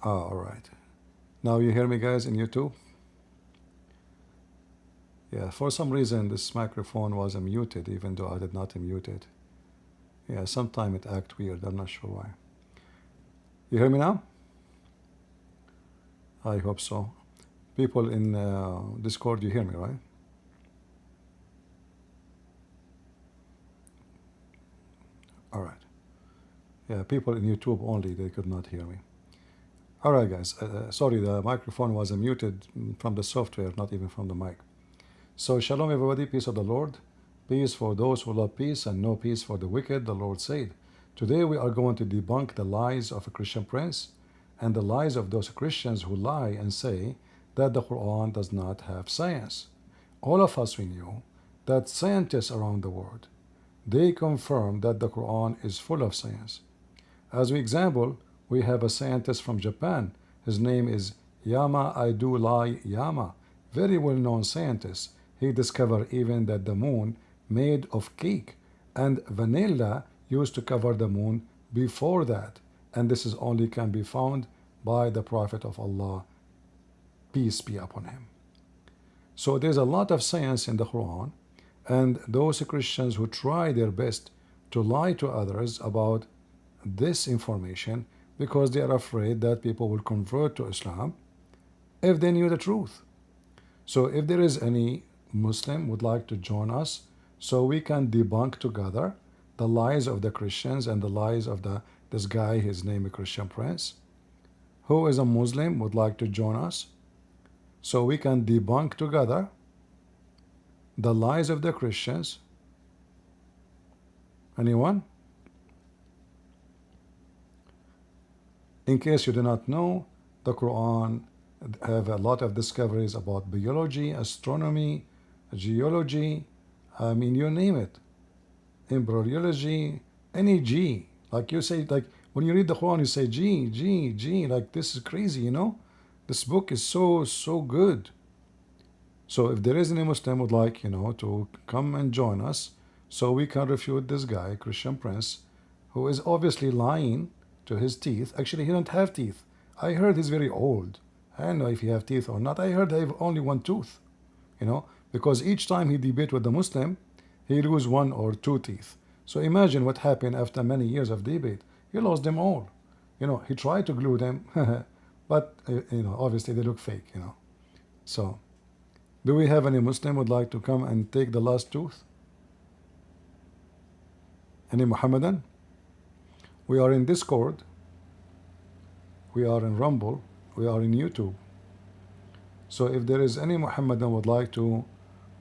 All right. Now you hear me, guys, in YouTube? Yeah, for some reason this microphone was muted, even though I did not mute it. Yeah, sometime it act weird. I'm not sure why. You hear me now? I hope so. People in Discord, you hear me, right? All right. Yeah, people in YouTube only, they could not hear me. All right, guys. Sorry, the microphone was muted from the software, not even from the mic. So, shalom, everybody. Peace of the Lord. Peace for those who love peace and no peace for the wicked, the Lord said. Today, we are going to debunk the lies of a Christian prince and the lies of those Christians who lie and say that the Quran does not have science. All of us, we knew that scientists around the world, they confirm that the Quran is full of science. As an example, we have a scientist from Japan. His name is Yama Aidulai Yama, very well-known scientist. He discovered even that the moon made of cake and vanilla used to cover the moon before that. And this is only can be found by the Prophet of Allah, peace be upon him. So there's a lot of science in the Quran, and those Christians who try their best to lie to others about this information because they are afraid that people will convert to Islam if they knew the truth. So if there is any Muslim would like to join us so we can debunk together the lies of the Christians and the lies of this guy, his name is Christian Prince, who is a Muslim would like to join us so we can debunk together the lies of the Christians. Anyone? In case you do not know, the Quran have a lot of discoveries about biology, astronomy, geology, I mean, you name it, embryology, any G. Like you say, like when you read the Quran, you say G, like this is crazy, you know? This book is so good. So if there is any Muslim would like, you know, to come and join us so we can refute this guy, Christian Prince, who is obviously lying to his teeth. Actually, he don't have teeth. I heard he's very old. I don't know if he have teeth or not. I heard they have only one tooth, you know, because each time he debate with the Muslim, he lose one or two teeth. So imagine what happened after many years of debate. He lost them all. You know, he tried to glue them, but, you know, obviously they look fake, you know. So, do we have any Muslim would like to come and take the last tooth? Any Muhammadan? We are in Discord. We are in Rumble. We are in YouTube. So if there is any Muhammadan would like to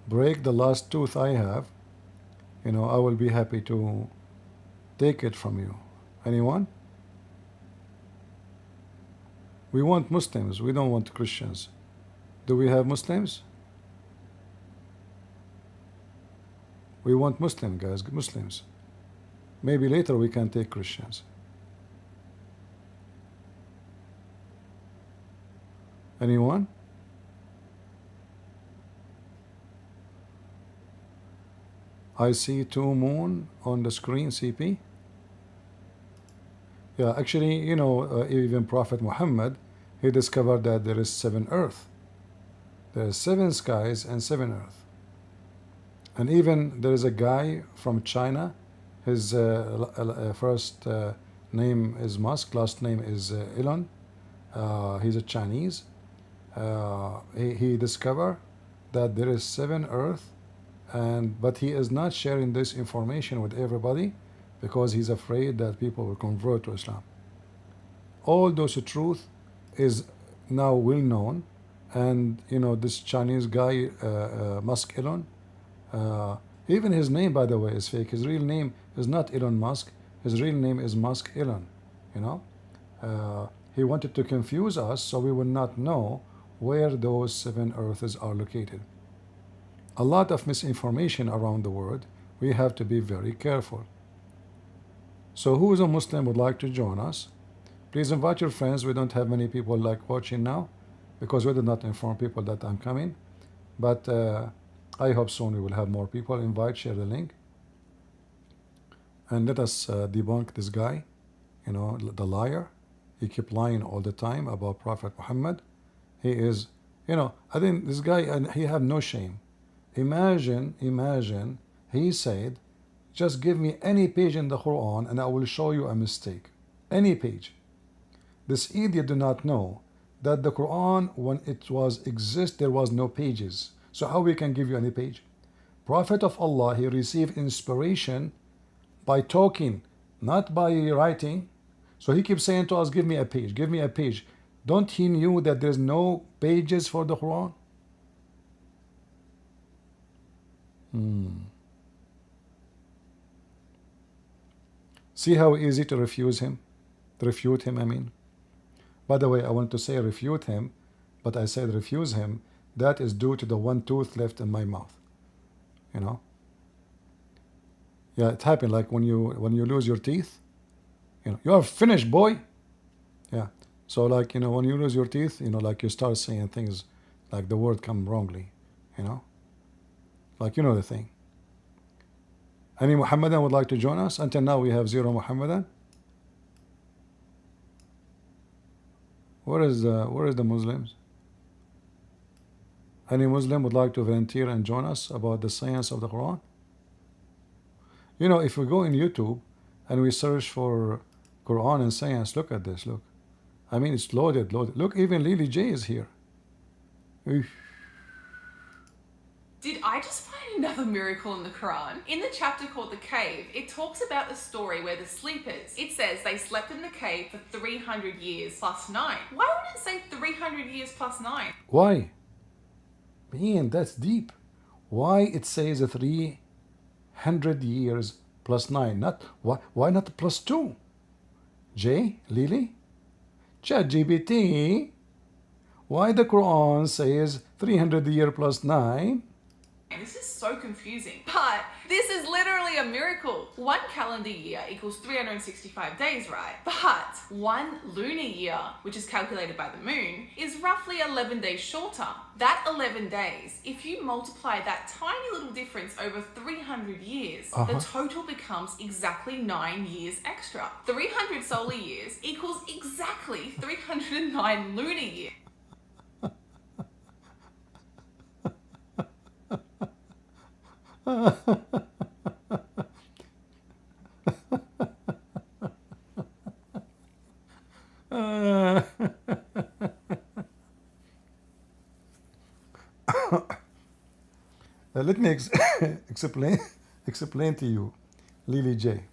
break the last tooth I have, you know, I will be happy to take it from you. Anyone? We want Muslims. We don't want Christians. Do we have Muslims? We want Muslim guys, Muslims. Maybe later we can take Christians. Anyone? I see two moon on the screen, CP. Yeah, actually, you know, even Prophet Muhammad, he discovered that there is 7 earth. There is 7 skies and 7 earth. And even there is a guy from China, his first name is Musk, last name is Elon. He's a Chinese. He discovered that there is 7 earth, but he is not sharing this information with everybody because he's afraid that people will convert to Islam. All those truth is now well known, and you know this Chinese guy Musk Elon, even his name by the way is fake. His real name is not Elon Musk. His real name is Musk Elon. You know, he wanted to confuse us so we will not know where those 7 earths are located. A lot of misinformation around the world. We have to be very careful. So who is a Muslim would like to join us? Please invite your friends. We don't have many people like watching now because we did not inform people that I'm coming. But I hope soon we will have more people. Invite, share the link. And let us debunk this guy, you know, the liar. He keep lying all the time about Prophet Muhammad. He is, I think this guy, and he have no shame. Imagine, he said, just give me any page in the Quran and I will show you a mistake. Any page. This idiot do not know that the Quran, when it was exist, there was no pages. So how we can give you any page? Prophet of Allah, he received inspiration by talking, not by writing. So he keeps saying to us, give me a page, give me a page. Don't he knew that there's no pages for the Quran? See how easy to refute him, I mean. By the way, I want to say refute him, but I said refuse him. That is due to the one tooth left in my mouth. Yeah, it happened like when you lose your teeth. You are finished, boy. Yeah. So like, when you lose your teeth, like you start saying things like the word come wrongly, like the thing. Any Muhammadan would like to join us? Until now we have 0 Muhammadan. Where is the Muslims? Any Muslim would like to volunteer and join us about the science of the Quran? If we go in YouTube and we search for Quran and science, look at this, look. I mean, it's loaded. Look, even Lily J is here. Did I just find another miracle in the Quran? In the chapter called The Cave, it talks about the story where the sleepers, it says they slept in the cave for 300 years plus 9. Why would it say 300 years plus 9? Why? Man, that's deep. Why it says 300 years plus 9? Not why not plus 2? J, Lily? ChatGPT? Why the Quran says 300 year plus 9? This is so confusing, but this is literally a miracle. 1 calendar year equals 365 days, right? But 1 lunar year, which is calculated by the moon, is roughly 11 days shorter. That 11 days, if you multiply that tiny little difference over 300 years, the total becomes exactly 9 years extra. 300 solar years equals exactly 309 lunar years. Let me explain to you, Lily J.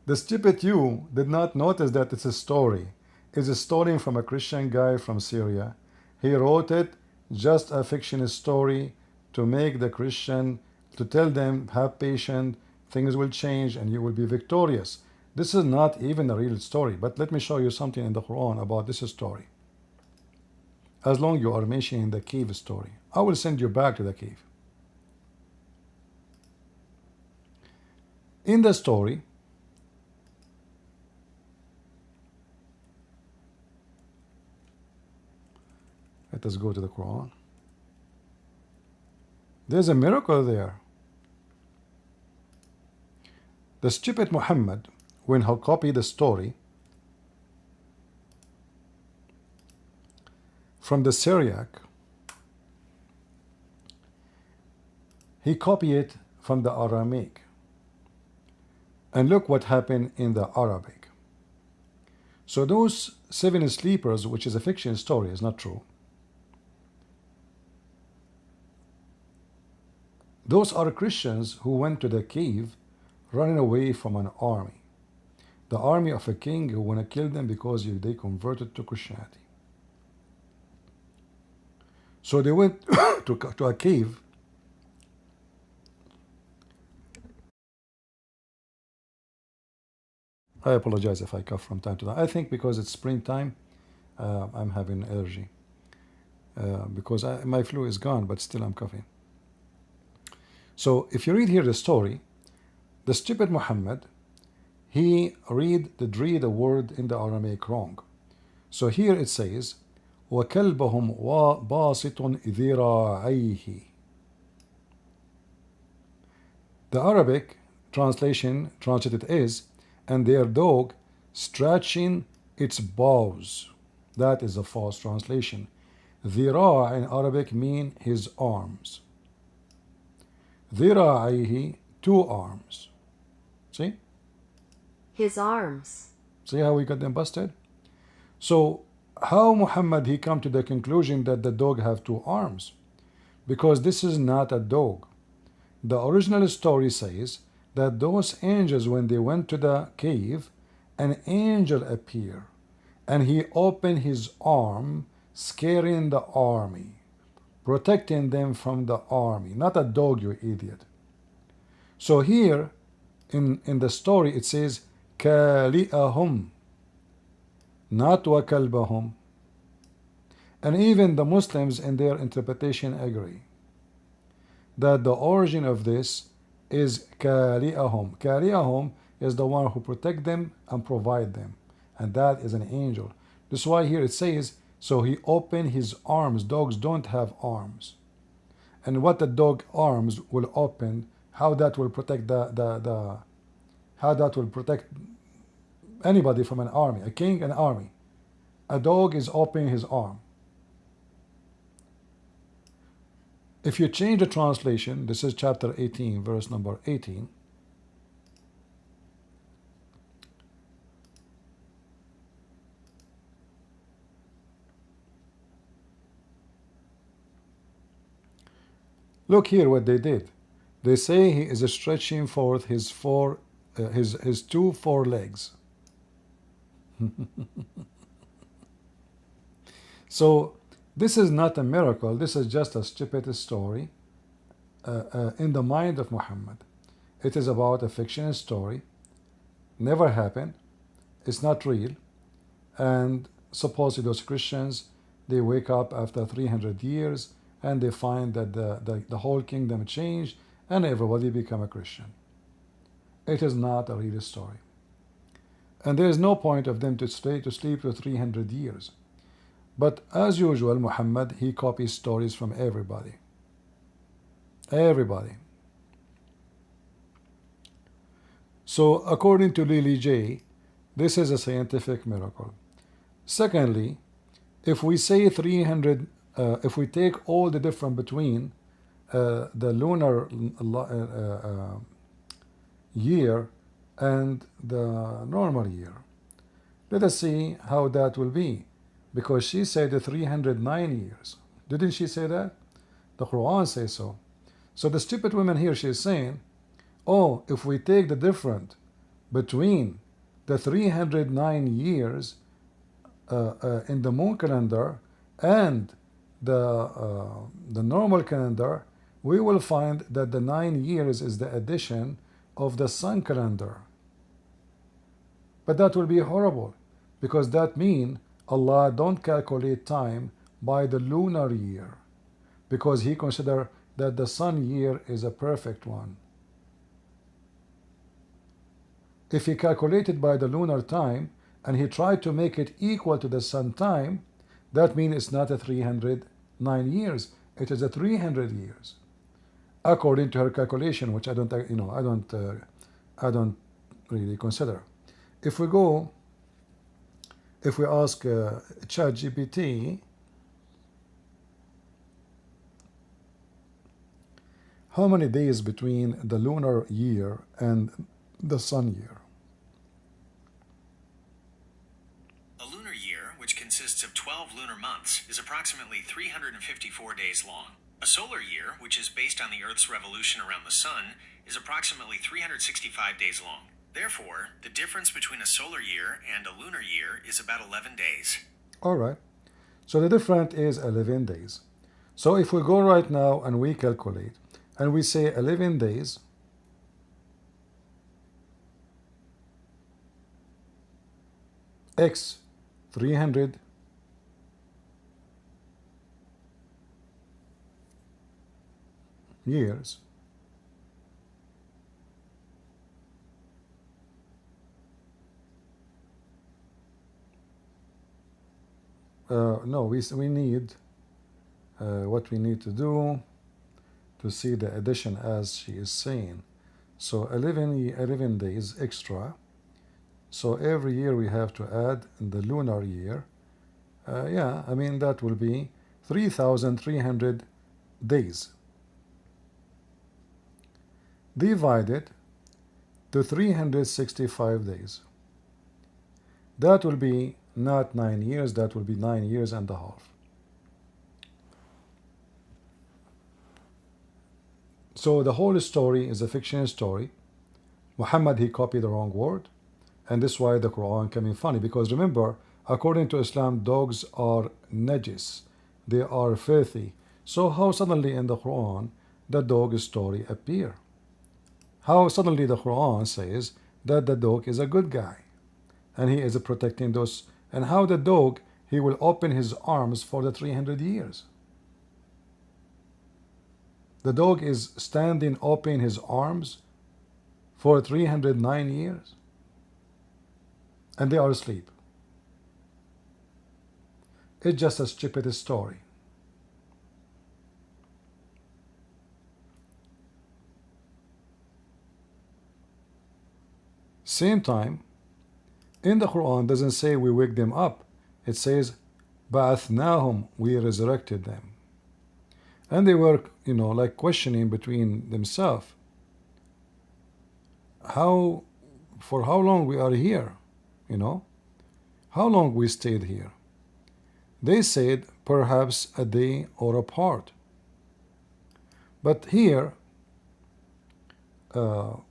The stupid you did not notice that it's a story. It's a story from a Christian guy from Syria. He wrote it, just a fiction story, to make the Christian, to tell them, have patience, things will change and you will be victorious. This is not even a real story, but let me show you something in the Quran about this story. As long you are mentioning the cave story, I will send you back to the cave. In the story, let us go to the Quran. There's a miracle there. The stupid Muhammad, when he copied the story from the Syriac, he copied it from the Aramaic. And look what happened in the Arabic. So those 7 sleepers, which is a fiction story, is not true. Those are Christians who went to the cave running away from an army. The army of a king who want to kill them because they converted to Christianity. So they went to a cave. I apologize if I cough from time to time. I think because it's springtime, I'm having allergy. Because my flu is gone, but still I'm coughing. So if you read here the story, the stupid Muhammad, he read the word in the Aramaic wrong. So here it says, وَكَلْبَهُمْ وَبَاسِطٌ ذِرَاعَيْهِ. The Arabic translation translated is, and their dog stretching It's bows. That is a false translation. ذراع in Arabic mean his arms. ذراعيه, 2 arms. See? His arms. See how we got them busted? So how Muhammad he come to the conclusion that the dog have 2 arms? Because this is not a dog. The original story says that those angels, when they went to the cave, an angel appeared and he opened his arm, scaring the army, protecting them from the army. Not a dog, you idiot. So here in the story it says كالئهم, not وكلبهم. And even the Muslims in their interpretation agree that the origin of this is كالئهم. كالئهم is the one who protect them and provide them, and that is an angel. That's why here it says, so he opened his arms. Dogs don't have arms. And what the dog arms will open, how that will protect how that will protect anybody from an army, a king, an army. A dog is opening his arm. If you change the translation, this is chapter 18, verse number 18. Look here what they did. They say he is stretching forth his his 2 forelegs. So this is not a miracle. This is just a stupid story in the mind of Muhammad. It is about a fictional story. Never happened. It's not real. And supposedly those Christians, they wake up after 300 years and they find that the whole kingdom changed and everybody become a Christian. It is not a real story. And there is no point of them to stay to sleep for 300 years. But as usual, Muhammad, he copies stories from everybody. Everybody. So according to Lily J, this is a scientific miracle. Secondly, if we say 300, if we take all the difference between the lunar year and the normal year, let us see how that will be. Because she said 309 years. Didn't she say that? The Quran says so. So the stupid woman here, she is saying, oh, if we take the difference between the 309 years in the moon calendar and the normal calendar, we will find that the 9 years is the addition of the sun calendar. But that will be horrible, because that means Allah don't calculate time by the lunar year, because he considers that the sun year is a perfect one. If he calculated by the lunar time and he tried to make it equal to the sun time, that means it's not a 309 years, it is a 300 years, according to her calculation, which I don't really consider. If we ask ChatGPT, how many days between the lunar year and the sun year? A lunar year, which consists of 12 lunar months, is approximately 354 days long. A solar year, which is based on the Earth's revolution around the sun, is approximately 365 days long. Therefore, the difference between a solar year and a lunar year is about 11 days. All right. So the difference is 11 days. So if we go right now and we calculate, and we say 11 days, x 300 years, no, we need what we need to do to see the addition as she is saying. So 11 days extra So every year we have to add in the lunar year. Yeah, I mean that will be 3,300 days divided to 365 days. That will be not 9 years, that will be 9 years and a half. So the whole story is a fictional story. Muhammad, he copied the wrong word, and this is why the Quran came in funny, because remember, according to Islam, dogs are najis, they are filthy. So how suddenly in the Quran the dog story appear? How suddenly the Quran says that the dog is a good guy and he is protecting those, and how the dog, he will open his arms for the 300 years. The dog is standing open his arms for 309 years and they are asleep. It's just a stupid story. Same time, in the Quran doesn't say we wake them up. It says ba'athnahum, we resurrected them. And they were, like questioning between themselves. For how long we are here? How long we stayed here? They said perhaps a day or a part. But here, there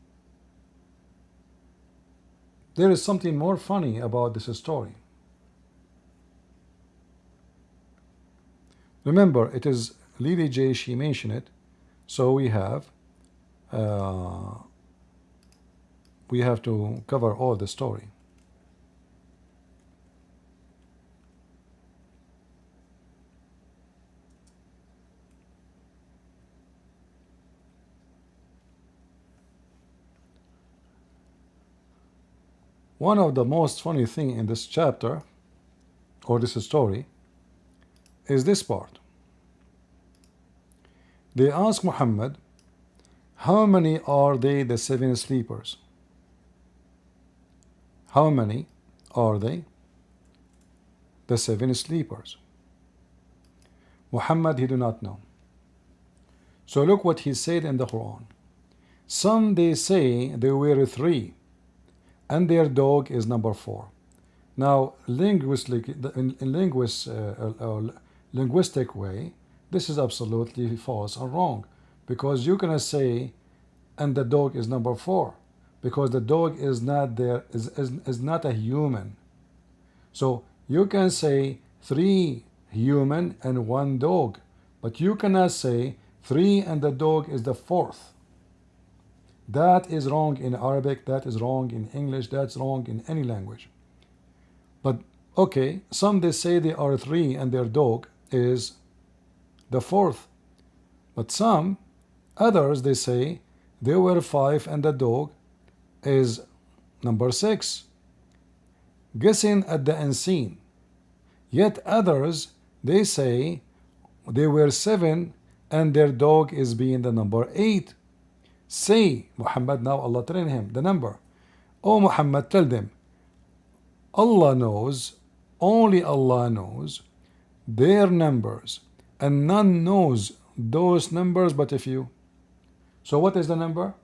is something more funny about this story. Remember, it is Lily J, she mentioned it, so we have to cover all the story. One of the most funny thing in this chapter, or this story, is this part. They ask Muhammad, how many are they, the 7 sleepers? How many are they, the 7 sleepers? Muhammad, he do not know. So look what he said in the Quran. Some they say they were 3 and their dog is number 4. Now, linguistic way, this is absolutely false and wrong, because you're gonna say, and the dog is number 4, because the dog is not there, is not a human. So you can say 3 human and 1 dog, but you cannot say 3 and the dog is the 4th. That is wrong in Arabic, that is wrong in English, that's wrong in any language. But okay, some they say they are 3 and their dog is the 4th. But some others they say they were 5 and the dog is number 6. Guessing at the unseen. Yet others they say they were 7 and their dog is being the number 8. Say, Muhammad, now Allah telling him the number. Oh Muhammad, tell them, Allah knows, only Allah knows their numbers, and none knows those numbers but a few. So what is the number?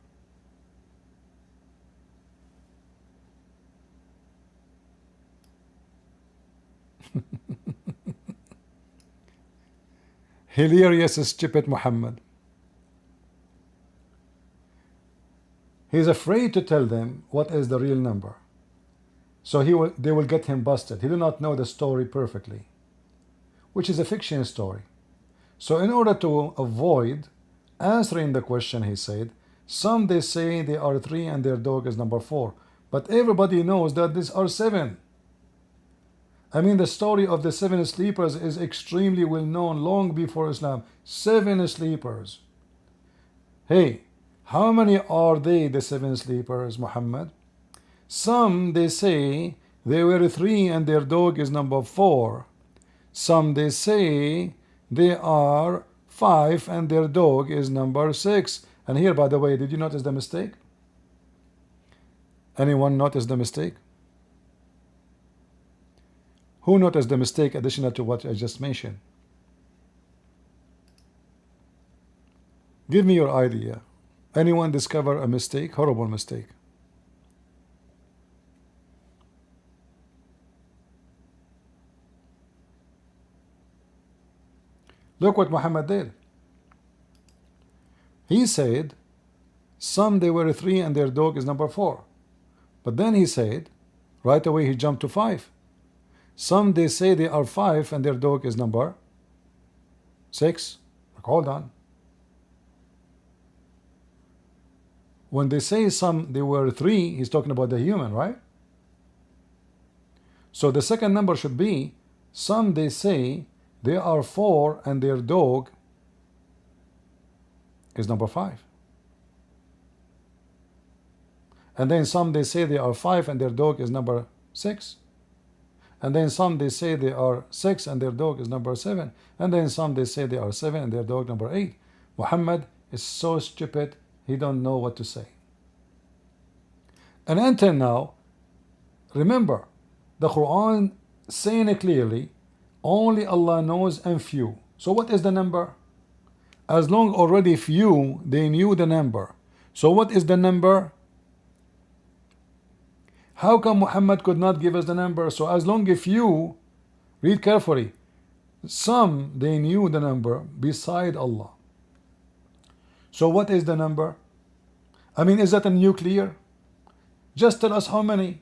Hilarious, stupid Muhammad. He is afraid to tell them what is the real number. So they will get him busted. He do not know the story perfectly, which is a fiction story. So in order to avoid answering the question, he said, some they say they are 3 and their dog is number 4. But everybody knows that these are 7. I mean, the story of the 7 sleepers is extremely well known long before Islam. 7 sleepers. Hey, how many are they, the 7 sleepers, Muhammad? Some they say they were 3 and their dog is number 4. Some they say they are 5 and their dog is number 6. And here, by the way, did you notice the mistake? Anyone notice the mistake? Who noticed the mistake additional to what I just mentioned? Give me your idea. Anyone discover a mistake? Horrible mistake. Look what Muhammad did. He said, some they were 3 and their dog is number 4. But then he said, right away he jumped to 5. Some they say they are 5 and their dog is number 6. Like, hold on. When they say some they were 3, he's talking about the human, right? So the second number should be, some they say they are 4 and their dog is number 5. And then some they say they are 5 and their dog is number 6. And then some they say they are 6 and their dog is number 7. And then some they say they are 7 and their dog number 8. Muhammad is so stupid, he don't know what to say. And until now, remember, the Quran saying it clearly, only Allah knows and few. So what is the number? As long already few, they knew the number. So what is the number? How come Muhammad could not give us the number? So as long as few, read carefully, some they knew the number beside Allah. So what is the number? I mean, is that a nuclear? Just tell us how many.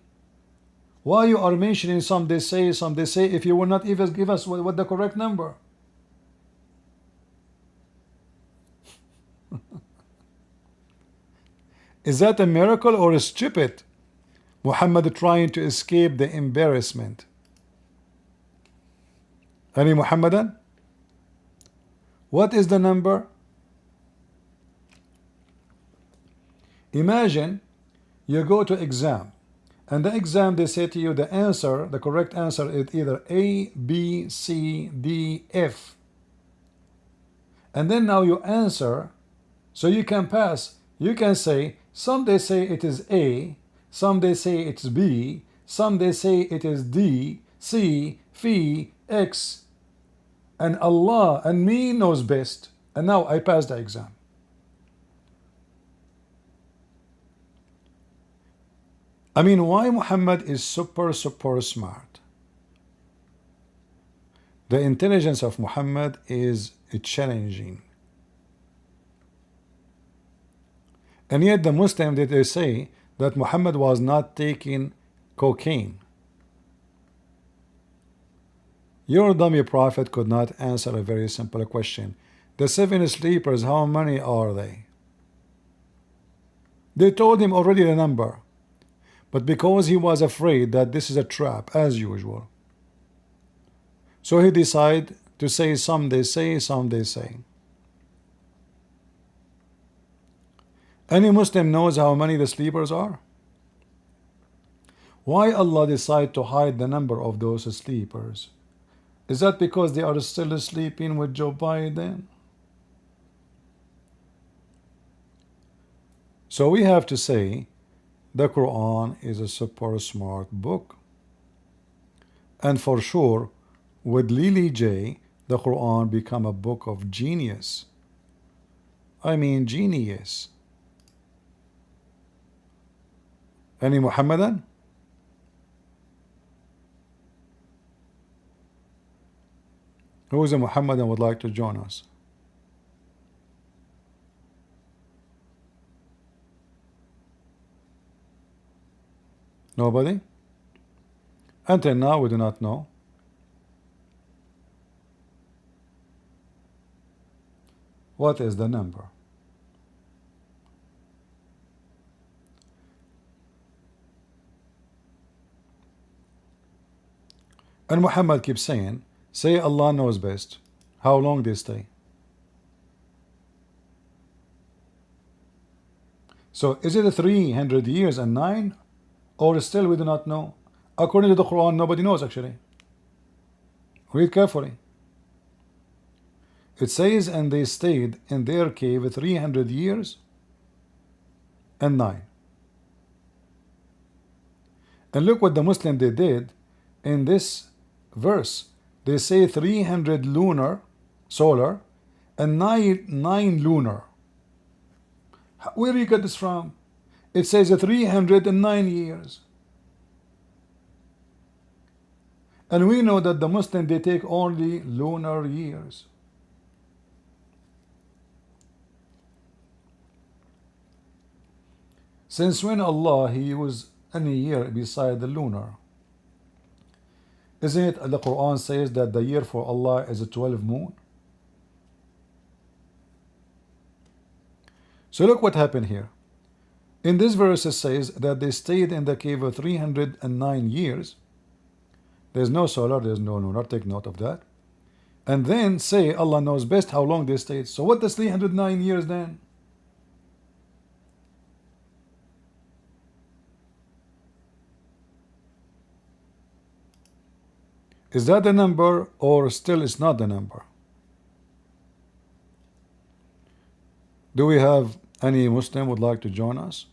Why you are mentioning some they say, if you will not even give us what the correct number? Is that a miracle or a stupid? Muhammad trying to escape the embarrassment. Any Muhammadan? What is the number? Imagine you go to exam, and the exam they say to you the answer, the correct answer is either A, B, C, D, F. And then now you answer, so you can pass. You can say, some they say it is A, some they say it's B, some they say it is D, C, Phi, X, and Allah and me knows best. And now I passed the exam. I mean, why Muhammad is super smart? The intelligence of Muhammad is challenging. And yet the Muslim, they say that Muhammad was not taking cocaine. Your dummy prophet could not answer a very simple question. The 7 sleepers, how many are they? They told him already the number. But because he was afraid that this is a trap, as usual, so he decided to say some they say, some they say. Any Muslim knows how many the sleepers are? Why Allah decided to hide the number of those sleepers? Is that because they are still sleeping with Joe Biden? So we have to say the Quran is a super smart book. And for sure, with Lily J, the Quran become a book of genius. I mean genius. Any Muhammadan? Who is a Muhammadan would like to join us? Nobody? Until now we do not know. What is the number? And Muhammad keeps saying, say Allah knows best. How long they stay? So is it 300 years and 9? Or still we do not know? According to the Quran, nobody knows actually. Read carefully. It says, and they stayed in their cave 300 years and 9. And look what the Muslim they did in this verse. They say 300 lunar, solar, and 9 lunar. Where do you get this from? It says 309 years. And we know that the Muslim, they take only lunar years. Since when Allah, He used any year beside the lunar? Isn't it the Quran says that the year for Allah is a 12 moon? So look what happened here. In this verse it says that they stayed in the cave for 309 years. There's no solar, there's no lunar, take note of that. And then say Allah knows best how long they stayed. So what does 309 years then? Is that the number, or still it's not the number? Do we have any Muslim would like to join us?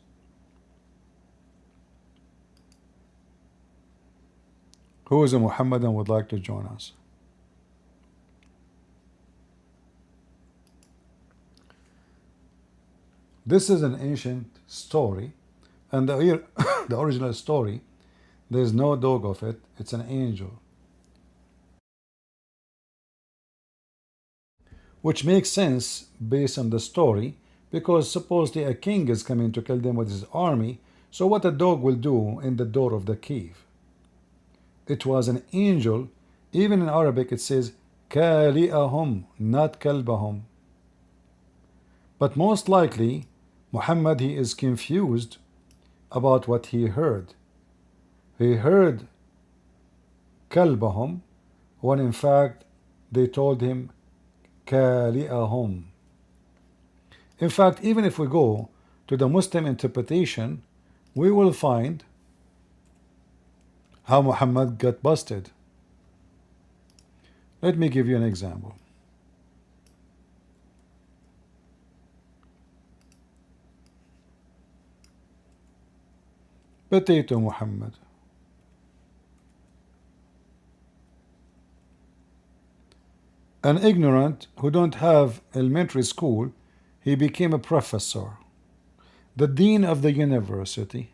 Who is a Muhammadan would like to join us? This is an ancient story, and the original story, there's no dog of it, it's an angel. Which makes sense based on the story, because supposedly a king is coming to kill them with his army, so what a dog will do in the door of the cave? It was an angel. Even in Arabic it says كالئهم, not كلبهم. But most likely Muhammad, he is confused about what he heard. He heard كلبهم when in fact they told him كالئهم. In fact, even if we go to the Muslim interpretation, we will find how Muhammad got busted. Let me give you an example. Potato Muhammad. An ignorant who don't have elementary school, he became a professor, the dean of the university.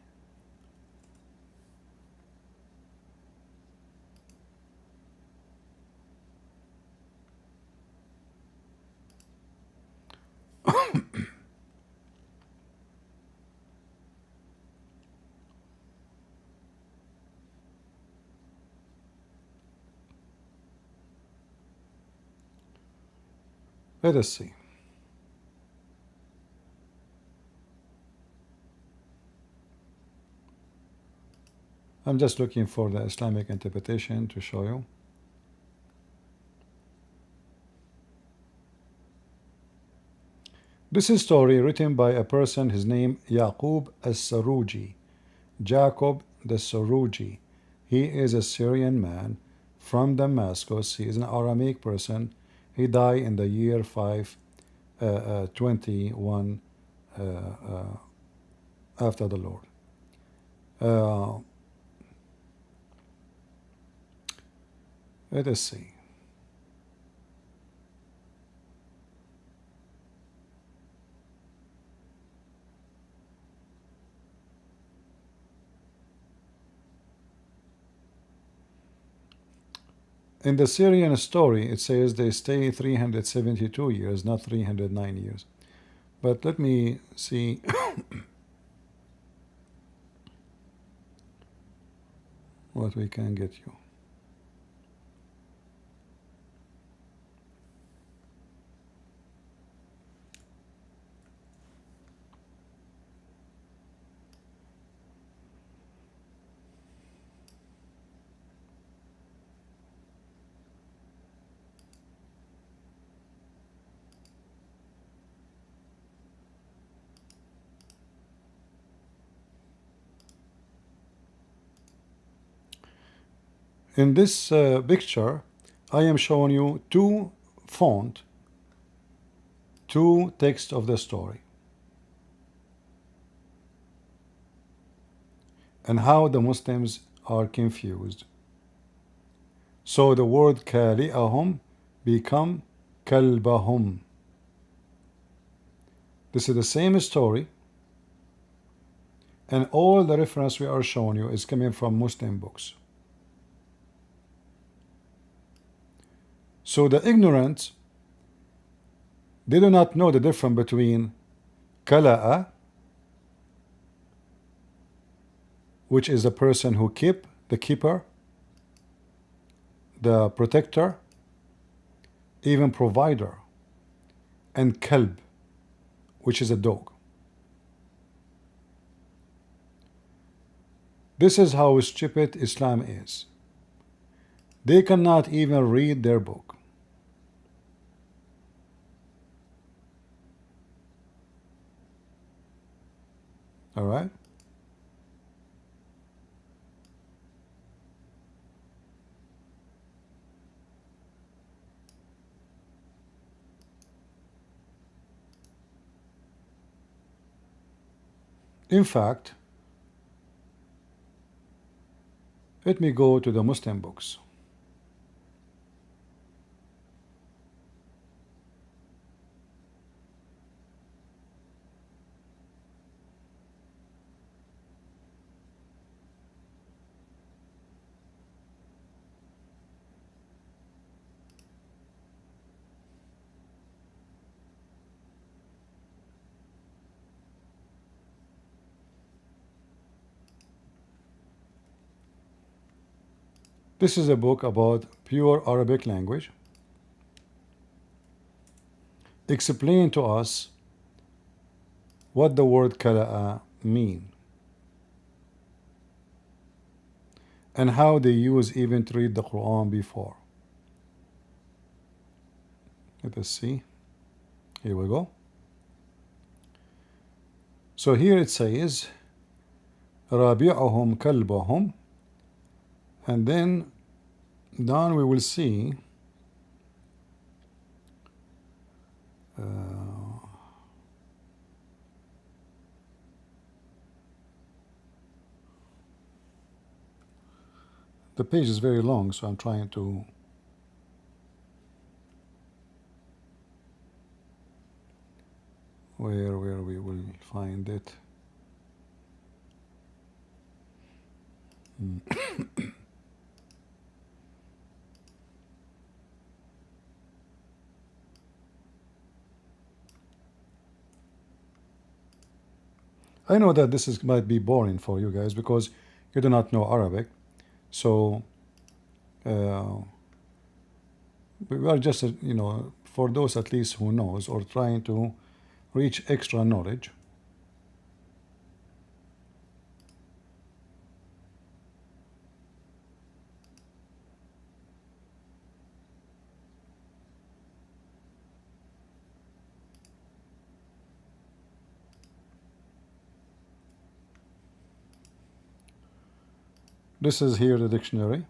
Let us see. I'm just looking for the Islamic interpretation to show you. This is a story written by a person, his name Yaqub as-Saruji, Jacob the Saruji. He is a Syrian man from Damascus. He is an Aramaic person. He died in the year 521 after the Lord. Let us see. In the Syrian story, it says they stay 372 years, not 309 years. But let me see. What we can get you. In this picture, I am showing you two texts of the story, and how the Muslims are confused. So the word كَالِئَهُمْ become كَلْبَهُمْ. This is the same story, and all the reference we are showing you is coming from Muslim books. So the ignorant, they do not know the difference between kala'a, which is the person who keep, the keeper, the protector, even provider, and kalb, which is a dog. This is how stupid Islam is. They cannot even read their book. All right? In fact, let me go to the Muslim books. This is a book about pure Arabic language. Explain to us what the word kala'a mean and how they use even to read the Quran before. Let us see. Here we go. So here it says رابعهم كلبهم, and then down we will see the page is very long, so I'm trying to where we will find it. I know that this might be boring for you guys because you do not know Arabic. So we are just, for those at least who knows or trying to reach extra knowledge. This is here the dictionary.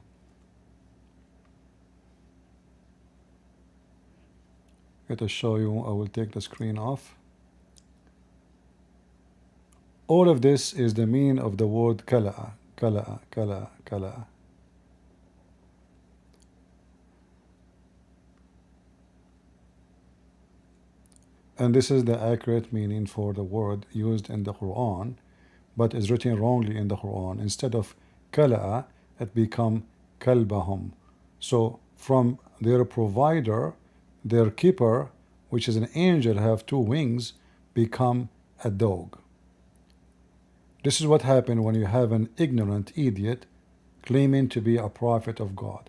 Let us show you. I will take the screen off. All of this is the meaning of the word kala'a, kala'a, kala'a, kala'a. And this is the accurate meaning for the word used in the Quran, but is written wrongly in the Quran. Instead of kala'a, it become kalbahum. So from their provider, their keeper, which is an angel, have two wings, become a dog. This is what happened when you have an ignorant idiot claiming to be a prophet of God.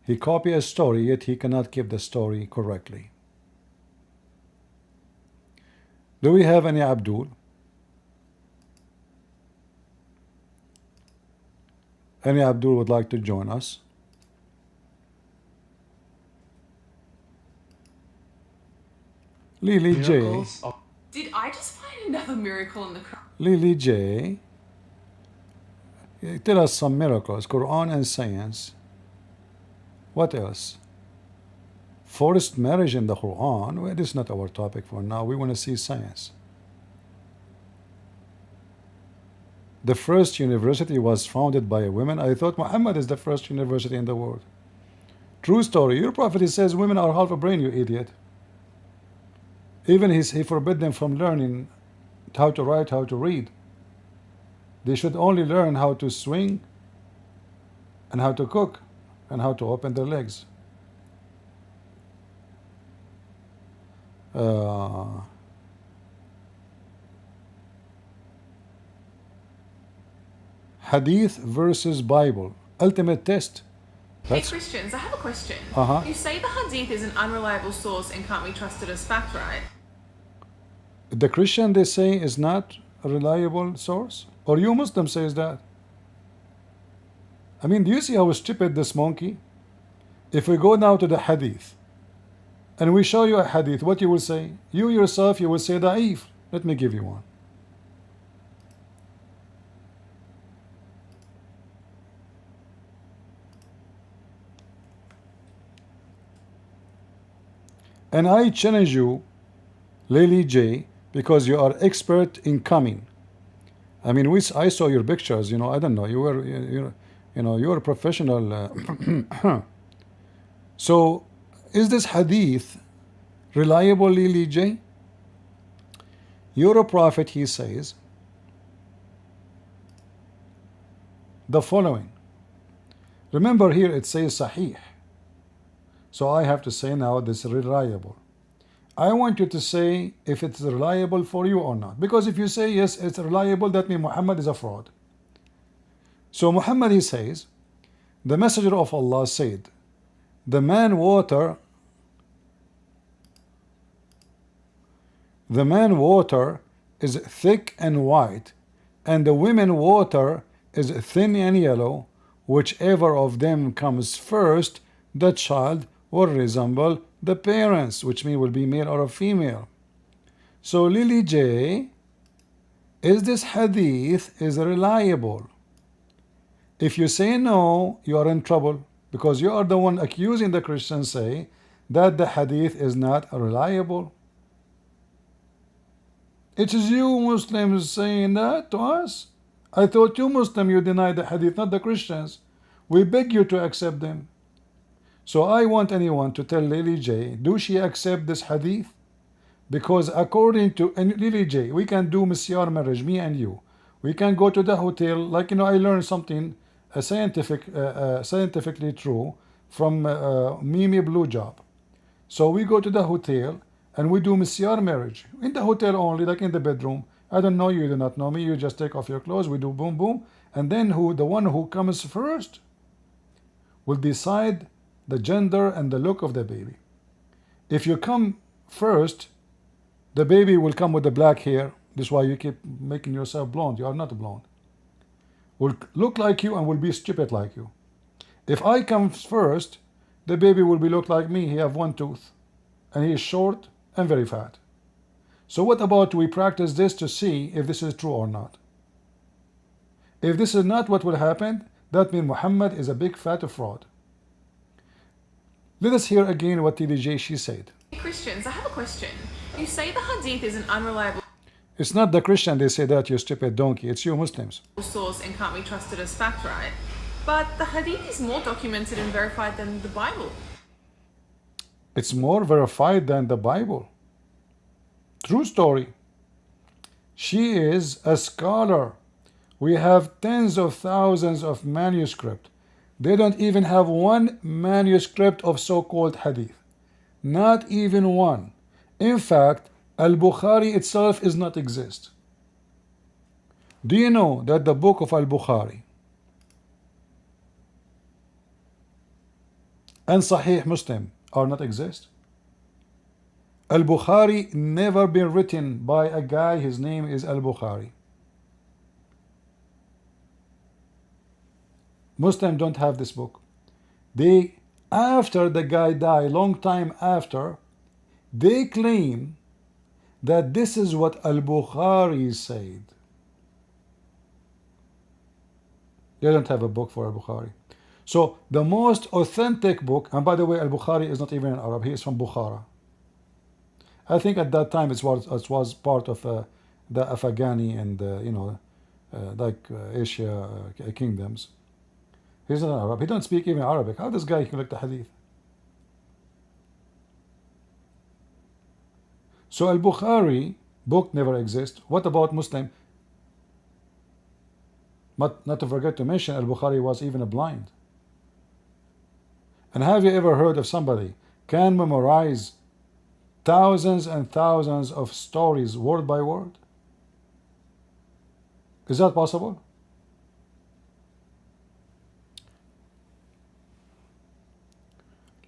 He copies a story, yet he cannot keep the story correctly. Do we have any Abdul? Any Abdul would like to join us? Lily J. Did I just find another miracle in the Quran? Lily J. Tell us some miracles, Quran and science. What else? Forced marriage in the Quran. Well, this is not our topic for now. We want to see science. The first university was founded by a woman. I thought Muhammad is the first university in the world. True story. Your prophet, he says women are half a brain, you idiot. Even he forbid them from learning how to write, how to read. They should only learn how to swing and how to cook and how to open their legs. Hadith versus Bible. Ultimate test. Hey Christians, I have a question. You say the Hadith is an unreliable source and can't be trusted as fact, right? The Christian, they say, is not a reliable source? Or you Muslim says that? I mean, do you see how stupid this monkey? If we go now to the Hadith, and we show you a Hadith, what you will say? You yourself, you will say da'if. Let me give you one. And I challenge you, Lily J, because you are expert in coming. I mean, I saw your pictures. You know, I don't know. You were, you're a professional. So, is this hadith reliable, Lily J? You're a prophet. He says the following. Remember here it says Sahih. So I have to say now this is reliable. I want you to say if it's reliable for you or not. Because if you say yes, it's reliable, that means Muhammad is a fraud. So Muhammad, he says, the messenger of Allah said, the man water is thick and white, and the women water is thin and yellow. Whichever of them comes first, the child will resemble the parents, which means will be male or a female. So Lily J, is this hadith is reliable? If you say no, you are in trouble, because you are the one accusing the Christians, say that the hadith is not reliable. It is you Muslims saying that to us. I thought you Muslim, you deny the hadith, not the Christians. We beg you to accept them. So I want anyone to tell Lily J, do she accept this hadith? Because according to Lily J, we can do misyar marriage, me and you. We can go to the hotel, like, I learned something scientifically true from Mimi Blue Job. So we go to the hotel and we do misyar marriage in the hotel only, like in the bedroom. I don't know you, do not know me. You just take off your clothes. We do boom boom, and then the one who comes first will decide the gender and the look of the baby. If you come first, the baby will come with the black hair. This is why you keep making yourself blonde. You are not blonde. Will look like you and will be stupid like you. If I come first, the baby will be look like me. He have one tooth, and he is short and very fat. So what about we practice this to see if this is true or not? If this is not what will happen, that means Muhammad is a big fat fraud. Let us hear again what TDJ she said. Christians, I have a question. You say the hadith is an unreliable It's not the Christian they say that, you stupid donkey. It's you Muslims. source and can't be trusted as fact, right? But the hadith is more documented and verified than the Bible. It's more verified than the Bible. True story. She is a scholar. We have tens of thousands of manuscripts. They don't even have one manuscript of so-called hadith. Not even one. In fact, Al-Bukhari itself does not exist. Do you know that the book of Al-Bukhari and Sahih Muslim are not exist? Al-Bukhari never been written by a guy, his name is Al-Bukhari. Muslims don't have this book. They, after the guy died, long time after, they claim that this is what Al-Bukhari said. They don't have a book for Al-Bukhari. So the most authentic book, and by the way, Al-Bukhari is not even in Arab, he is from Bukhara. I think at that time it was part of the Afghani and Asia kingdoms. He's not an Arab. He don't speak even Arabic. How this guy collect the hadith? So Al-Bukhari book never exists. What about Muslim? But not to forget to mention, Al-Bukhari was even blind. And have you ever heard of somebody can memorize thousands and thousands of stories word by word? Is that possible?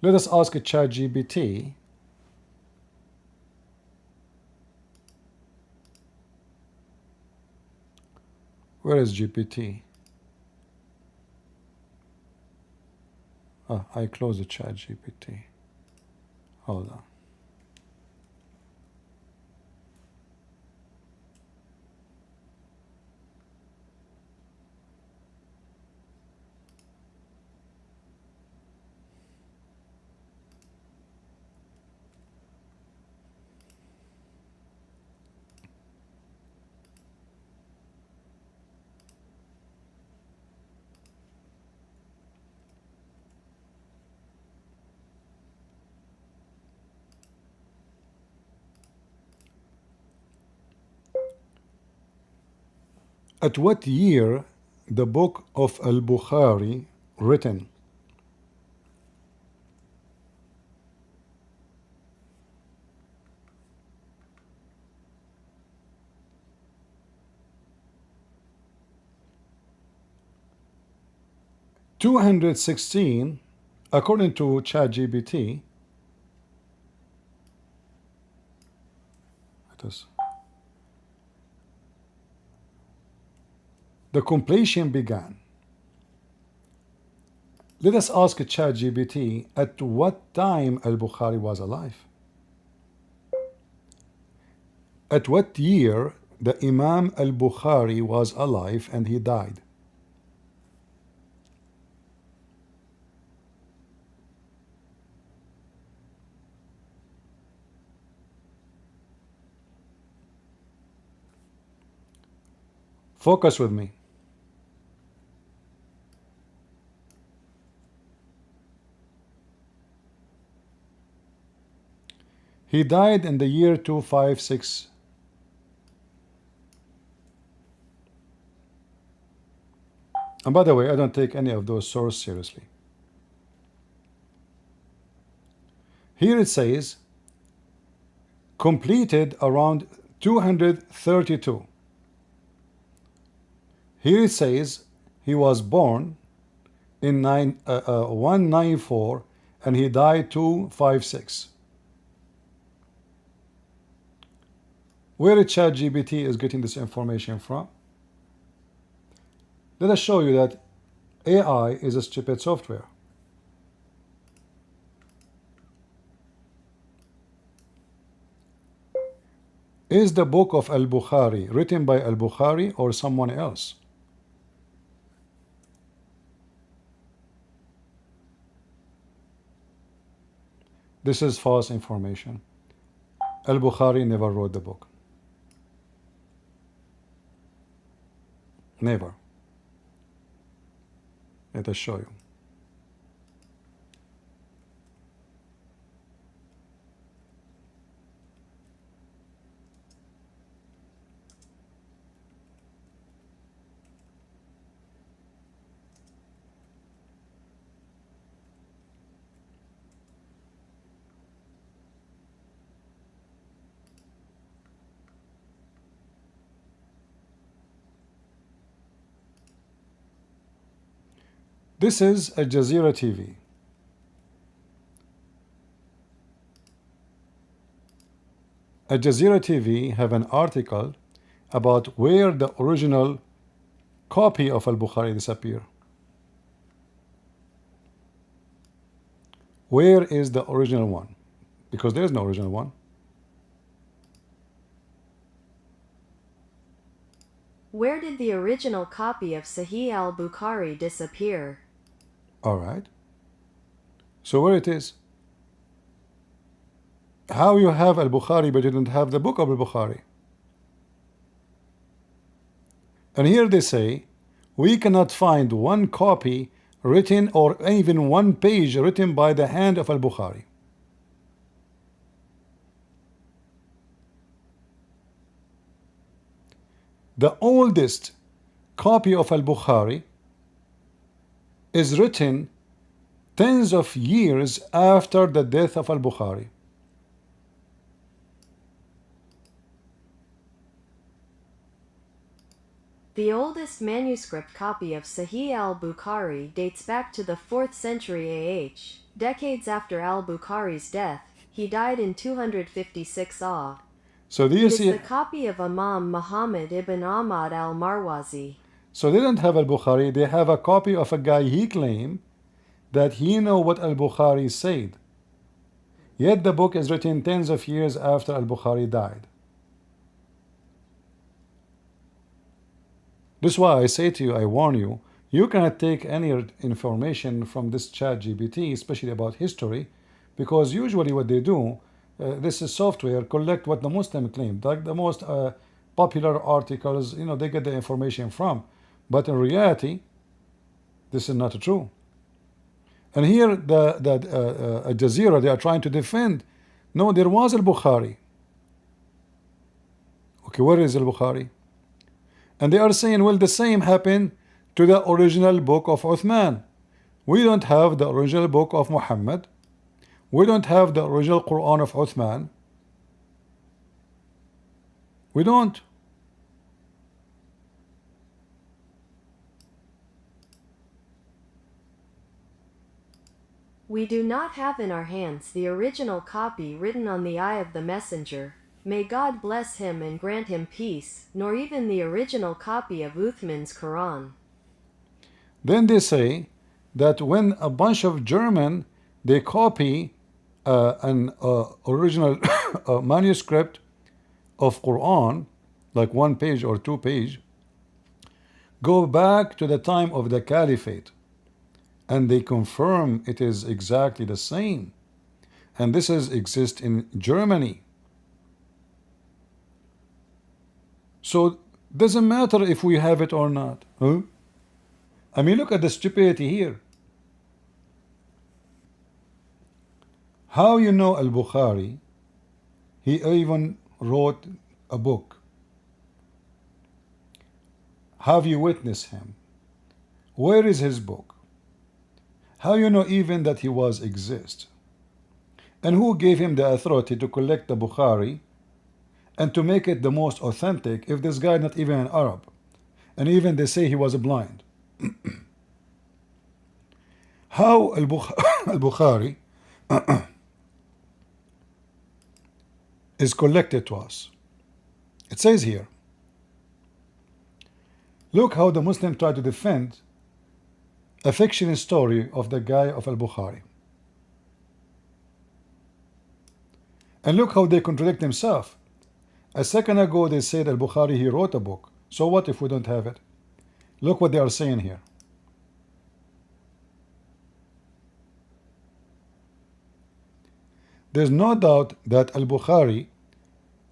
Let us ask ChatGPT. Where is GPT? I closed the ChatGPT. Hold on. At what year the book of Al-Bukhari written? (216) according to ChatGPT. The completion began. Let us ask ChatGPT at what time Al-Bukhari was alive. At what year the Imam Al-Bukhari was alive and he died? Focus with me. He died in the year 256. And by the way, I don't take any of those sources seriously. Here it says completed around 232. Here it says he was born in 194 and he died 256. Where ChatGPT is getting this information from? Let us show you that AI is a stupid software. Is the book of Al-Bukhari written by Al-Bukhari or someone else? This is false information. Al-Bukhari never wrote the book. Never. Let us show you. This is Al Jazeera TV. Al Jazeera TV have an article about where the original copy of Al-Bukhari disappeared. Where is the original one? Because there is no original one. Where did the original copy of Sahih al-Bukhari disappear? All right. So where it is? How you have Al-Bukhari but you didn't have the book of Al-Bukhari? And here they say, we cannot find one copy written or even one page written by the hand of Al-Bukhari. The oldest copy of al-Bukhari is written tens of years after the death of al-Bukhari. The oldest manuscript copy of Sahih al-Bukhari dates back to the 4th century AH, decades after al-Bukhari's death. He died in 256 AH. So do you It is see? the copy of Imam Muhammad ibn Ahmad al-Marwazi. So they don't have al-Bukhari, they have a copy of a guy he claimed that he know what al-Bukhari said. Yet the book is written tens of years after al-Bukhari died. This is why I say to you, I warn you, you cannot take any information from this chat GPT, especially about history, because usually what they do, this is software, collect what the Muslim claimed, like the most popular articles, you know, they get the information from. But in reality, this is not true. And here, Al Jazeera, they are trying to defend. No, there was al-Bukhari. Okay, where is al-Bukhari? And they are saying, well, the same happened to the original book of Uthman. We don't have the original book of Muhammad. We don't have the original Quran of Uthman. We don't. We do not have in our hands the original copy written on the eye of the messenger. May God bless him and grant him peace, nor even the original copy of Uthman's Quran. Then they say that when a bunch of German, they copy an original manuscript of Quran, like 1 page or 2 page, go back to the time of the Caliphate, and they confirm it is exactly the same. And this exists in Germany. So doesn't matter if we have it or not. Huh? I mean, look at the stupidity here. How you know al-Bukhari? He even wrote a book. Have you witnessed him? Where is his book? How you know even that he was exist? And who gave him the authority to collect the Bukhari and to make it the most authentic if this guy not even an Arab? And even they say he was blind. How al-Bukhari is collected to us? It says here, look how the Muslim try to defend a fiction story of the guy of al-Bukhari. And look how they contradict themselves. A second ago they said al-Bukhari, he wrote a book. So what if we don't have it? Look what they are saying here. There's no doubt that al-Bukhari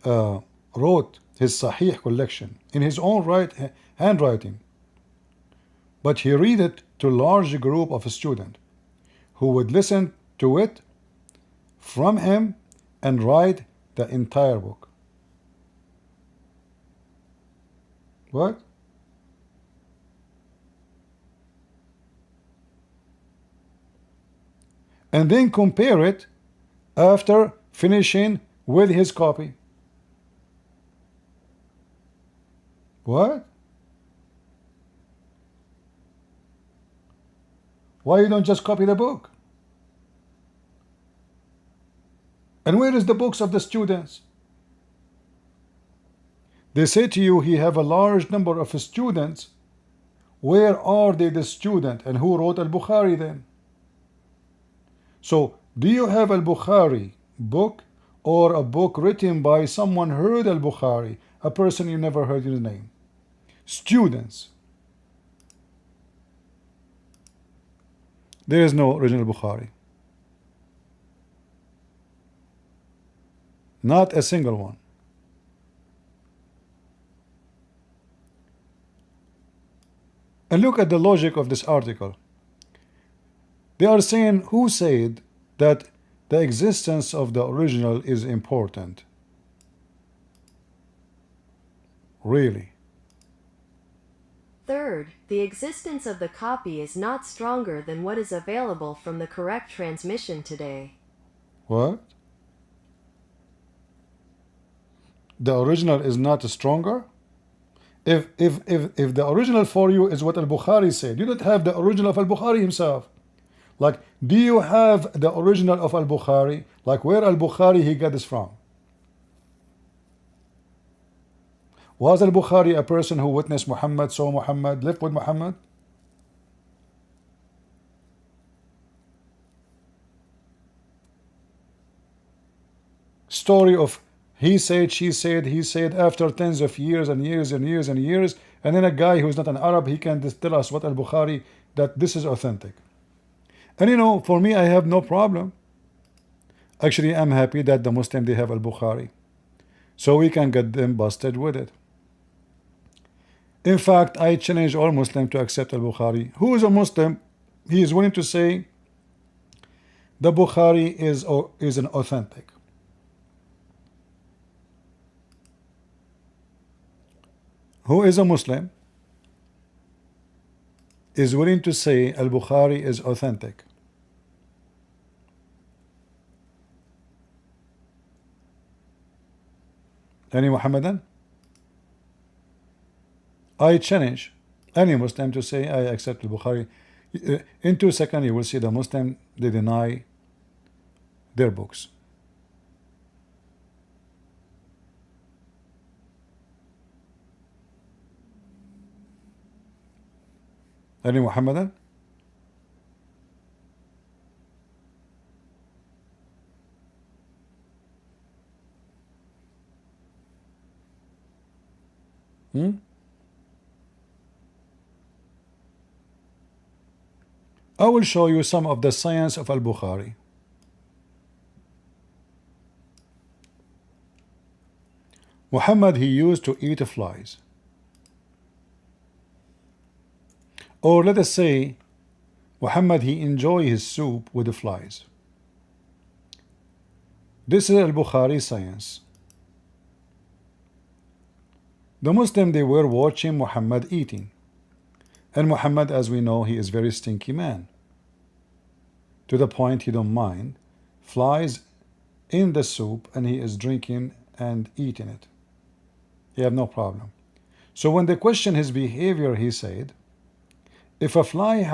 wrote his Sahih collection in his own handwriting, but he read it to a large group of students who would listen to it from him and write the entire book. What? And then compare it after finishing with his copy. What? Why you don't just copy the book? And where is the books of the students? They say to you he have a large number of students. Where are they, the student? And who wrote al-Bukhari then? So do you have al-Bukhari book or a book written by someone heard al-Bukhari, a person you never heard his name? Students. There is no original Bukhari. Not a single one. And look at the logic of this article. They are saying, who said that the existence of the original is important? Really? Third, the existence of the copy is not stronger than what is available from the correct transmission today. What? The original is not stronger? If the original for you is what Al-Bukhari said, you don't have the original of Al-Bukhari himself. Like, do you have the original of Al-Bukhari? Like, where Al-Bukhari he got this from? Was Al-Bukhari a person who witnessed Muhammad, saw Muhammad, lived with Muhammad? Story of he said, she said, he said, after tens of years and years and years and years, and then a guy who's not an Arab, he can just tell us what Al-Bukhari, that this is authentic. And you know, for me, I have no problem. Actually, I'm happy that the Muslim, they have Al-Bukhari, so we can get them busted with it. In fact, I challenge all Muslims to accept Al-Bukhari. Who is a Muslim? He is willing to say the Bukhari is an authentic. Who is a Muslim is willing to say Al-Bukhari is authentic? Any Muhammadan? I challenge any Muslim to say I accept Al-Bukhari. In 2 seconds you will see the Muslim, they deny their books. Any Muhammadan? I will show you some of the science of Al-Bukhari. Muhammad, he used to eat flies. Or let us say Muhammad, he enjoy his soup with the flies. This is Al-Bukhari science. The Muslim, they were watching Muhammad eating. And Muhammad, as we know, he is very stinky man. To the point he don't mind flies in the soup, and he is drinking and eating it. He have no problem. So when they question his behavior, he said, if a fly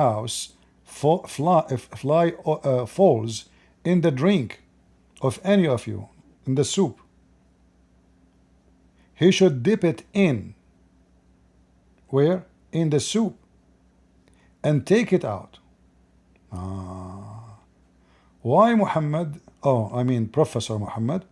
falls in the drink of any of you, in the soup, he should dip it in. Where? In the soup. And take it out. Why Muhammad? Oh, I mean Professor Muhammad.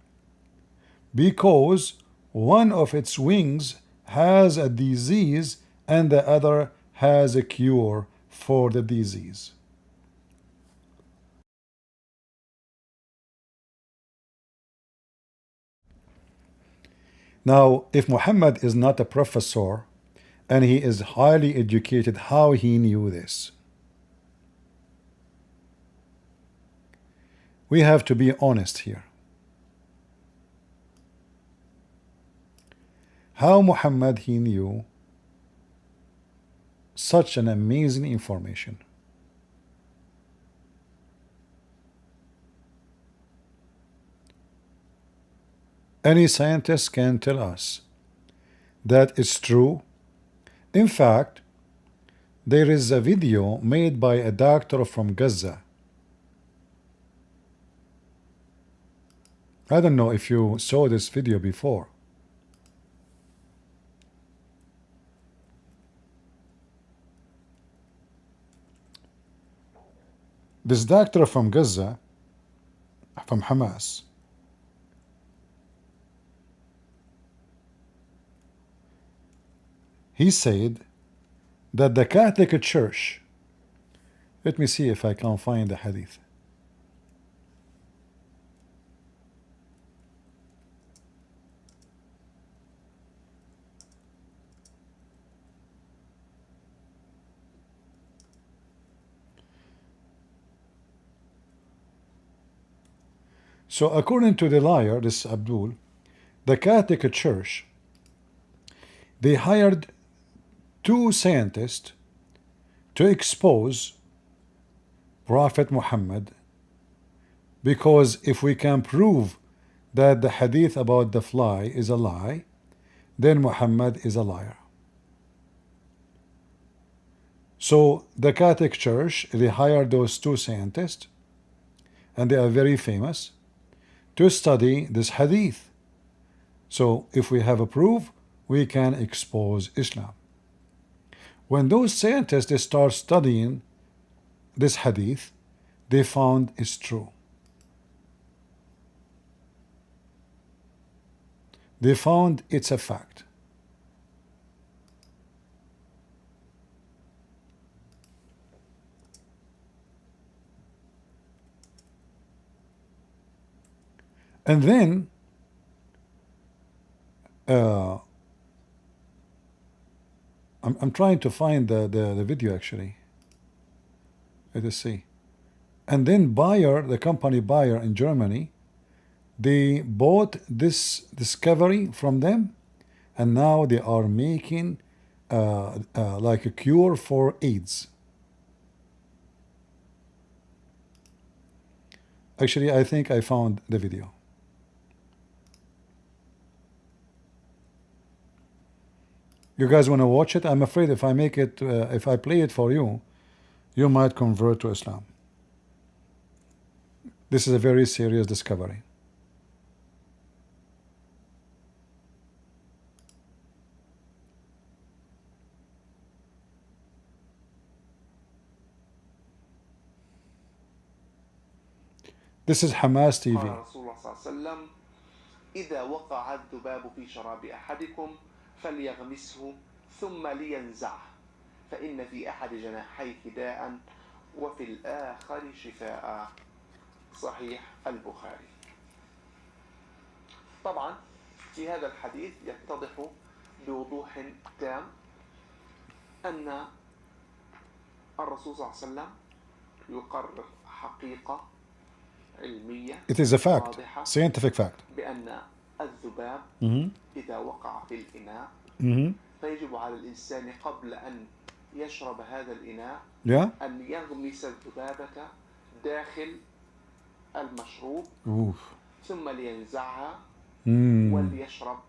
Because one of its wings has a disease and the other has a cure for the disease. Now, if Muhammad is not a professor and he is highly educated, how he knew this? We have to be honest here. How Muhammad he knew such an amazing information? Any scientist can tell us that it's true. In fact, there is a video made by a doctor from Gaza. I don't know if you saw this video before. This doctor from Gaza, from Hamas, he said that the Catholic Church, let me see if I can find the hadith. So according to the liar, this Abdul, the Catholic Church, they hired two scientists to expose Prophet Muhammad, because if we can prove that the hadith about the fly is a lie, then Muhammad is a liar. So the Catholic Church, they hired those two scientists, and they are very famous, to study this hadith. So if we have a proof, we can expose Islam. When those scientists, they start studying this hadith, they found it's true. They found it's a fact. And then I'm trying to find the video actually. Let us see. And then Bayer, the company Bayer in Germany, they bought this discovery from them, and now they are making like a cure for AIDS. Actually, I think I found the video. You guys want to watch it? I'm afraid if I make it, if I play it for you, you might convert to Islam. This is a very serious discovery. This is Hamas TV. قال رسول الله صلى الله عليه وسلم: إذا وقع الذباب في شراب أحدكم فليغمسه ثم لينزعه فإن في أحد جناحيه داء وفي الآخر شفاء. صحيح البخاري. طبعا في هذا الحديث يتضح بوضوح تام أن الرسول صلى الله عليه وسلم يقرر حقيقة علمية. It is a fact, scientific fact. بأن الذباب إذا وقع في الإناء فيجب على الإنسان قبل أن يشرب هذا الإناء أن يغمس الذبابة داخل المشروب ثم لينزعها وليشرب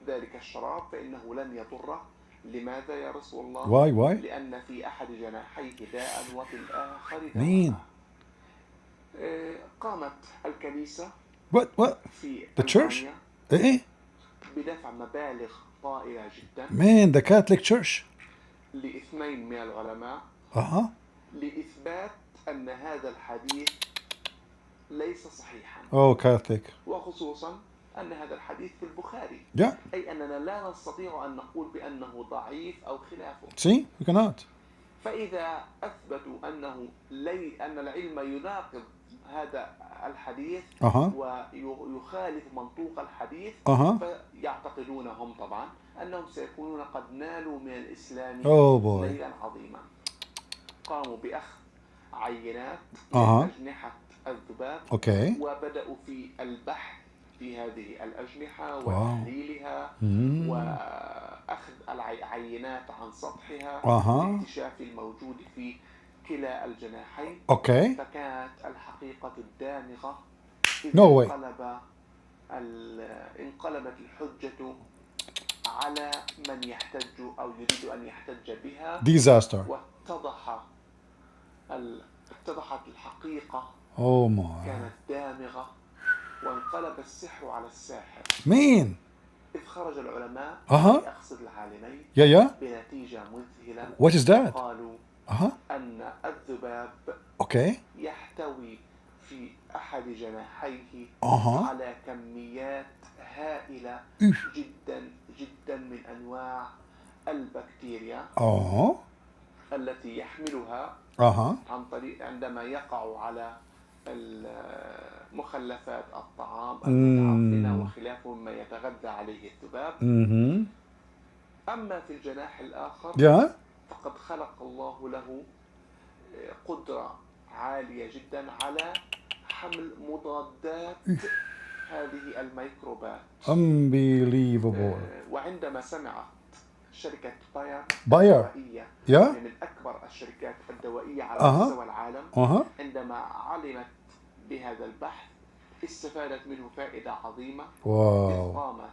ذلك الشراب فإنه لن يضره. لماذا يا رسول الله؟ Why? لأن في أحد جناحيه داء وفي الآخر دواء. مين؟ قامت الكنيسة في The church? إيه؟ بدفع مبالغ طائلة جدا. Man, the Catholic Church. لاثنين من العلماء. لإثبات أن هذا الحديث ليس صحيحا. Oh, Catholic. وخصوصا أن هذا الحديث في البخاري. أي أننا لا نستطيع أن نقول بأنه ضعيف أو خلافه. See, we cannot. فإذا أثبتوا أن العلم يناقض هذا الحديث ويخالف منطوق الحديث فيعتقدون هم طبعا أنهم سيكونون قد نالوا من الإسلام نيلا عظيما. قاموا بأخذ عينات من أجنحة الذباب وبدأوا في البحث في هذه الأجنحة وتحليلها وأخذ العينات عن سطحها لاكتشاف الموجود في كلا الجناحين. فكانت الحقيقة الدامغة انقلبت الحجة على من يحتج أو يريد أن يحتج بها. Disaster. اتضحت الحقيقة. كانت دامغة وانقلب السحر على الساحر. مين؟ إذ خرج العلماء يقصد العالمين بنتيجة مذهلة. What is that? قالوا أن الذباب يحتوي في أحد جناحيه على كميات هائلة جدا جدا من أنواع البكتيريا التي يحملها عن طريق عندما يقع على مخلفات الطعام المتعفنة وخلافه مما يتغذى عليه الذباب. أما في الجناح الآخر فقد خلق الله له قدرة عالية جدا على حمل مضادات هذه الميكروبات. Unbelievable. وعندما سمعت شركة باير. الدوائية Yeah. من أكبر الشركات الدوائية على Uh-huh. مستوى العالم. Uh-huh. عندما علمت بهذا البحث استفادت منه فائدة عظيمة. Wow. قامت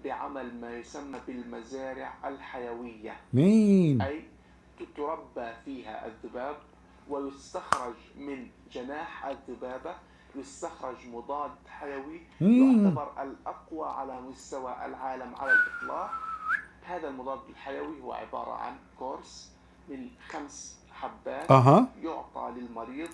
بعمل ما يسمى بالمزارع الحيوية. مين؟ أي تربى فيها الذباب ويستخرج من جناح الذبابة يستخرج مضاد حيوي يعتبر الأقوى على مستوى العالم على الإطلاق. هذا المضاد الحيوي هو عبارة عن كورس من 5 حبات يعطى للمريض.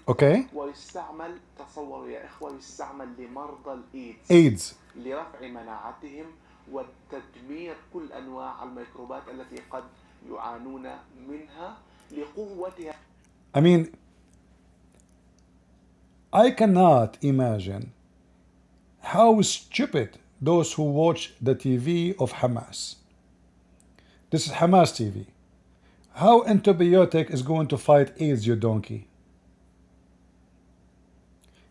ويستعمل، تصوروا يا إخوة، يستعمل لمرضى الإيدز لرفع مناعتهم وتدمير كل أنواع الميكروبات التي قد يعانون منها لقوتها. I mean, I cannot imagine how stupid those who watch the TV of Hamas. This is Hamas TV. How antibiotic is going to fight AIDS, you donkey?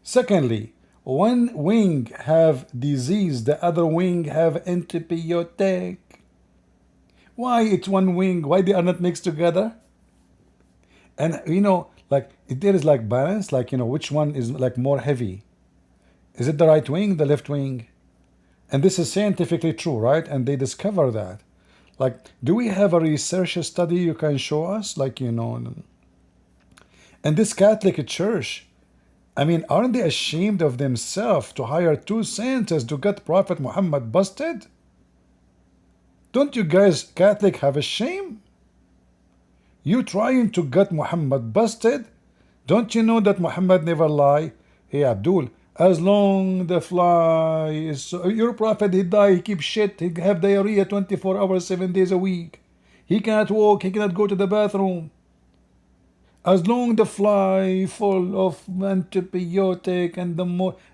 Secondly, one wing have disease, the other wing have antibiotic. Why it's one wing? Why they are not mixed together? And you know, like there is like balance, like, you know, which one is like more heavy? Is it the right wing, the left wing? And this is scientifically true, right? And they discover that. Like, do we have a research study you can show us? Like, you know, and this Catholic Church, I mean, aren't they ashamed of themselves to hire 2 scientists to get Prophet Muhammad busted? Don't you guys Catholic have a shame? You trying to get Muhammad busted? Don't you know that Muhammad never lie? Hey Abdul, as long the fly is your prophet, he die, he keep shit, he have diarrhea 24 hours, 7 days a week. He cannot walk, he cannot go to the bathroom. As long the fly full of antibiotic and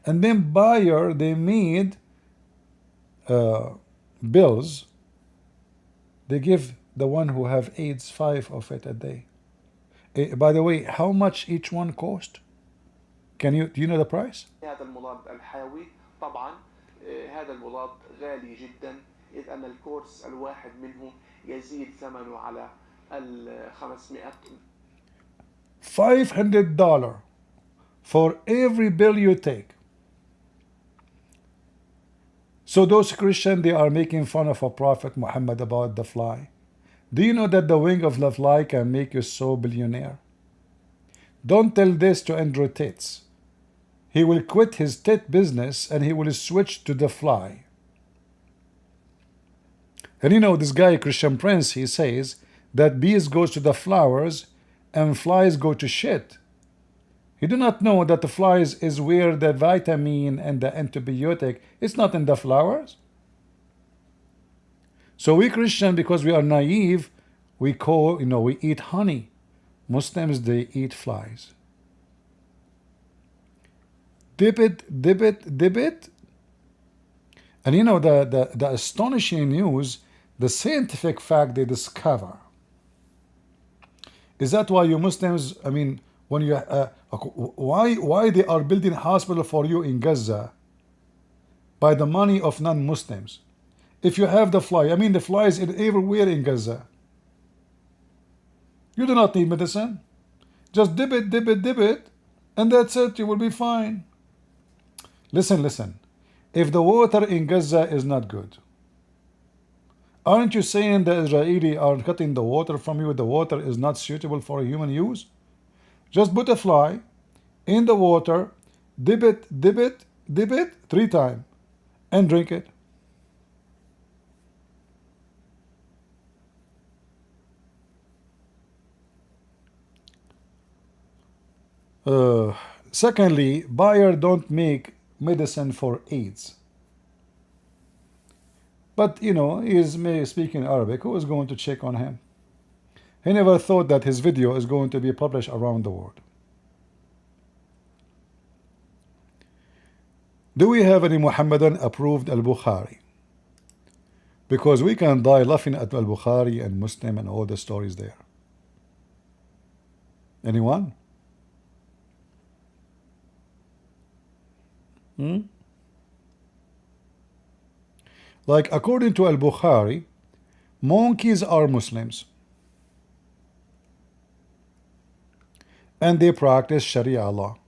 and then buyer they made bills. They give the one who have AIDS 5 of it a day. By the way, how much each one cost? Do you know the price? هذا المضاد الحيوي طبعا هذا المضاد غالي جدا، إذ أن الكورس الواحد منه يزيد ثمنه على $500 for every pill you take. So those Christians, they are making fun of a Prophet Muhammad about the fly. Do you know that the wing of the fly can make you so billionaire? Don't tell this to Andrew Tate. He will quit his tit business and he will switch to the fly. And you know, this guy, Christian Prince, he says that bees goes to the flowers and flies go to shit. You do not know that the flies is where the vitamin and the antibiotic is not in the flowers. So we Christian, because we are naive, we eat honey. Muslims, they eat flies. Dip it, dip it, dip it. And you know, the astonishing news, the scientific fact they discover, is that why you Muslims, I mean, when you why they are building a hospital for you in Gaza by the money of non-Muslims? If you have the fly, I mean, the fly is everywhere in Gaza. You do not need medicine. Just dip it, dip it, dip it, and that's it. You will be fine. Listen, listen. If the water in Gaza is not good, aren't you saying the Israeli are cutting the water from you? The water is not suitable for human use? Just put a fly in the water, dip it, dip it, dip it 3 times, and drink it. Secondly, Bayer don't make medicine for AIDS. But, you know, he is speaking Arabic. Who is going to check on him? He never thought that his video is going to be published around the world. Do we have any Muhammadan approved al-Bukhari? Because we can die laughing at al-Bukhari and Muslim and all the stories there. Anyone? Like, according to al-Bukhari, Monkeys are Muslims, and they practice Sharia law,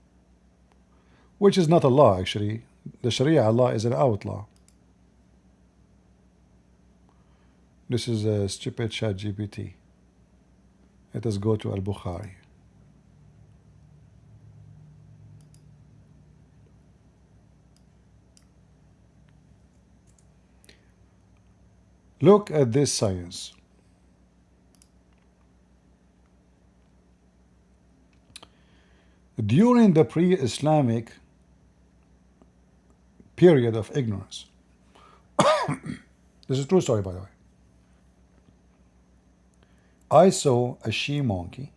which is not a law actually. The Sharia law is an outlaw. This is a stupid chat GPT. Let us go to Al-Bukhari. Look at this science. During the pre-Islamic period of ignorance, this is a true story by the way, I saw a she monkey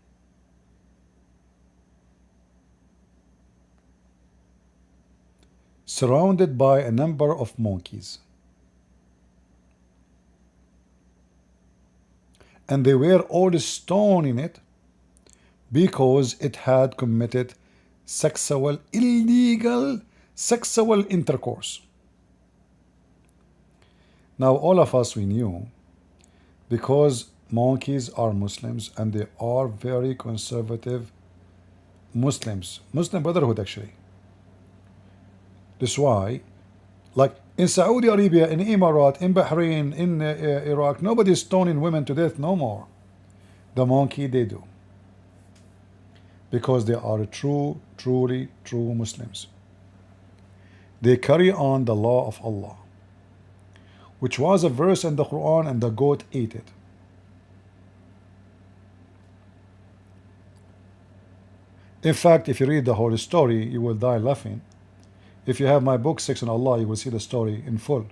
surrounded by a number of monkeys, and they were all stoning it because it had committed illegal sexual intercourse. Now all of us, we knew, because monkeys are Muslims and they are very conservative Muslims, Muslim Brotherhood actually. That's why, like in Saudi Arabia, in Emirat, in Bahrain, in Iraq, nobody's stoning women to death no more. The monkey, they do, because they are truly true Muslims. They carry on the law of Allah, which was a verse in the Quran, and the goat ate it. In fact, if you read the whole story, you will die laughing. If you have my book 6 on Allah, you will see the story in full,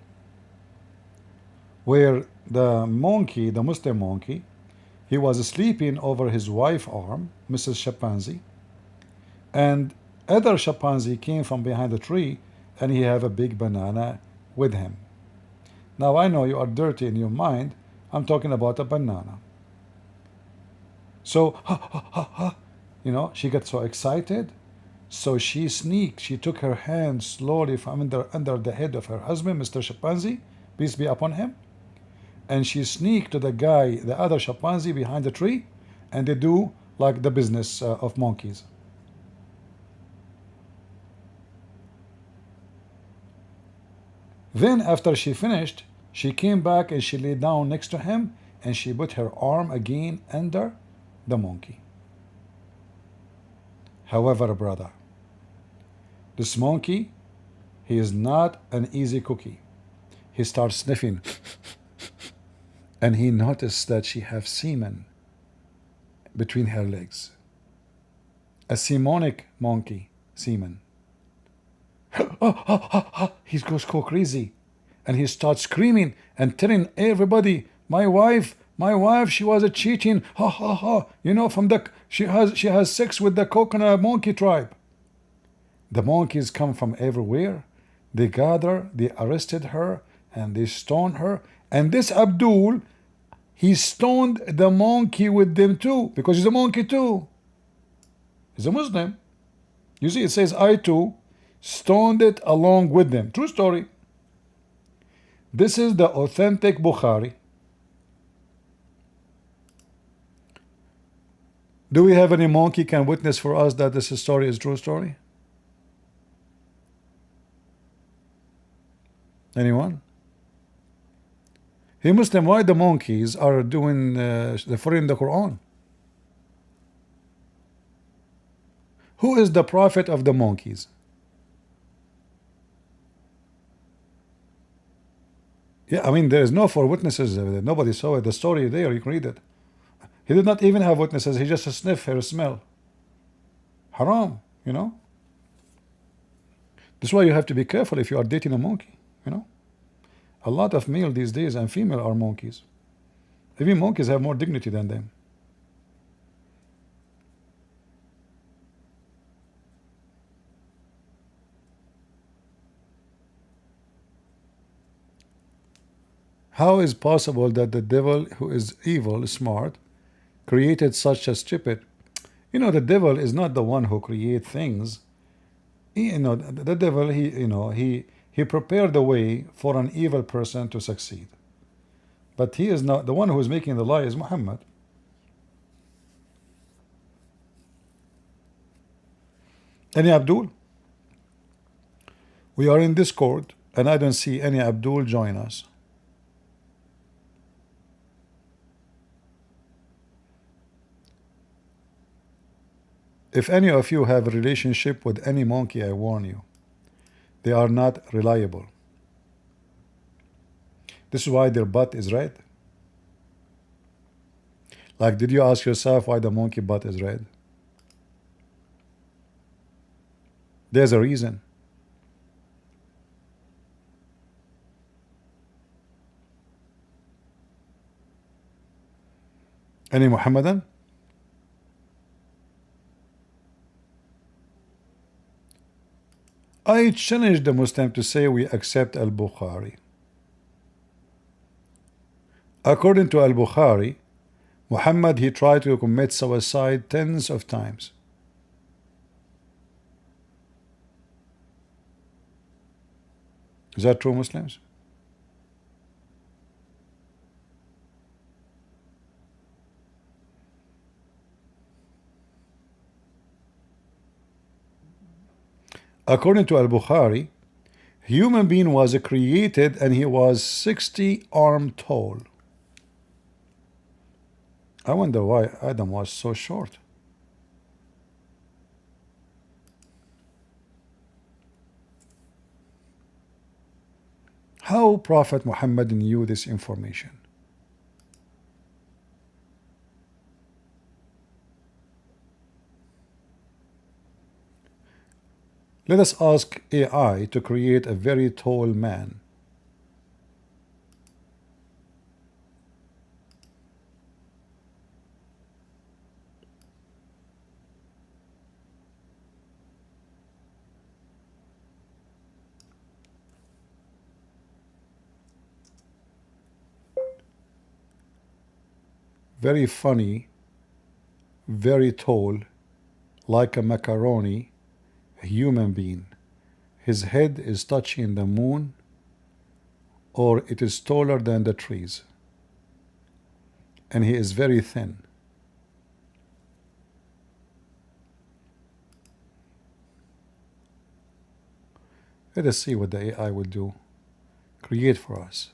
where the monkey, the Muslim monkey, he was sleeping over his wife's arm, Mrs. Chimpanzee, and other chimpanzee came from behind the tree, and he have a big banana with him. Now I know you are dirty in your mind. I'm talking about a banana. So you know, she got so excited, so she sneaked. She took her hand slowly from under the head of her husband, Mr. Chimpanzee, peace be upon him, and she sneaked to the guy, the other chimpanzee behind the tree, and they do like the business of monkeys. Then after she finished, she came back and she lay down next to him, and she put her arm again under the monkey. However, brother, this monkey, he is not an easy cookie. He starts sniffing and he noticed that she has semen between her legs. A semonic monkey, semen. He goes go crazy, and he starts screaming and telling everybody, my wife, she was a cheating, you know, from the she has sex with the coconut monkey tribe. The monkeys come from everywhere. They gather, they arrested her, and they stoned her. And this Abdul, he stoned the monkey with them too, because he's a monkey too. He's a Muslim. You see, it says I too stoned it along with them. True story. This is the authentic Bukhari. Do we have any monkey can witness for us that this story is true story? Anyone? Hey Muslim, why the monkeys are doing the following the Quran? Who is the prophet of the monkeys? Yeah, I mean, there is no four witnesses. Nobody saw it. The story there, you can read it. He did not even have witnesses. He just sniffed her smell. Haram, you know. That's why you have to be careful if you are dating a monkey, you know. A lot of male these days and female are monkeys. Even monkeys have more dignity than them. How is possible that the devil, who is evil, smart, created such a stupid? You know, the devil is not the one who creates things. You know, the devil, he prepared the way for an evil person to succeed. But he is not the one who is making the lie, is Muhammad. Any Abdul? We are in Discord and I don't see any Abdul join us. If any of you have a relationship with any monkey, I warn you, they are not reliable. This is why their butt is red. Like, did you ask yourself why the monkey butt is red? There's a reason. Any Muhammadan? I challenge the Muslim to say we accept Al-Bukhari. According to Al-Bukhari, Muhammad, he tried to commit suicide tens of times. Is that true, Muslims? According to Al-Bukhari, human being was created and he was 60 arms tall. I wonder why Adam was so short. How Prophet Muhammad knew this information? Let us ask AI to create a very tall man. Very funny, very tall, like a macaroni, a human being. His head is touching the moon, or it is taller than the trees. And he is very thin. Let us see what the AI will do. Create for us.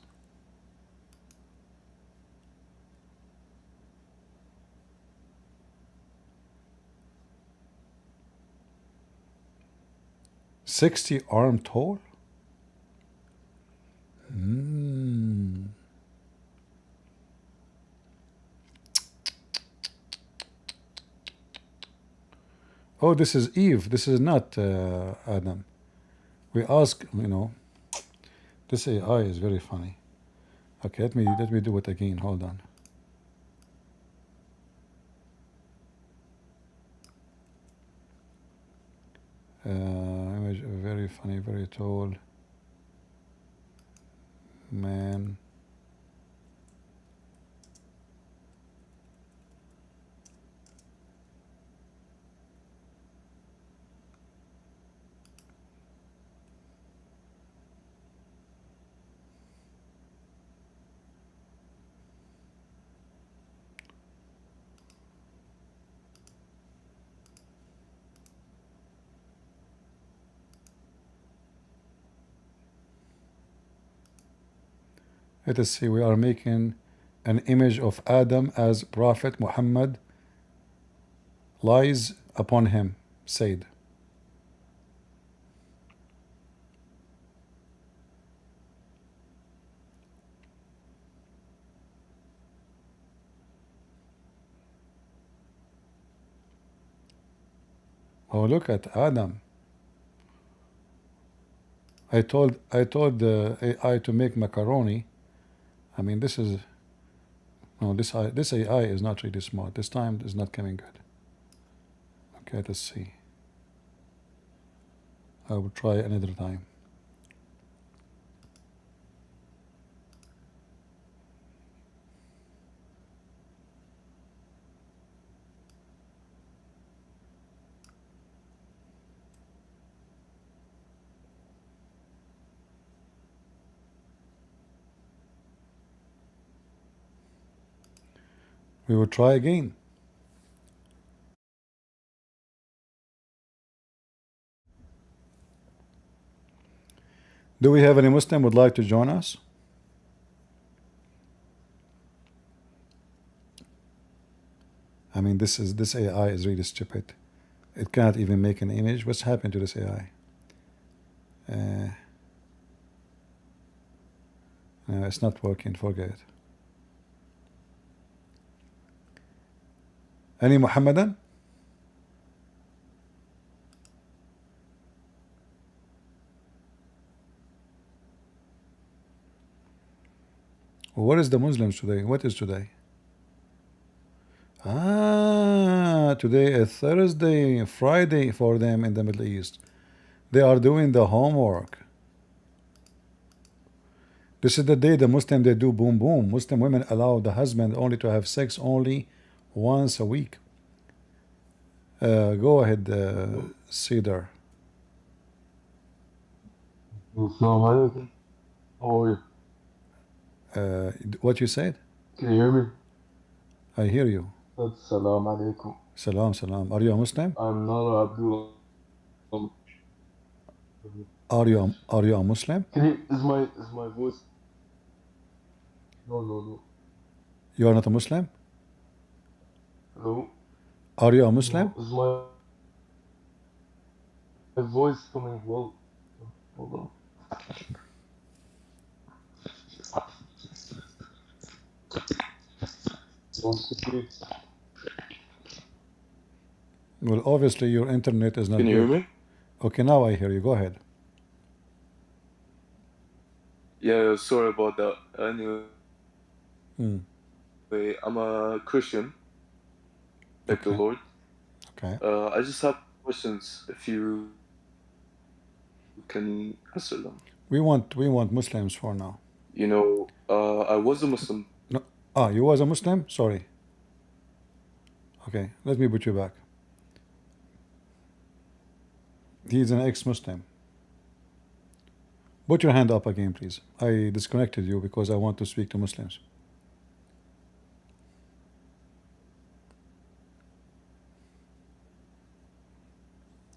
"60 arm tall? Oh, this is Eve. This is not Adam. We ask, this AI is very funny. Okay, let me do it again. Hold on. Image very funny, very tall man. Let us see, we are making an image of Adam as Prophet Muhammad lies upon him, said. Oh, look at Adam. I told the AI to make macaroni. I mean, this AI is not really smart. This time is not coming good. Okay, let's see. I will try another time. We will try again. Do we have any Muslim would like to join us? I mean, this AI is really stupid. It cannot even make an image. What's happened to this AI? No, it's not working. Forget it. Any Muhammadan? What is the Muslims today? What is today? Today is Thursday, Friday for them in the Middle East. They are doing the homework. This is the day the Muslim they do boom boom. Muslim women allow the husband only to have sex only once a week. Go ahead, Cedar. Assalamu alaikum. How are you? What you said? Can you hear me? I hear you. Assalamu alaikum. Salam, salam. Are you a Muslim? I'm not Abdullah. Are you a Muslim? Is my voice? No. You are not a Muslim? Hello? Are you a Muslim? No, is my voice coming well? Hold on. One second. Well, obviously your internet is not Can you hear good. me? Okay, now I hear you. Go ahead. Yeah, sorry about that. Anyway, Hmm. I'm a Christian. Thank the Okay. Lord. Okay. I just have questions if you can answer them. We want Muslims for now. You know, I was a Muslim. No. You was a Muslim? Sorry. Okay, let me put you back. He's an ex-Muslim. Put your hand up again, please. I disconnected you because I want to speak to Muslims.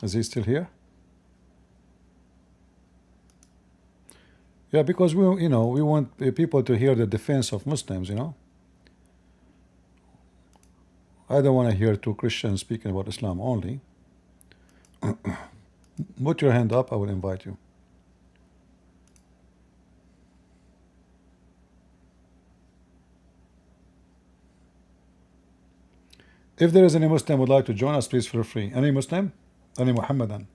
Is he still here? Yeah, because we want people to hear the defense of Muslims. I don't want to hear two Christians speaking about Islam only. Put your hand up. I will invite you. If there is any Muslim who would like to join us, please feel free. Any Muslim? Any Muhammadan?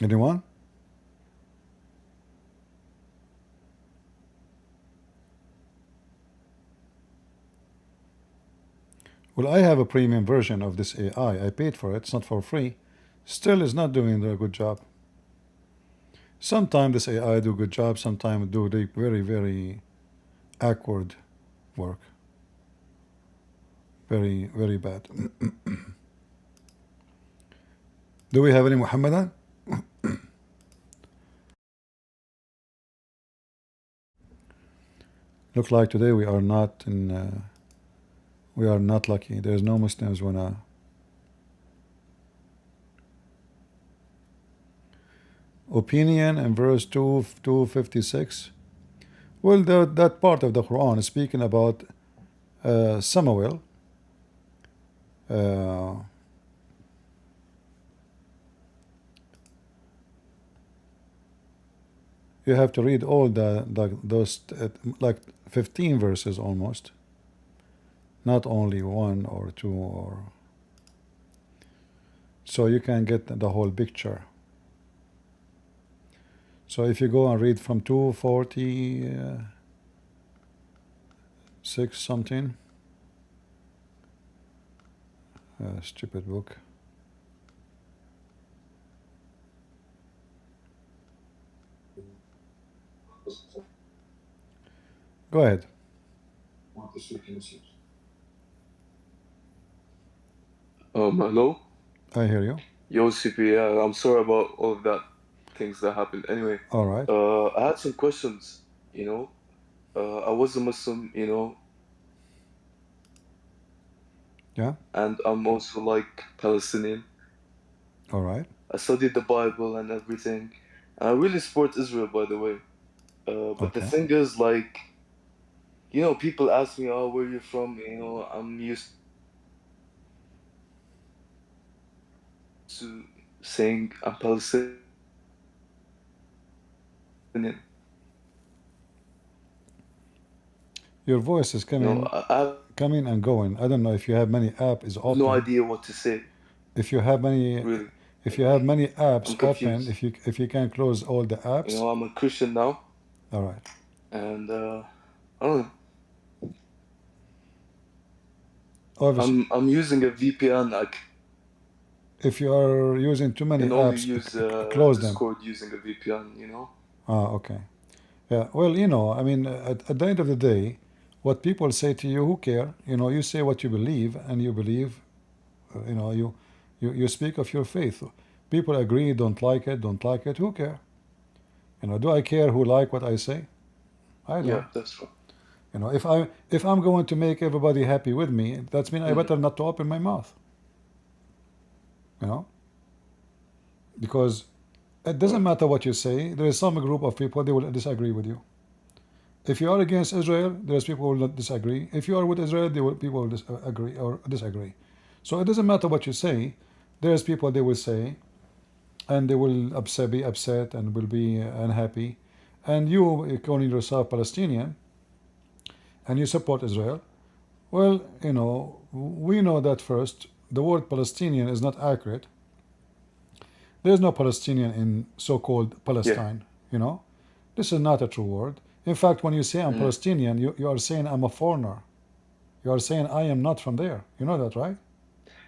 Anyone? Well, I have a premium version of this AI. I paid for it. It's not for free. Still is not doing a good job. Sometimes this AI do a good job. Sometimes do the very, very awkward work. Very, very bad. Do we have any Muhammadan? Look like today we are not in. We are not lucky. There's no Muslims wanna. Opinion in verse 256. Well, that part of the Quran is speaking about Samuel. You have to read all those like 15 verses almost, not only one or two, or so you can get the whole picture. So if you go and read from 246 something, stupid book. Go ahead. Hello? I hear you. Yo, CP, I'm sorry about all of that. things that happened. Anyway, All right. I had some questions. You know, I was a Muslim. You know, Yeah. and I'm also like Palestinian. All right. I studied the Bible and everything, and I really support Israel, by the way. But the Okay. thing is, like, you know, people ask me, "Oh, where you from?" You know, I'm used to saying I'm Palestinian. Your voice is You know, I coming and going. I don't know if you have many app is have no open. idea what to say. If you have many, Really, if you have many I'm apps open, confused. if you can close all the You apps. know, I'm a Christian now, All right. and I don't know. Obviously, I'm using a VPN. I if you are using too many can only apps, use close them. Discord using a VPN. You know. Ah, okay. Yeah. Well, you know, I mean, at the end of the day, what people say to you, who care? You know, you say what you believe, and you believe. You know, you speak of your faith. People agree, don't like it, don't like it. Who care? You know, do I care who like what I say? I Yeah, don't. that's right. You know, if I'm going to make everybody happy with me, that's mean I Mhm. better not to open my mouth. You know, because it doesn't Right. matter what you say. There is some group of people they will disagree with you. If you are against Israel, there's people who will not disagree. If you are with Israel, people will agree or disagree. So it doesn't matter what you say. There's people they will say, and they will be upset and will be unhappy. And you calling yourself Palestinian and you support Israel, well, you know, we know that first the word Palestinian is not accurate. There's no Palestinian in so-called Yeah. Palestine, you know. This is not a true word. In fact, when you say I'm Mhm. Palestinian, you are saying I'm a foreigner. You are saying I am not from there. You know that, right?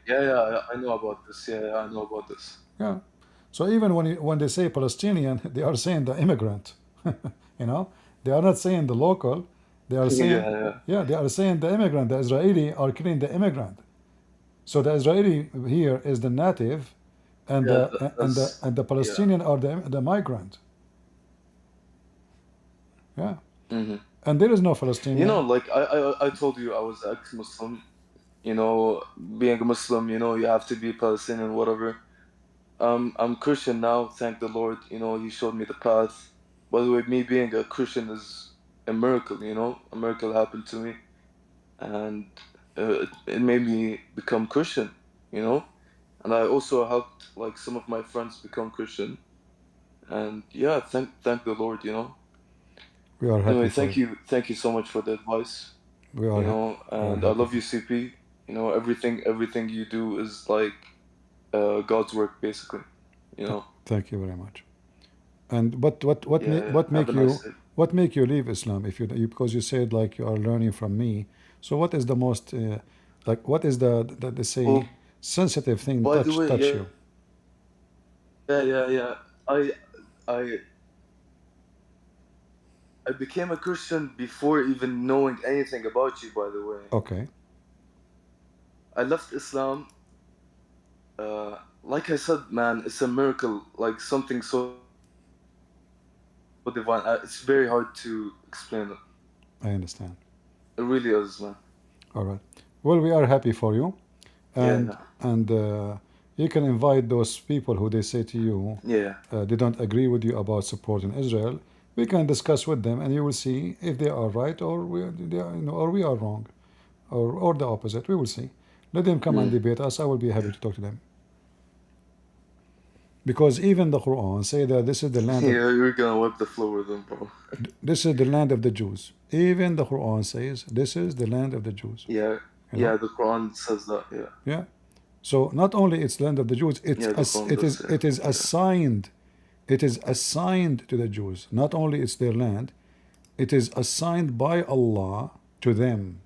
Yeah, I know about this. Yeah, I know about this. Yeah. So even when they say Palestinian, they are saying the immigrant. You know, they are not saying the local. They are Yeah, saying, yeah, yeah, they are saying the immigrant. The Israeli are killing the immigrant. So the Israeli here is the native, and yeah. the That's yeah. Palestinian are the migrant. Yeah, Hmm. and there is no You know, Palestinian. like I told you, I was ex-Muslim. You know, being a Muslim, you know, you have to be Palestinian, whatever. I'm Christian now, thank the Lord. You know, He showed me the path. By the way, me being a Christian is a miracle. You know, a miracle happened to me, and it made me become Christian. You know, and I also helped like some of my friends become Christian. And yeah, thank the Lord. You know. We are happy Anyway, for you. thank you so much for the advice. We You are know, we are and I happy love for you, you. CP. You know, everything you do is like God's work, basically. You know. Thank you very much. And Yeah, yeah. Have a nice day. what make you leave Islam if you because you said like you are learning from me. So what is the most like what is the they say Well, sensitive thing by the way, touch you? yeah. I I became a Christian before even knowing anything about you. By the way, Okay. I left Islam. Like I said, man, it's a miracle. Like something so divine. It's very hard to explain it. I understand. It really is, man. All right. Well, we are happy for you, Yeah, and you can invite those people who they say to you yeah. they don't agree with you about supporting Israel. We can discuss with them, and you will see if they are right or they are, you know, or we are wrong, or the opposite. We will see. Let them come and Mm. debate us. I will be happy to talk to them. Because even the Quran say that this is the land of Yeah, you're gonna wipe the floor with them, bro. this is the land of the Jews. Even the Quran says this is the land of the Jews. Yeah, You know, yeah. The Quran says that. Yeah, yeah. So not only it's land of the Jews, yeah. The Quran it does is say. it is Yeah. assigned. It is assigned to the Jews. Not only it's their land, it is assigned by Allah to them.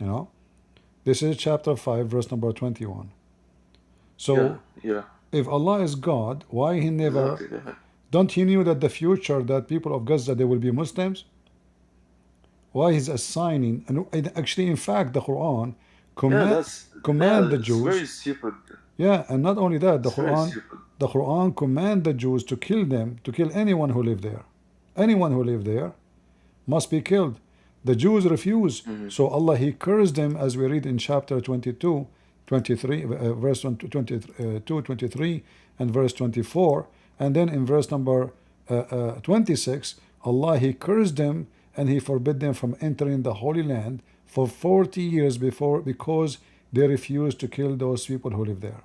You know, this is chapter 5, verse number 21. Yeah, So yeah. if Allah is God, why He never? Exactly. Yeah. Don't He knew that the future that people of Gaza they will be Muslims? Why He's assigning? And actually, in fact, the Quran Yeah, command that's command yeah. the It's very Jews. stupid. Yeah, and not only that, It's very stupid. The Quran command the Jews to kill them, to kill anyone who lived there. Anyone who lived there must be killed. The Jews refuse. So Allah, He cursed them, as we read in chapter 22, 23, verse 22, 23, and verse 24. And then in verse number 26, Allah, He cursed them and He forbid them from entering the Holy Land for 40 years because they refused to kill those people who live there.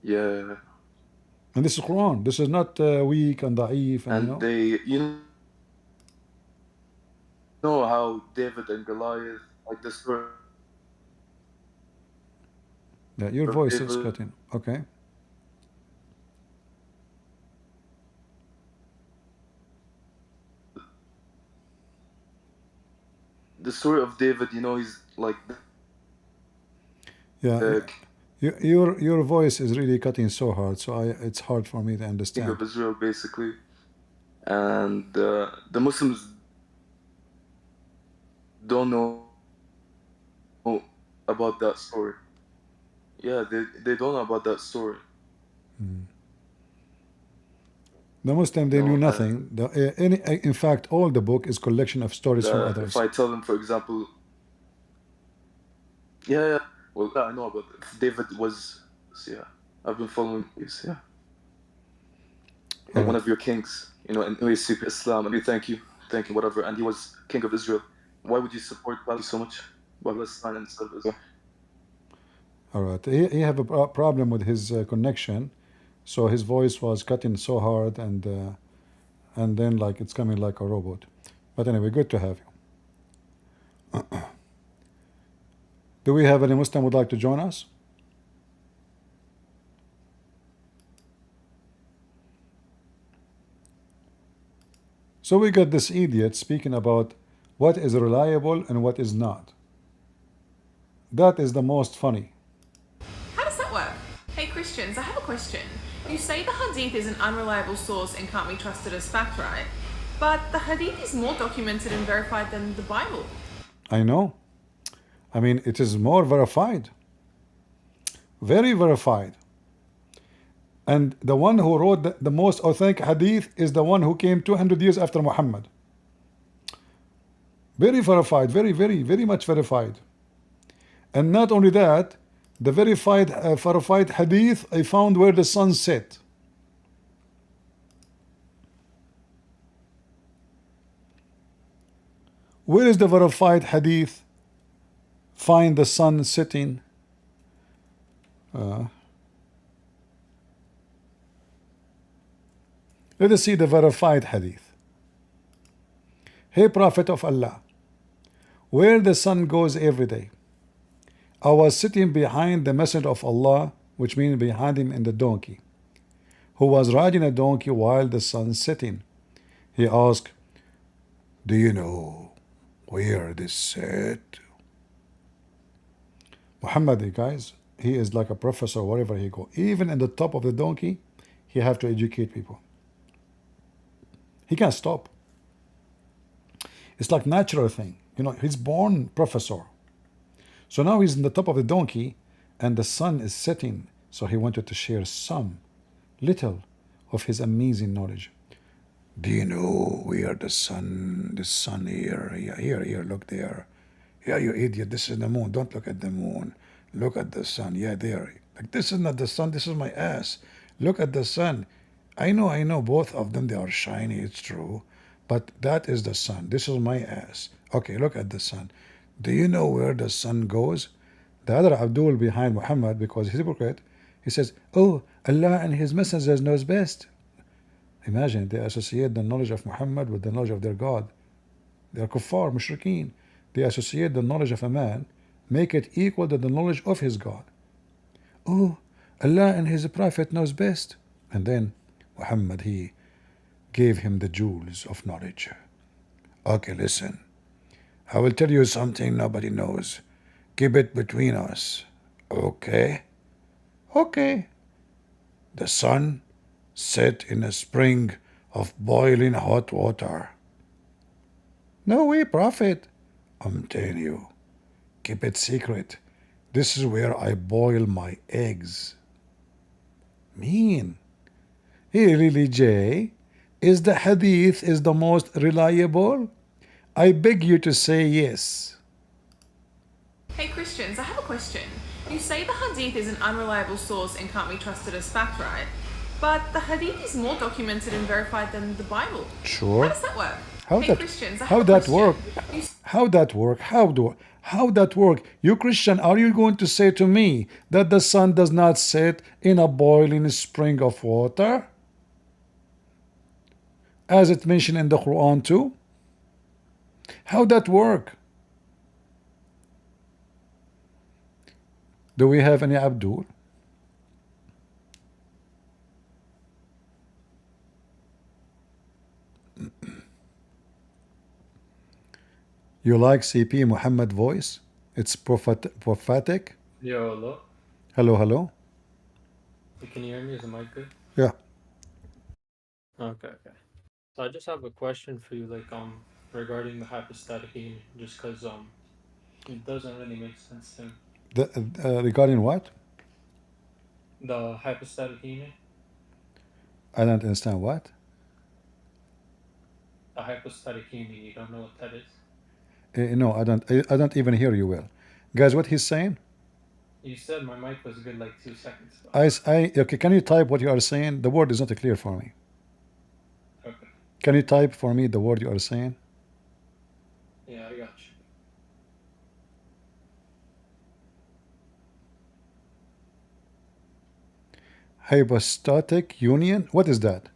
Yeah. And this is Quran. This is not weak and da'if. And they, know how David and Goliath, like the story Yeah, your of voice is David, cutting. Okay. the story of David, he's like Yeah. the Your voice is really cutting so hard, so it's hard for me to king understand. of Israel, basically. And the Muslims don't know about that story. Yeah, they don't know about that story. The Muslim, they No, knew nothing. In fact, all the book is collection of stories from If others. I tell them, for example, yeah, well, I know about it. David was, yeah, I've been following this, yeah. Like one of your kings, and we speak Islam, and we thank you, whatever, and he was king of Israel. Why would you support Palestine so much? Palestine instead of Israel? All right. He have a problem with his connection, so his voice was cutting so hard, and then like it's coming like a robot. But anyway, good to have you. Do we have any Muslim would like to join us? So we got this idiot speaking about what is reliable and what is not. That is the most funny. How does that work? Hey Christians, I have a question. You say the Hadith is an unreliable source and can't be trusted as fact, right? But the Hadith is more documented and verified than the Bible. I know. I mean, it is more verified. Very verified. And the one who wrote the most authentic hadith is the one who came 200 years after Muhammad. Very verified, very, very, very much verified. And not only that, the verified hadith I found where the sun set. Where is the verified hadith? Find the sun setting. Let us see the verified hadith. Hey Prophet of Allah, where the sun goes every day. I was sitting behind the Messenger of Allah, which means behind him in the donkey, who was riding a donkey while the sun setting. He asked, do you know where this set? Muhammad, you guys, he is like a professor wherever he go. Even in the top of the donkey, he have to educate people. He can't stop. It's like natural thing. He's born professor. So now he's in the top of the donkey and the sun is setting. So he wanted to share some little of his amazing knowledge. Do you know where the sun here, here, look there. Yeah, you idiot, this is the moon. Don't look at the moon. Look at the sun. Yeah, there. Like, this is not the sun, this is my ass. Look at the sun. I know, both of them, they are shiny, it's true. But that is the sun. This is my ass. Okay, look at the sun. Do you know where the sun goes? The other Abdul behind Muhammad, because he's a hypocrite, he says, oh, Allah and His messengers knows best. Imagine, they associate the knowledge of Muhammad with the knowledge of their God. They are kuffar, mushrikeen. They associate the knowledge of a man, make it equal to the knowledge of his God. Oh, Allah and His Prophet knows best. And then Muhammad, he gave him the jewels of knowledge. Okay, listen. I will tell you something nobody knows. Keep it between us. Okay? Okay. The sun set in a spring of boiling hot water. No way, Prophet. I'm telling you. Keep it secret. This is where I boil my eggs. Mean. Hey, really, Jay? Is the hadith is the most reliable? I beg you to say yes. Hey Christians, I have a question. You say the hadith is an unreliable source and can't be trusted as fact, right? But the hadith is more documented and verified than the Bible. Sure. How does that work? How hey that, Christians, I how have a that question. work? How that work? How that work? You Christian, are you going to say to me that the sun does not set in a boiling spring of water? As it mentioned in the Quran too? How that work? Do we have any Abdul? You like CP Muhammad voice? It's prophetic. Yo, hello. Hello, hello. Can you hear me? Is the mic good? Yeah. Okay. So I just have a question for you, like regarding the hypostatic union, just because it doesn't really make sense to me. Regarding what? The hypostatic union. I don't understand what. The hypostatic union. You don't know what that is? No, I don't. I don't even hear you well, guys. What he's saying? You said my mic was good like 2 seconds ago. Okay. Can you type what you are saying? The word is not clear for me. Okay. Can you type for me the word you are saying? Yeah, I got you. Hypostatic union. What is that?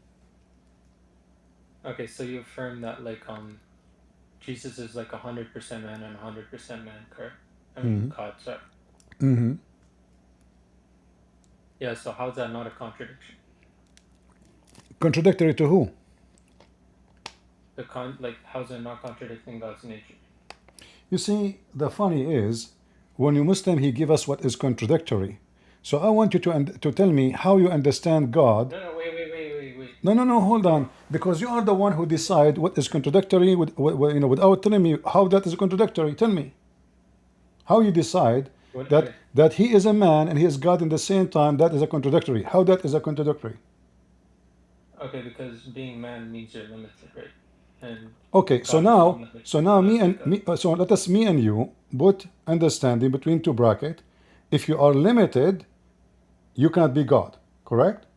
Okay, so you affirm that like Jesus is like 100% man and 100% man, correct? I mean God, sorry. Mm-hmm. Yeah, so how's that not a contradiction? Contradictory to who? Like how's it not contradicting God's nature? You see, the funny is, when you Muslim, he give us what is contradictory. So I want you to tell me how you understand God. No, wait. No, hold on, because you are the one who decide what is contradictory without telling me how that is contradictory. Tell me how you decide that he is a man and he is God in the same time. That is a contradictory. How that is a contradictory? Okay, because being man means you're limited, right? And okay, so now me and you put understanding between two brackets. If you are limited, you cannot be God, correct?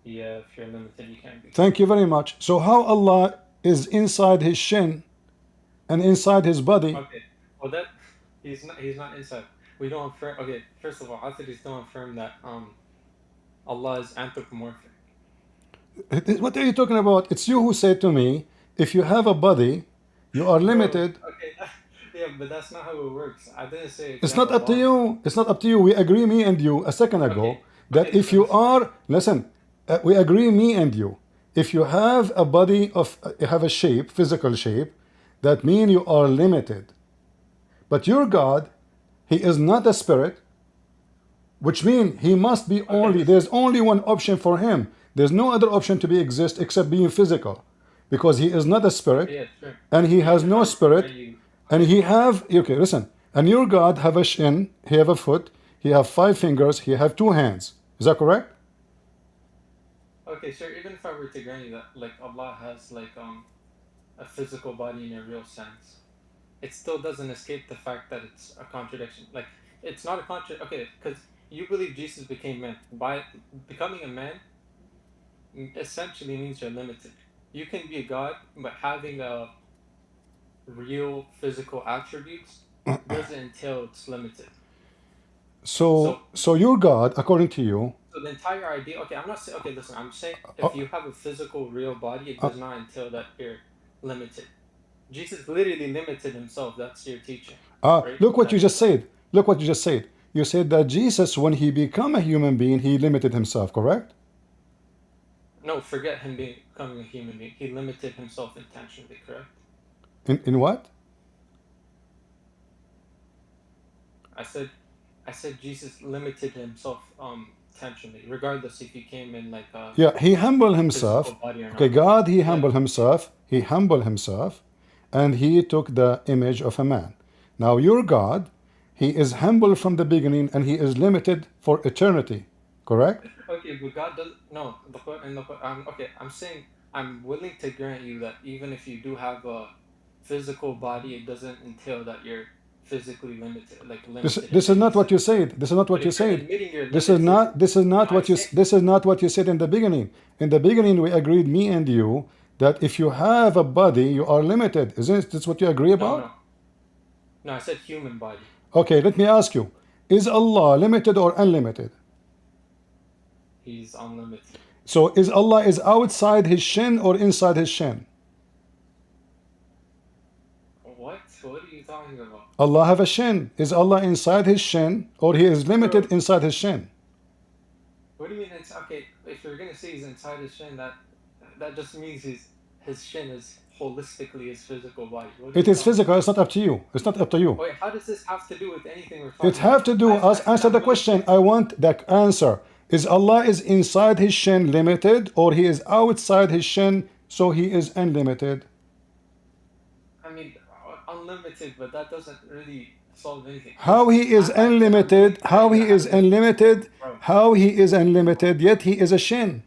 Yeah, if you're limited, you can't be. Thank you very much. So how Allah is inside his shin and inside his body? Okay, well that he's not inside. We don't affirm. Okay, first of all, atheists don't affirm that Allah is anthropomorphic. What are you talking about? It's you who said to me, if you have a body, you are limited. Bro, okay, yeah, but that's not how it works. I didn't say it's not up to you. It's not up to you. We agree, me and you, a second ago, that if you are, listen, we agree, me and you, if you have a body of, you have a shape, physical shape, that means you are limited. But your God, he is not a spirit, which means he must be only, there's only one option for him. There's no other option to be exist except being physical, because he is not a spirit, and he has no spirit, and he have, okay, listen, and your God have a shin, he have a foot, he have 5 fingers, he have 2 hands. Is that correct? Okay, sure. Even if I were to grant you that, like Allah has like a physical body in a real sense, it still doesn't escape the fact that it's a contradiction. Like it's not a contradiction. Okay, because you believe Jesus became man. By becoming a man, essentially means you're limited. You can be a God, but having a real physical attributes doesn't entail it's limited. So your God, according to you. So the entire idea. Okay, I'm not saying. Okay, listen. I'm saying if you have a physical, real body, it does not entail that you're limited. Jesus literally limited himself. That's your teaching. Right? Look what you just said. Look what you just said. You said that Jesus, when he became a human being, he limited himself, correct? No, forget him becoming a human being. He limited himself intentionally, correct? In what? I said Jesus limited himself intentionally, regardless if he came in like a he humbled himself. Okay, God, he humbled himself. He humbled himself, and he took the image of a man. Now your God, He is humble from the beginning, and he is limited for eternity. Correct? Okay, but God doesn't. No, okay, I'm saying I'm willing to grant you that even if you do have a physical body, it doesn't entail that you're physically limited. Like limited. This is not what you said. This is not what you said. This is not what you said in the beginning. In the beginning, we agreed, me and you, that if you have a body, you are limited. Isn't this what you agree about? No, I said human body. Okay, let me ask you: is Allah limited or unlimited? He's unlimited. So is Allah is outside his shin or inside his shin? What? What are you talking about? Allah have a shin. Is Allah inside his shin or he is limited inside his shin? What do you mean? Okay, if you're gonna say he's inside his shin, that just means his shin is holistically his physical body. It is physical. It's not up to you. It's not up to you. Wait, how does this have to do with anything we're talking about? It have to do. Answer the question. I want the answer. Is Allah is inside his shin limited, or he is outside his shin, so he is unlimited? I mean, unlimited, but that doesn't really solve anything. How he is unlimited? How he is unlimited? How he is unlimited? Yet he is a shin.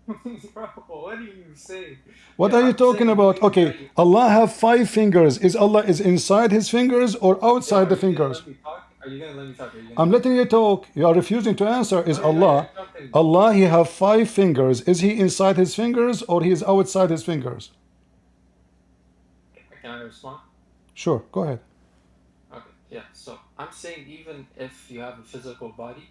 Bro, what are you saying? What are you talking about? Okay, Allah have 5 fingers. Is Allah is inside his fingers or outside the fingers? Are you gonna let me talk? I'm letting you talk. You are refusing to answer. Is Allah, he have 5 fingers. Is he inside his fingers or he is outside his fingers? Can I respond? Sure, go ahead. Okay, yeah. So I'm saying even if you have a physical body,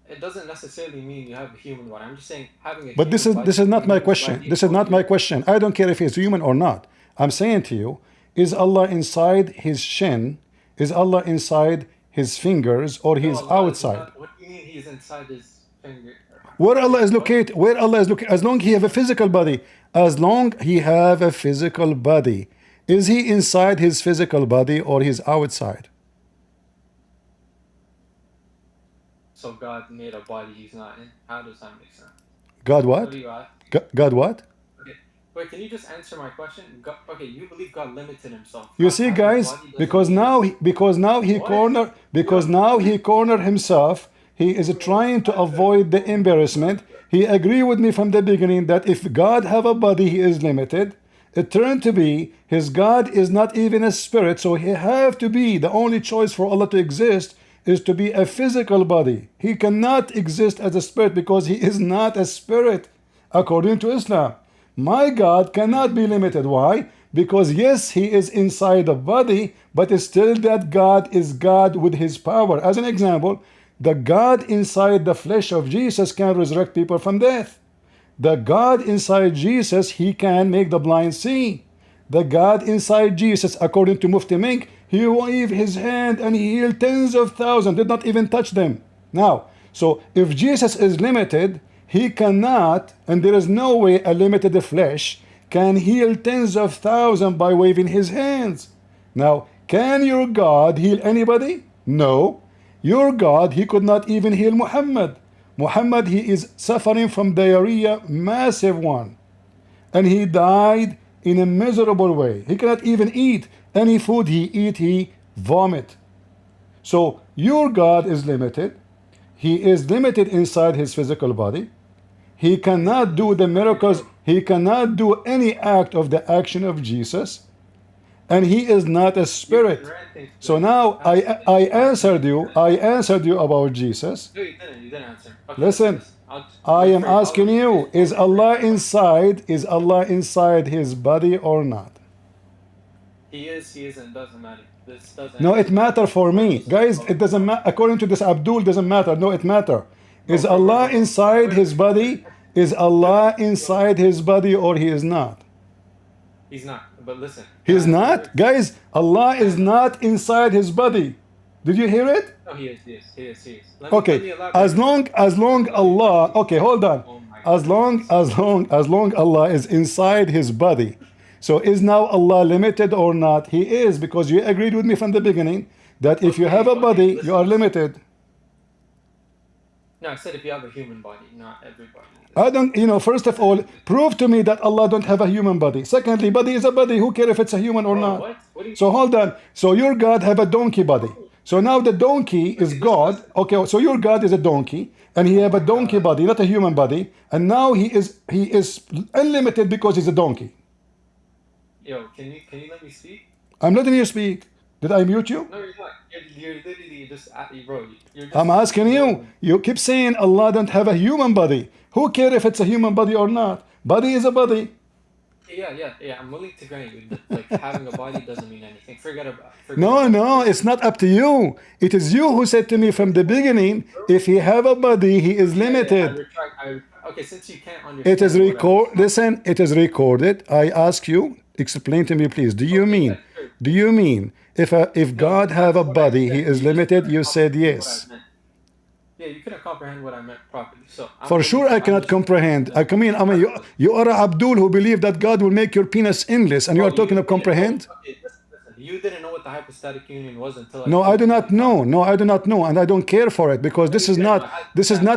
it doesn't necessarily mean you have a human body. I'm just saying having a But this is not my question. This is not my question. I don't care if he's human or not. I'm saying to you, is Allah inside his shin? Is Allah inside his fingers or he is outside? What do you mean he's inside his finger? Where Allah is located? Where Allah is located? As long as he have a physical body. As long he have a physical body. Is he inside his physical body or he's outside? So God made a body he's not in. How does that make sense? God what? What do you ask? God what? Okay. Wait, can you just answer my question? Okay, you believe God limited himself. You see, guys, because now he cornered himself. He is trying to avoid the embarrassment. He agreed with me from the beginning that if God have a body, he is limited. It turned to be his God is not even a spirit, so he have to be the only choice for Allah to exist is to be a physical body. He cannot exist as a spirit because he is not a spirit according to Islam. My God cannot be limited. Why? Because yes, he is inside the body, but still that God is God with his power. As an example, the God inside the flesh of Jesus can resurrect people from death. The God inside Jesus, he can make the blind see. The God inside Jesus, according to Mufti Mink, he waved his hand and he healed tens of thousands, did not even touch them. Now, so if Jesus is limited, he cannot, and there is no way a limited flesh can heal tens of thousands by waving his hands. Now, can your God heal anybody? No. Your God, he could not even heal Muhammad. Muhammad, he is suffering from diarrhea, massive one. And he died in a miserable way. He cannot even eat. Any food he eat, he vomit. So your God is limited. He is limited inside his physical body. He cannot do the miracles. He cannot do any act of the action of Jesus. And he is not a spirit. So now I answered you. I answered you about Jesus. No, you didn't. You didn't answer. Okay, listen, I am asking you, is Allah inside? Is Allah inside his body or not? He is, he isn't, doesn't matter. This doesn't No, it matter for me. Guys, it doesn't matter. According to this Abdul, doesn't matter. No, it matter. Is Allah inside his body? Is Allah inside his body or he is not? He's not, but listen. He's not? Guys, Allah is not inside his body. Did you hear it? No, he is, he is, he is, he is. Okay, as long Allah, okay, hold on. As long Allah is inside his body. So is now Allah limited or not? He is, because you agreed with me from the beginning that if you have a body, you are limited. No, I said if you have a human body, not everybody. I don't, first of all, prove to me that Allah don't have a human body. Secondly, body is a body. Who cares if it's a human or not? What? So hold on. So your God have a donkey body. So now the donkey is God. Okay, so your God is a donkey, and he have a donkey body, not a human body. And now he is unlimited because he's a donkey. Yo, can you let me speak? I'm letting you speak. Did I mute you? No, you're not. You're literally just bro. You're just. I'm asking you. You keep saying Allah don't have a human body. Who cares if it's a human body or not? Body is a body. Yeah. I'm willing to grant you that, like, having a body doesn't mean anything. Forget about. No, it's not up to you. It is you who said to me from the beginning, if he have a body, he is limited. Okay, since you can't understand. It is record. Listen, it is recorded. I ask you, explain to me, please. Do you mean if God have a body, he is limited? You said yes. Yeah, you couldn't comprehend what I meant properly. So for sure I cannot comprehend. I mean, you are a Abdul who believe that God will make your penis endless, and you are talking of comprehend. Okay, listen. You didn't know what the hypostatic union was until. No, I do not know. No, I do not know, and I don't care for it because this is not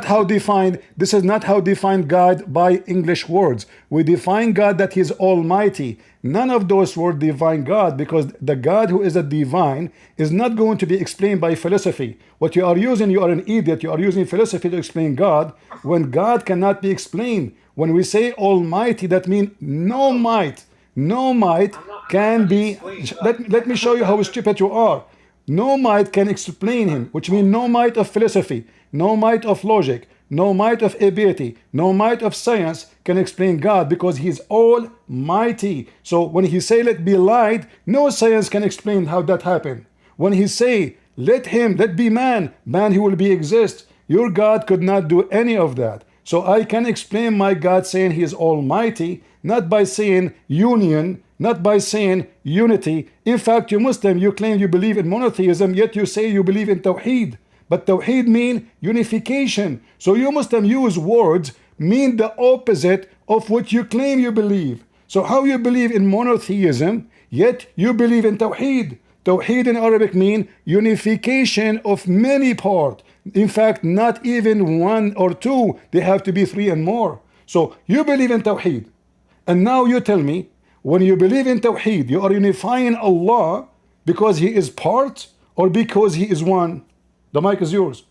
how defined. This is not how defined God by English words. We define God that He is Almighty. None of those words define God, because the God who is a divine is not going to be explained by philosophy. What you are using, you are an idiot. You are using philosophy to explain God when God cannot be explained. When we say Almighty, that means no might. No might can be. Let me show you how stupid you are. No might can explain him, which means no might of philosophy, no might of logic, no might of ability, no might of science can explain God, because he is almighty. So when he say let be light, no science can explain how that happened. When he say let be man, he will be exist. Your God could not do any of that. So I can explain my God saying he is almighty, not by saying union, not by saying unity. In fact, you Muslim, you claim you believe in monotheism, yet you say you believe in Tawheed. But Tawheed means unification. So you Muslim use words mean the opposite of what you claim you believe. So how you believe in monotheism, yet you believe in Tawheed? Tawheed in Arabic means unification of many parts. In fact, not even one or two, they have to be three and more. So you believe in Tawheed. And now you tell me, when you believe in Tawheed, you are unifying Allah because he is part or because he is one? The mic is yours.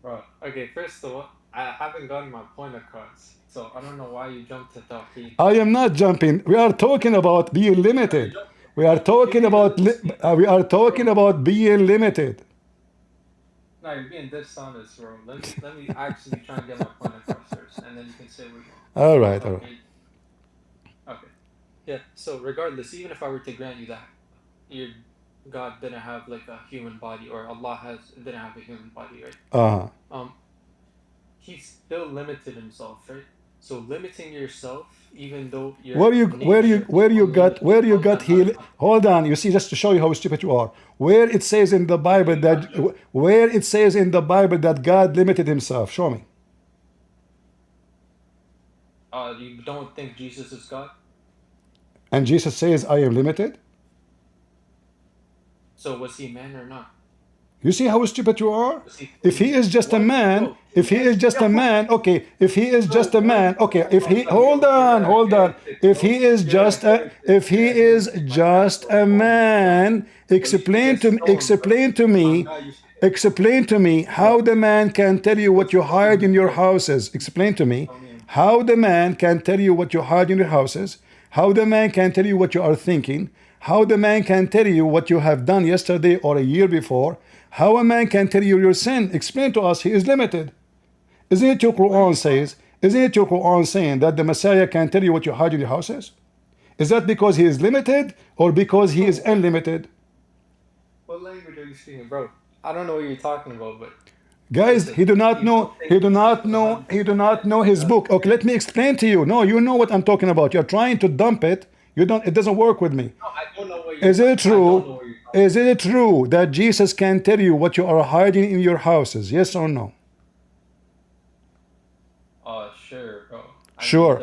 Bro, okay, first of all, I haven't gotten my point across. So I don't know why you jumped to Tawheed. I am not jumping. We are talking about being limited. We are talking about being limited. No, you're being dishonest, bro. Let me actually try and get my point across first, and then you can say we're going. All right. Okay. Yeah. So regardless, even if I were to grant you that your God didn't have like a human body, or Allah didn't have a human body, right? He still limited himself, right? So limiting yourself, even though you're where you got heal. Hold on, you see, just to show you how stupid you are. Where it says in the Bible that God limited himself? Show me. You don't think Jesus is God? And Jesus says, I am limited. So was he man or not? You see how stupid you are? If he is just a man, okay, if he is just a man, okay, if he is just a man, okay, if he, hold on, if he is just a man, explain to me how the man can tell you what you hide in your houses. Explain to me how the man can tell you what you hide in your houses, how the man can tell you what you are thinking, how the man can tell you what you have done yesterday or a year before, how a man can tell you your sin. Explain to us. He is limited. Isn't it your Quran saying that the Messiah can tell you what you hide in your houses? Is that because he is limited or because he is unlimited? What language are you speaking, bro? I don't know what you're talking about, but guys, he do not know his book. Okay, let me explain to you. No, you know what I'm talking about. You're trying to dump it. You don't. It doesn't work with me. No, I don't know what you're Is it true? Is it true that Jesus can tell you what you are hiding in your houses? Yes or no? Sure, bro. Sure.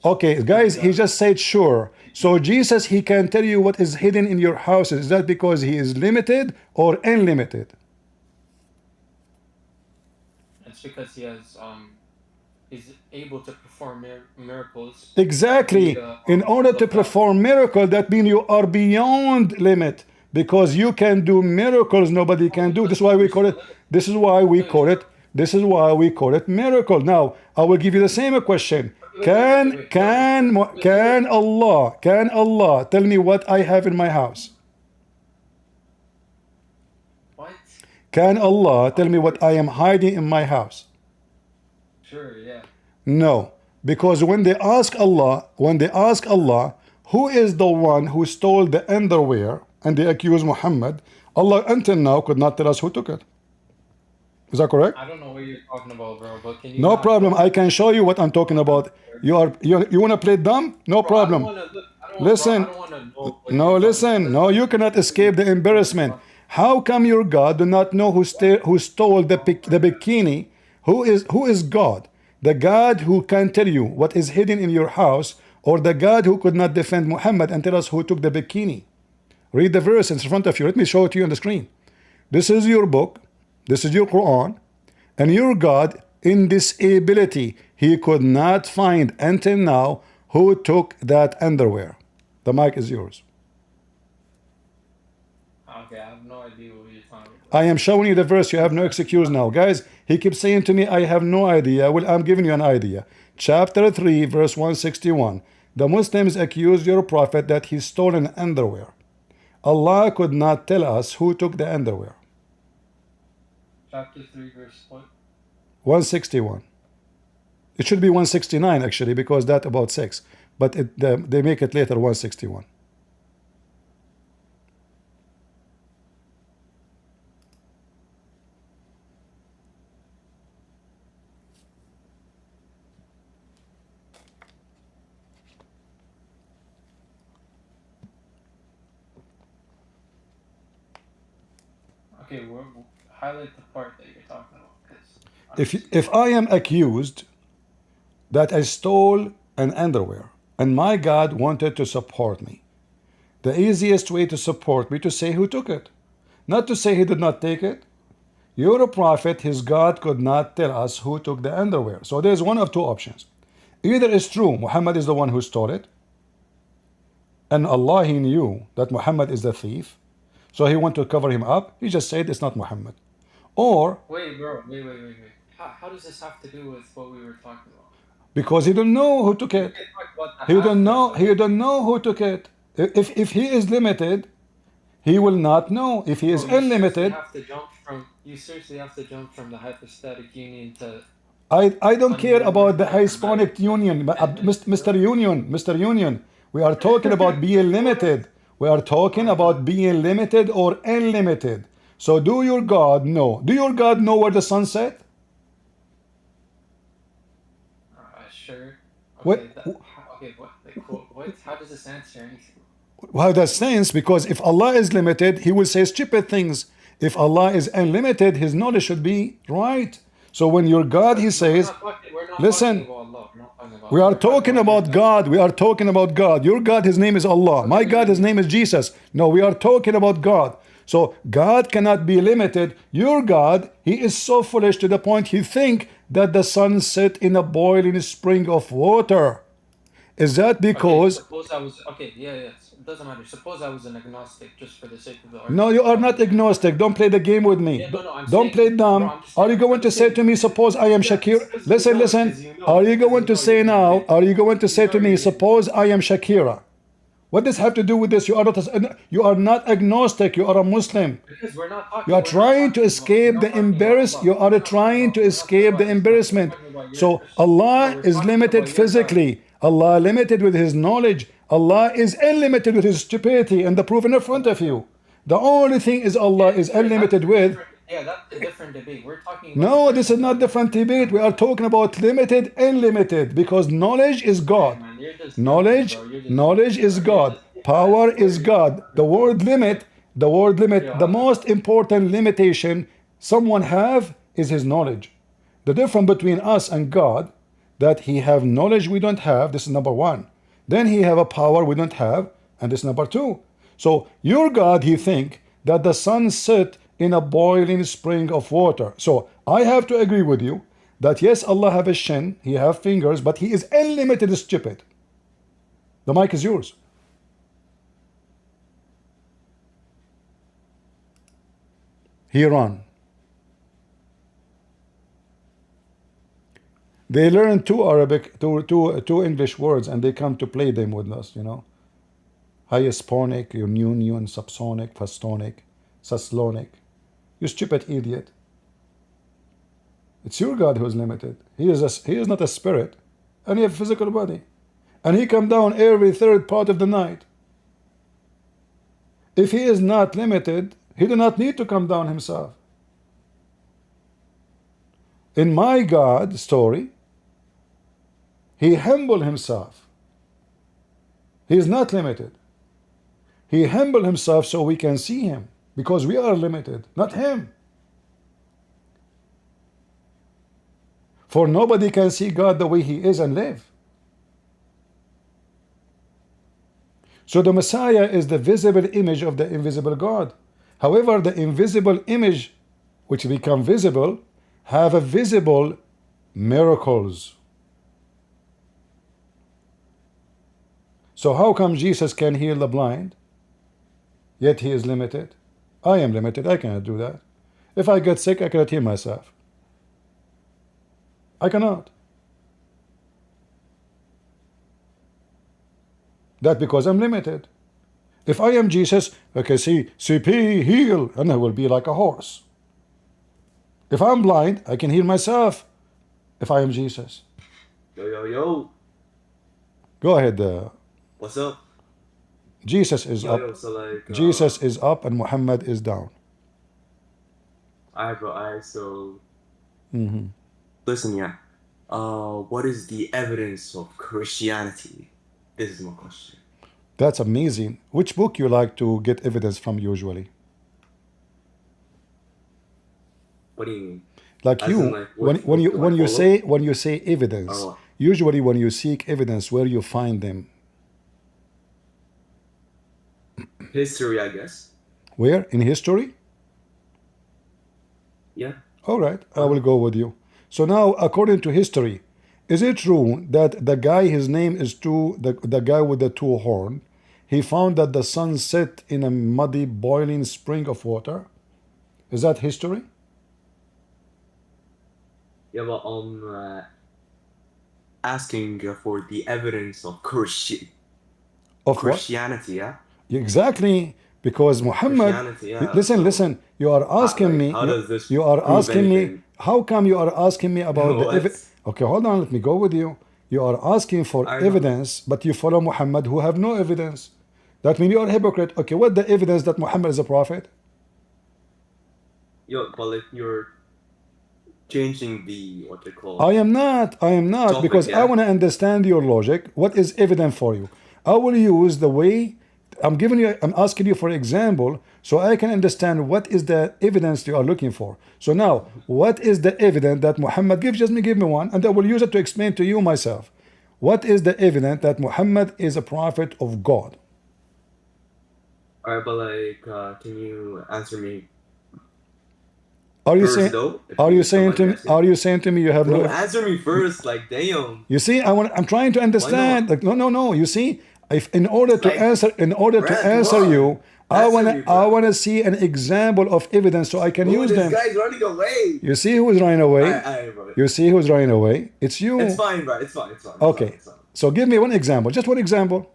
Okay, guys, he just said sure. So Jesus, he can tell you what is hidden in your houses. Is that because he is limited or unlimited? It's because he has is able to perform miracles. Exactly. In order to perform miracle, that means you are beyond limit, because you can do miracles nobody can do. This is why we call it. This is why we call it. This is why we call it miracle. Now I will give you the same question. Can Allah tell me what I have in my house? What? Can Allah tell me what I am hiding in my house? Sure, yeah. No, because when they ask Allah, who is the one who stole the underwear, and they accuse Muhammad, Allah until now could not tell us who took it. Is that correct? I don't know what you're talking about, bro. But can you? No problem. I can show you what I'm talking about. You want to play dumb? No problem. Listen. No, listen. No, you cannot escape the embarrassment. How come your God do not know who stole the bikini? Who is God? The God who can tell you what is hidden in your house, or the God who could not defend Muhammad and tell us who took the bikini? Read the verse in front of you. Let me show it to you on the screen. This is your book. This is your Quran. And your God, in this ability, he could not find until now who took that underwear. The mic is yours. Okay, I have no idea what you're talking about. I am showing you the verse. You have no excuse now. Guys, he keeps saying to me, I have no idea. Well, I'm giving you an idea. Chapter 3, verse 161. The Muslims accused your prophet that he stole an underwear. Allah could not tell us who took the underwear. Chapter 3, verse what? 161. It should be 169 actually, because that about 6. But they make it later 161. Okay, highlight the part that you're talking about. If I am accused that I stole an underwear and my God wanted to support me, the easiest way to support me to say who took it, not to say he did not take it. You're a prophet, his God could not tell us who took the underwear. So there's one of two options. Either it's true, Muhammad is the one who stole it, and Allah, he knew that Muhammad is the thief, so he wanted to cover him up. He just said it's not Muhammad. Or wait, bro, wait. How does this have to do with what we were talking about? Because he don't know who took it. He don't know who took it. If he is limited, he will not know. If he is unlimited, you seriously have to jump from the hypostatic union to. I don't care about the Hispanic union, Mr. Union. We are talking about being limited. We are talking about being limited or unlimited. So do your God know? Do your God know where the sun set? Sure. Okay, what? How does this answer anything? How does sense? Because if Allah is limited, he will say stupid things. If Allah is unlimited, his knowledge should be right. So when your God, he says, listen, we are talking about God. We are talking about God. Your God, his name is Allah. My God, his name is Jesus. No, we are talking about God. So God cannot be limited. Your God, he is so foolish to the point he think that the sun set in a boiling spring of water. Is that because... Suppose I was... Okay, yeah. It doesn't matter. Suppose I was an agnostic, just for the sake of the argument. No, you are not agnostic. Don't play the game with me. Yeah, don't play dumb. Bro, are you going to say to me, suppose I am Shakira? Listen. Are you going to say now, are you going to say to me, suppose I am Shakira? What does have to do with this? You are not agnostic. You are a Muslim. Because we're not talking, you are trying to escape the embarrassment. You are trying to escape the embarrassment. So Allah is limited physically. Allah limited with his knowledge. Allah is unlimited with his stupidity, and the proof in front of you. The only thing is Allah is unlimited with. Yeah, that's a different debate. We're talking about... No, this is not different debate. We are talking about limited, unlimited, because knowledge is God. Knowledge is God. Power is God. The word limit, the most important limitation someone have is his knowledge. The difference between us and God, that he have knowledge we don't have, this is number one. Then he have a power we don't have, and this is number two. So your God, he think that the sun set in a boiling spring of water. So I have to agree with you that yes, Allah have a shin, He have fingers, but He is unlimited stupid. The mic is yours. He run. They learn two Arabic, two English words, and they come to play them with us, you know. Hysponic, union, subsonic, fastonic, saslonic. You stupid idiot. It's your God who is limited. He is not a spirit, and He has a physical body. And He come down every third part of the night. If He is not limited, He do not need to come down Himself. In my God story, He humbled Himself. He is not limited. He humbled Himself so we can see Him, because we are limited, not Him. For nobody can see God the way He is and live. So the Messiah is the visible image of the invisible God. However, the invisible image which become visible have a visible miracles. So how come Jesus can heal the blind, yet He is limited? I am limited. I cannot do that. If I get sick, I cannot heal myself. I cannot. That because I'm limited. If I am Jesus, okay, see, CP, heal, and I will be like a horse. If I'm blind, I can heal myself. If I am Jesus. Yo. Go ahead. What's up? Jesus is up. So like, Jesus is up and Muhammad is down. Alright, bro. So. Listen, yeah. What is the evidence of Christianity? This is my question. That's amazing. Which book you like to get evidence from usually? What do you mean? Like you, like, when you say evidence, usually when you seek evidence, where you find them? History, I guess. Where? In history? Yeah. All right, I will go with you. So now, according to history, is it true that the guy, his name is the guy with the two horn, he found that the sun set in a muddy, boiling spring of water? Is that history? Yeah, but asking for the evidence of Christianity, yeah? Exactly, because Muhammad, yeah. listen, you are asking me, you are asking me, how come you are asking me about the evidence? Okay, hold on, let me go with you. You are asking for evidence, but you follow Muhammad who have no evidence. That means you are a hypocrite. Okay, what the evidence that Muhammad is a prophet? Well, if you're changing the, what they call... I am not, topic, because I want to understand your logic. What is evident for you? I will use the way... I'm asking you for example, so I can understand what is the evidence you are looking for. So now, what is the evidence that Muhammad gives? Just give me one, and I will use it to explain to you myself. What is the evidence that Muhammad is a prophet of God? Alright, but like, can you answer me? Are you saying to me you have no? Answer me first, like damn. You see, I'm trying to understand. Like no. You see, if in order to answer you, I wanna see an example of evidence so I can use them. This guy's running away. You see who's running away? Bro. You see who's running away? It's you. It's fine, bro. It's fine. Okay. It's fine. So give me one example. Just one example.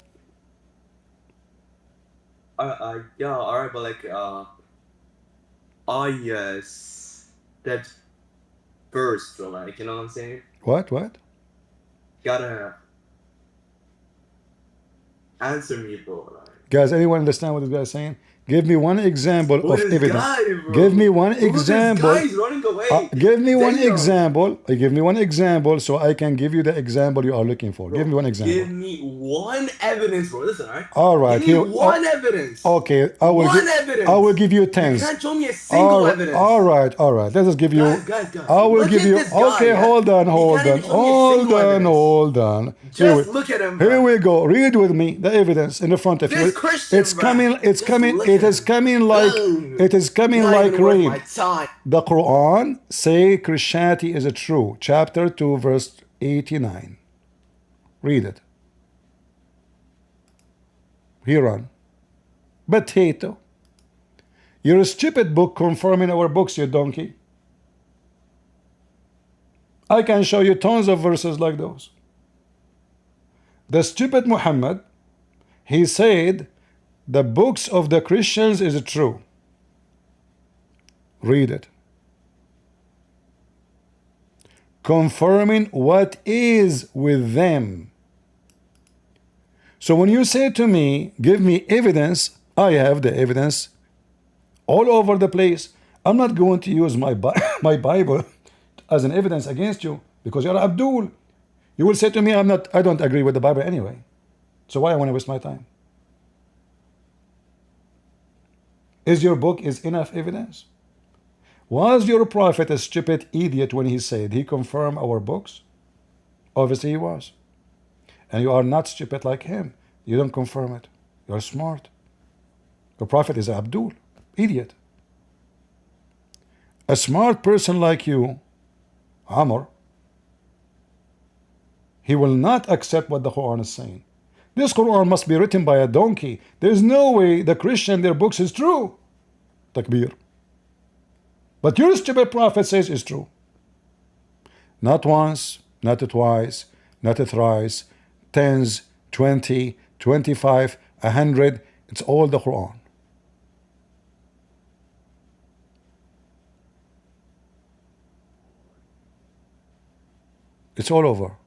Yeah, alright, but like, that first, so like, you know what I'm saying? What? Gotta answer me, bro. Like, guys, anyone understand what this guy is saying? Give me one example of evidence. Give me one example. This guy's running away. Give me one example. Give me one example so I can give you the example you are looking for. Bro, give me one example. Give me one evidence, bro. Listen, alright? All right. Give me one evidence. Okay. I will give you 10. You can't show me a single evidence. All right. Let us give you. Guys. I will give you. Okay, hold on. Hold on. Just look at him, bro. Here we go. Read with me the evidence in the front of you. This Christian, It's coming It is coming like rain. The Quran say Christianity is true. Chapter 2, verse 89. Read it. Here on. Potato. You're a stupid book confirming our books, you donkey. I can show you tons of verses like those. The stupid Muhammad, he said the books of the Christians is true. Read it. Confirming what is with them. So when you say to me, give me evidence, I have the evidence all over the place. I'm not going to use my Bible as an evidence against you because you're Abdul. You will say to me, I don't agree with the Bible anyway. So why I want to waste my time? Is your book is enough evidence? Was your prophet a stupid idiot when he said he confirmed our books? Obviously he was. And you are not stupid like him. You don't confirm it. You're smart. The prophet is Abdul, idiot. A smart person like you, Amr, he will not accept what the Quran is saying. This Quran must be written by a donkey. There's no way the Christian, their books is true. Takbir. But your stupid prophet says it's true. Not once, not twice, not thrice, tens, 20, 25, 100. It's all the Quran. It's all over.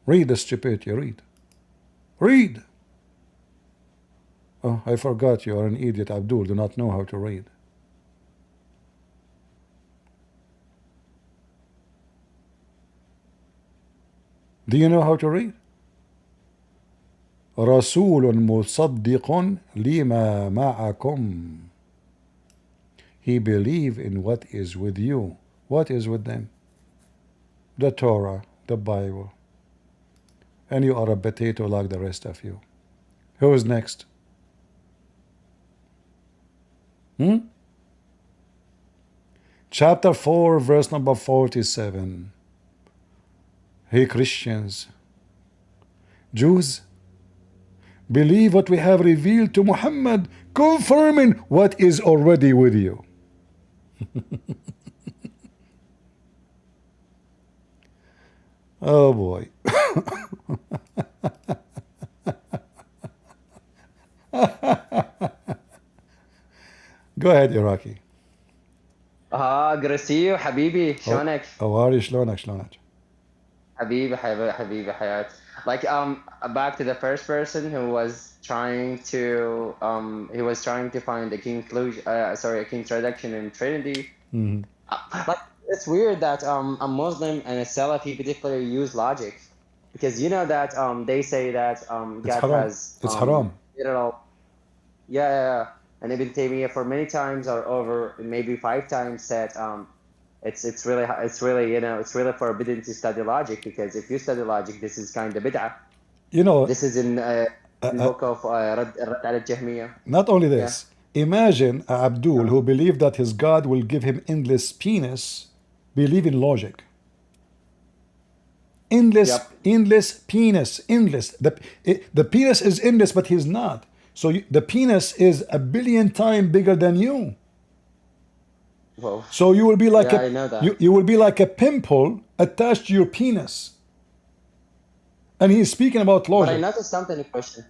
Read the stupidity, read. Read. Oh, I forgot you are an idiot, Abdul, do not know how to read. Do you know how to read? رسول مصدق لما معكم. He believe in what is with you. What is with them? The Torah, the Bible. And you are a potato like the rest of you. Who is next? Chapter 4, verse number 47. Hey Christians, Jews, believe what we have revealed to Muhammad, confirming what is already with you. Oh boy. Go ahead, Iraqi. جرسيو حبيبي شلونك؟ أواري شلونك؟ حبيبي حياتي. Like back to the first person who was trying to find a conclusion, a contradiction in Trinity. Like it's weird that a Muslim and a Salafi particularly use logic, because you know that they say that God has it's haram. Yeah. And Ibn Taymiyyah for many times or over maybe 5 times said it's really forbidden to study logic, because if you study logic, this is kind of bid'ah. You know, this is in book of Rad al-Jahmiyyah. Not only this, imagine Abdul who believed that his God will give him endless penis, believe in logic. Endless penis, endless. The penis is endless, but he's not. So the penis is 1 billion times bigger than you. Whoa. So you will be like I know that. You will be like a pimple attached to your penis. And he's speaking about logic. But I noticed something, question.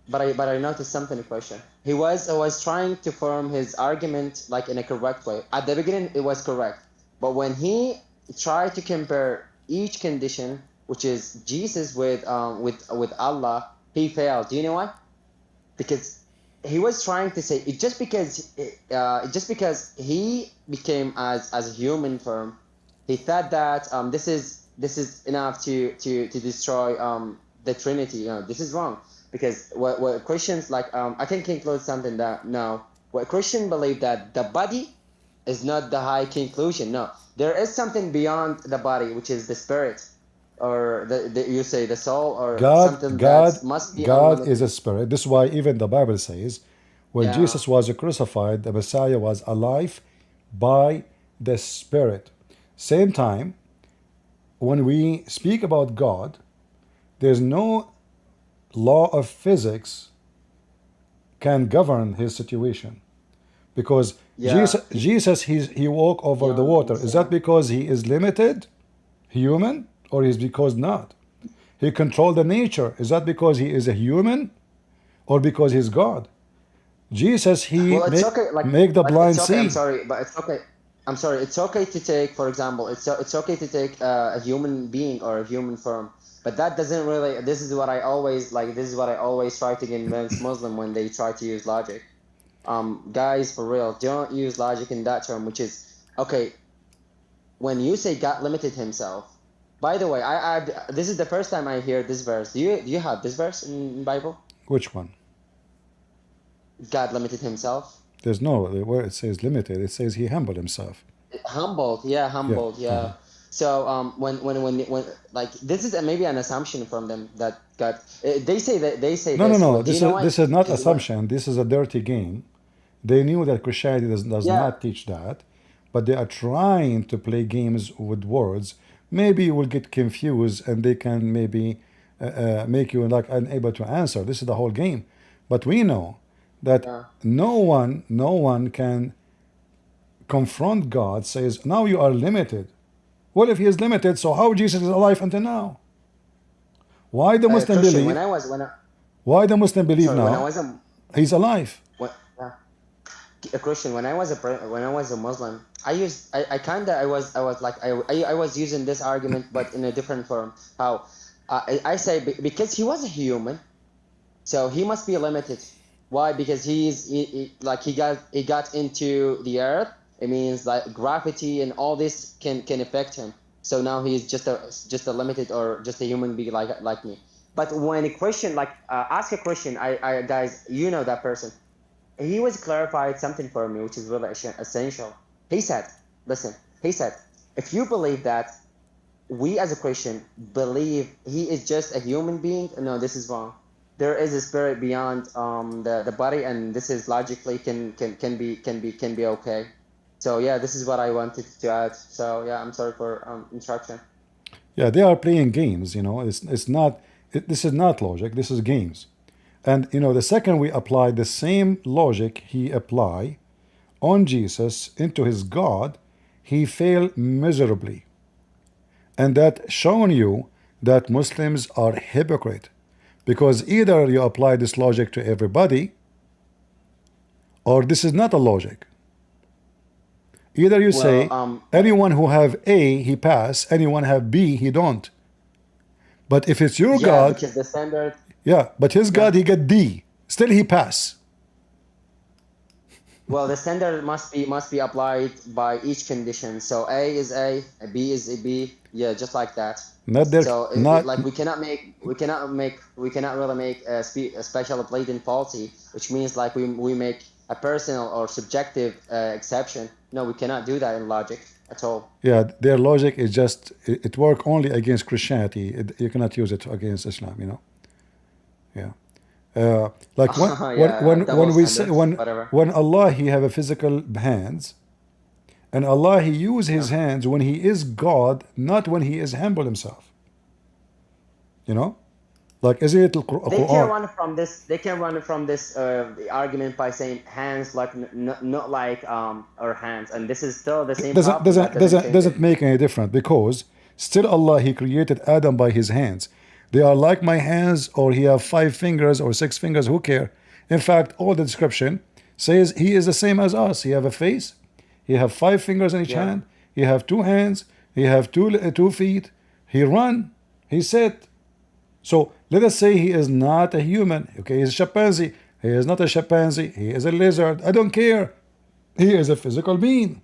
But I noticed something, question. He was trying to form his argument like in a correct way. At the beginning, it was correct. But when he tried to compare each condition, which is Jesus with Allah, he failed. Do you know why? Because he was trying to say just because he became as a human form, he thought that this is enough to destroy the Trinity. This is wrong, because what Christians like I can conclude something that no, what Christians believe that the body is not the high conclusion. No, there is something beyond the body, which is the spirit. or you say the soul, or God, something that God, must be God unlimited. is a spirit. This is why even the Bible says, when Yeah. Jesus was crucified, the Messiah was alive by the Spirit. Same time, when we speak about God, there's no law of physics can govern his situation. Because Yeah. Jesus he walked over the Beyond water. this, Is yeah. that because he is limited, human, or is because not? He controlled the nature. Is that because he is a human, or because he's God? Jesus, he Well, it's okay. make the Like it's blind okay. I'm see. sorry, but it's okay. I'm sorry. It's okay to take, for example, it's okay to take a human being or a human form, but that doesn't really. This is what I always like. This is what I always try to convince Muslim when they try to use logic. Guys, for real, don't use logic in that term, which is okay. When you say God limited himself, by the way, this is the first time I hear this verse. Do you have this verse in Bible? Which one? God limited himself. There's no where it says limited. It says he humbled himself. Humbled, Yeah. yeah. So when like this is maybe an assumption from them that God they say No, no, this. no. Well, do you know why? This is not Because what? assumption. This is a dirty game. They knew that Christianity does Yeah, not teach that, but they are trying to play games with words. Maybe you will get confused, and they can maybe make you like unable to answer. This is the whole game. But we know that yeah. no one can confront God. Says now you are limited. Well, if he is limited, so how Jesus is alive until now? Why the Muslim Christian. believe? When I Why the Muslim believe sorry when I now was a he's alive? when, a Christian when I was a Muslim, I kinda I was like I was using this argument but in a different form. How I say because he was a human. So he must be limited. Why? Because like he got into the earth. It means like gravity and all this can affect him. So now he's just a limited or just a human being like me. But when a Christian like ask a Christian, I guys, you know that person. He was clarified something for me, which is really essential. He said, listen, he said, if you believe that we as a Christian believe he is just a human being, no, this is wrong. There is a spirit beyond the body, and this is logically can be okay. So yeah, this is what I wanted to add. So yeah, I'm sorry for interruption. Yeah, they are playing games. It's not. This is not logic. This is games. And the second we apply the same logic he apply on Jesus into his God, he failed miserably. And that shown you that Muslims are hypocrite, because either you apply this logic to everybody, or this is not a logic. Either you Well, say anyone who have A he pass, anyone have B he don't. But if it's your yeah, God, because the standard. yeah, but his Yeah. God he get D, still he pass. Well, the standard must be applied by each condition. So A is A B is a B. Yeah, just like that. Not there, So not like we cannot really make a special blatant faulty, which means like we make a personal or subjective exception. No, we cannot do that in logic at all. yeah. Their logic is just it work only against Christianity. You cannot use it against Islam. Yeah. Like Yeah, double when we say standards, whatever. when Allah he have a physical hands, and Allah he use his Yeah. hands when he is God, not when he is humble himself. Like isn't it They can Quran? run from this. They can run from this argument by saying hands like not like our hands, and this is still the same doesn't problem. That doesn't doesn't doesn't change it. doesn't make any difference, because still Allah he created Adam by his hands. They are like my hands, or he have 5 fingers or 6 fingers, who care? In fact, all the description says he is the same as us. He have a face, he have 5 fingers in each Yeah. hand, he have 2 hands, he have 2 feet, he run, he sit. So let us say he is not a human. Okay, he's a chimpanzee. He is not a chimpanzee. He is a lizard. I don't care. He is a physical being.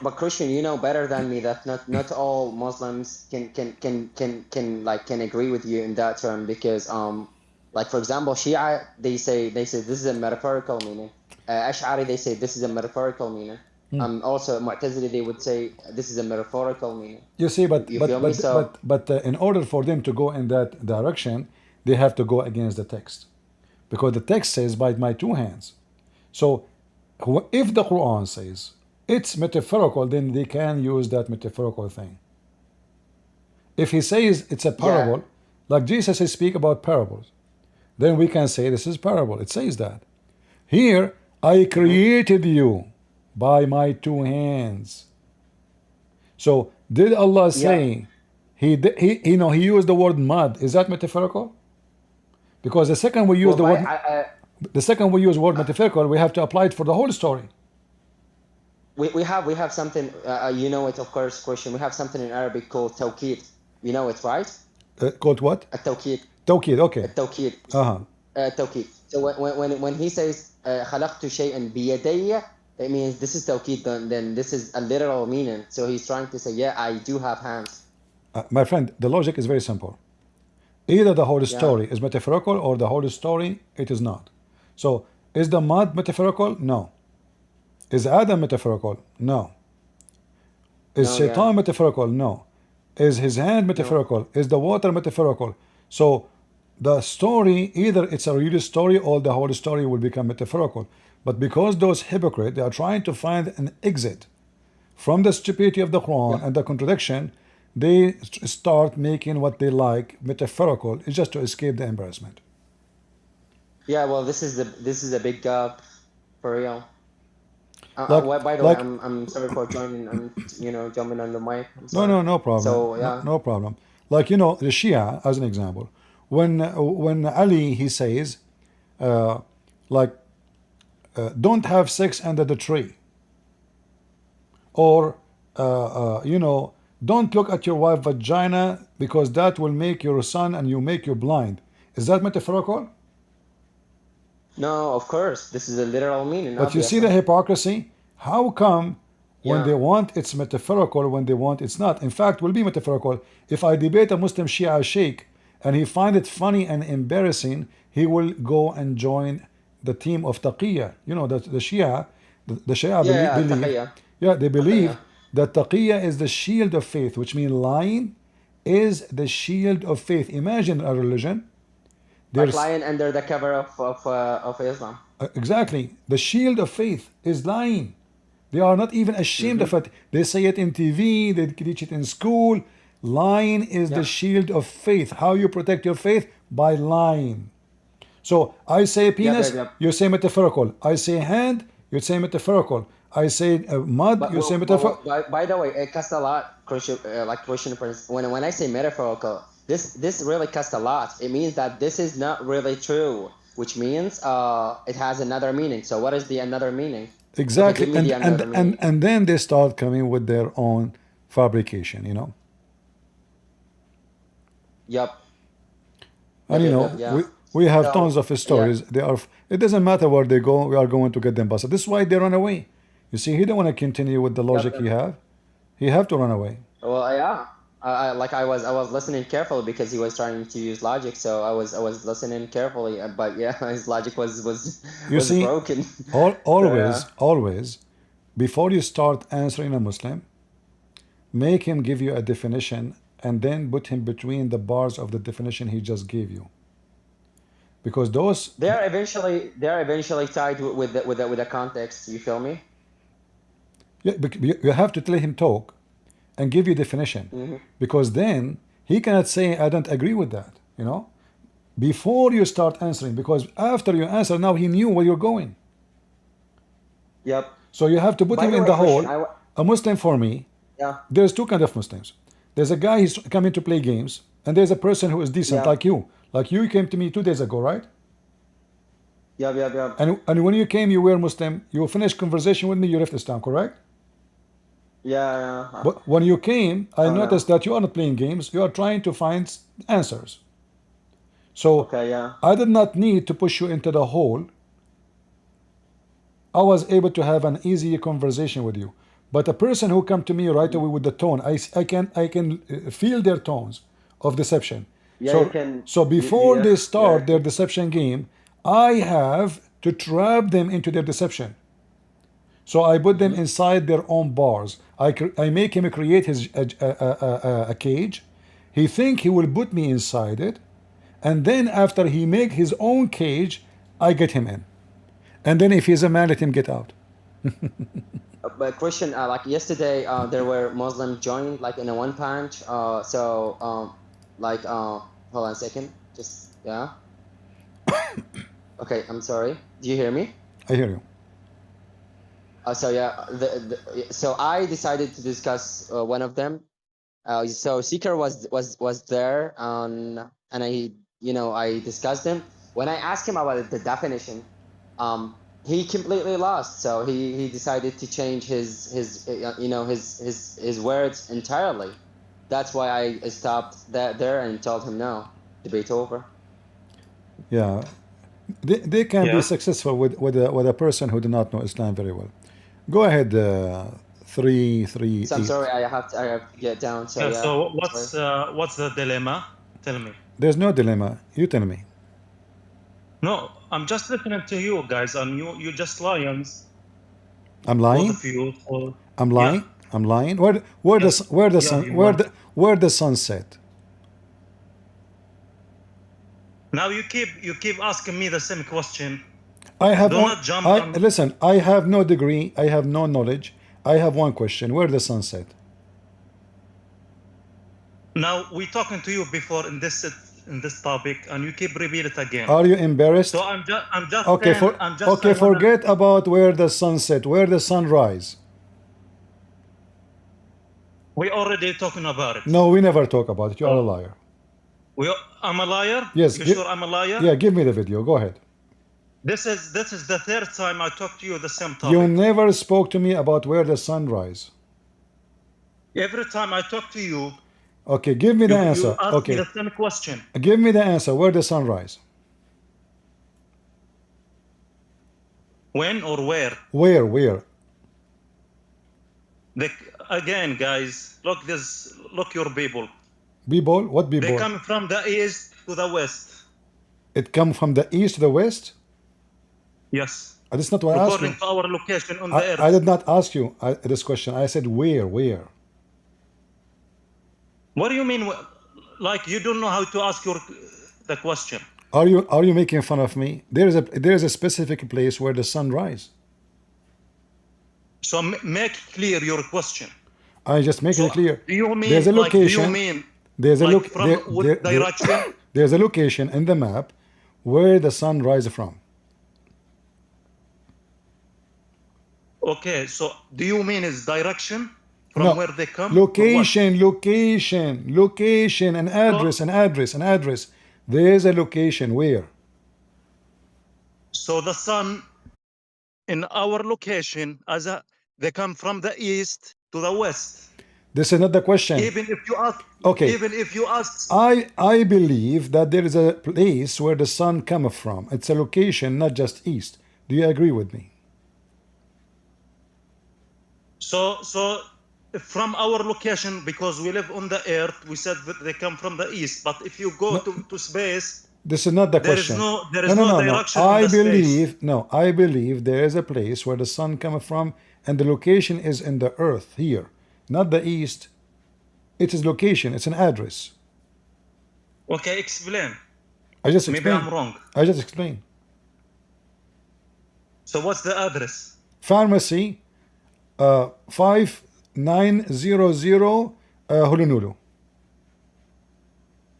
But Christian, you know better than me that not all Muslims can agree with you in that term, because like for example Shia, they say this is a metaphorical meaning. Ash'ari, they say this is a metaphorical meaning. Also Mu'tazili, they would say this is a metaphorical meaning. You see, You feel me? So in order for them to go in that direction, they have to go against the text, because the text says by my two hands. So if the Quran says it's metaphorical, then they can use that metaphorical thing. If he says it's a parable, like Jesus is speak about parables, then we can say this is parable. It says that. Here, I created you by my two hands. So did Allah say he used the word mud? Is that metaphorical? Because the second we use word metaphorical, we have to apply it for the whole story. We have something, you know it, of course, Christian. We have something in Arabic called tawqid. You know it, right? Called what? A tawqid. Tawqid, okay. Tawqid. Tawqid. So when he says خلقت شيئا بيدي, it means this is tawqid, then this is a literal meaning. So he's trying to say, yeah, I do have hands. My friend, the logic is very simple. Either the whole story is metaphorical, or the whole story it is not. So is the mud metaphorical? No. Is Adam metaphorical? No. Is Shaitan metaphorical? No. Is his hand metaphorical? Is the water metaphorical? So the story, either it's a real story or the whole story will become metaphorical. But because those hypocrites, they are trying to find an exit from the stupidity of the Quran and the contradiction, they start making what they like metaphorical. It's just to escape the embarrassment. Yeah, well, this is a big gap, for real. By the way, I'm sorry for joining and jumping on the mic. No problem. So yeah, no problem. Like the Shia, as an example, when Ali he says, don't have sex under the tree, or don't look at your wife's vagina because that will make your son and you make you blind. Is that metaphorical? No, of course. This is a literal meaning. But you see the hypocrisy? How come when they want it's metaphorical, when they want it's not? In fact, will be metaphorical. If I debate a Muslim Shia Sheikh and he find it funny and embarrassing, he will go and join the team of Taqiyya. The Shia, the Shia believe, they believe that Taqiyya is the shield of faith, which means lying is the shield of faith. Imagine a religion. Like lying under the cover of Islam. Exactly. The shield of faith is lying. They are not even ashamed of it. They say it in TV, they teach it in school. Lying is the shield of faith. How you protect your faith? By lying. So I say penis, you say metaphorical. I say hand, you say metaphorical. I say mud, you say metaphorical. By the way, it costs a lot, Christian, when I say metaphorical, this really costs a lot. It means that this is not really true, which means it has another meaning. So what is the another meaning? Exactly. And then they start coming with their own fabrication, Yep. And we have tons of stories. It doesn't matter where they go, we are going to get them busted. This is why they run away. You see, he don't want to continue with the logic he have to run away. Well, yeah. I was listening carefully because he was trying to use logic, so I was listening carefully. But his logic was broken. Always, before you start answering a Muslim, make him give you a definition, and then put him between the bars of the definition he just gave you. Because those they are eventually tied with the context. You feel me? Yeah, you have to let him talk and give you definition, because then he cannot say I don't agree with that. Before you start answering, because after you answer, now he knew where you're going. Yep. So you have to put him in the hole. A Muslim for me, there's two kinds of Muslims. There's a guy who's coming to play games, and there's a person who is decent like you. Like you came to me 2 days ago, right? Yeah. And when you came, you were Muslim. You finished conversation with me. You left Islam, correct? Yeah. But when you came, I noticed that you are not playing games. You are trying to find answers. So I did not need to push you into the hole. I was able to have an easy conversation with you. But a person who come to me right away with the tone, I can feel their tones of deception. So before they start their deception game, I have to trap them into their deception. So I put them inside their own bars. I make him create his a cage. He think he will put me inside it, and then after he make his own cage, I get him in. And then if he's a man, let him get out. But Christian, like yesterday, there were Muslims joined like in a one punch. Hold on a second, just yeah. Okay, I'm sorry. Do you hear me? I hear you. So yeah, so I decided to discuss one of them. So Seeker was there, and I discussed him. When I asked him about the definition, he completely lost. So he decided to change his words entirely. That's why I stopped there and told him no, debate over. Yeah, they can be successful with a person who do not know Islam very well. Go ahead, 338. So I'm sorry, I have to get down. So yeah. So what's the dilemma? Tell me. There's no dilemma. You tell me. No, I'm just listening to you guys, and you just lions. I'm lying. Both of you. So, I'm lying. yeah. I'm lying. Where the sun set? Now you keep asking me the same question. I have Do not jump on... Listen, I have no degree, I have no knowledge. I have one question. Where the sun set? Now we talking to you before in this topic, and you keep repeating it again. Are you embarrassed? So I'm just okay. saying, Forget about where the sun set. Where the sun rise? We already talking about it. No, we never talk about it. You are a liar. I'm a liar? Yes. You sure I'm a liar? Yeah, give me the video. Go ahead. This is the third time I talked to you the same topic. You never spoke to me about where the sun rise. Every time I talk to you. Okay, give me the answer. You ask okay. me the same question. Give me the answer. Where the sun rise? When or where? Where? Again, guys, look your people. People? What people? They come from the east to the west. It come from the east to the west? Yes. That's not what I asked you. According to our location on the earth. I did not ask you this question. I said where? What do you mean? Like you don't know how to ask the question? Are you making fun of me? There is a specific place where the sun rise. So make clear your question. I just make it clear. Do you mean? There's a location. Do you mean? There's a direction. There's a location in the map where the sun rises from. Okay, so do you mean is direction from where they come? Location, and address. There's a location where. So the sun in our location they come from the east to the west. This is not the question. Even if you ask. Okay. Even if you ask. I believe that there is a place where the sun comes from. It's a location, not just east. Do you agree with me? So from our location, because we live on the earth, we said that they come from the east. But if you go to space, this is not the question. There is no direction. I believe there is a place where the sun comes from, and the location is in the earth here, not the east. It is location. It's an address. Okay, explain. I just explained. Maybe I'm wrong. I just explained. So what's the address? Pharmacy, 5900 Honolulu.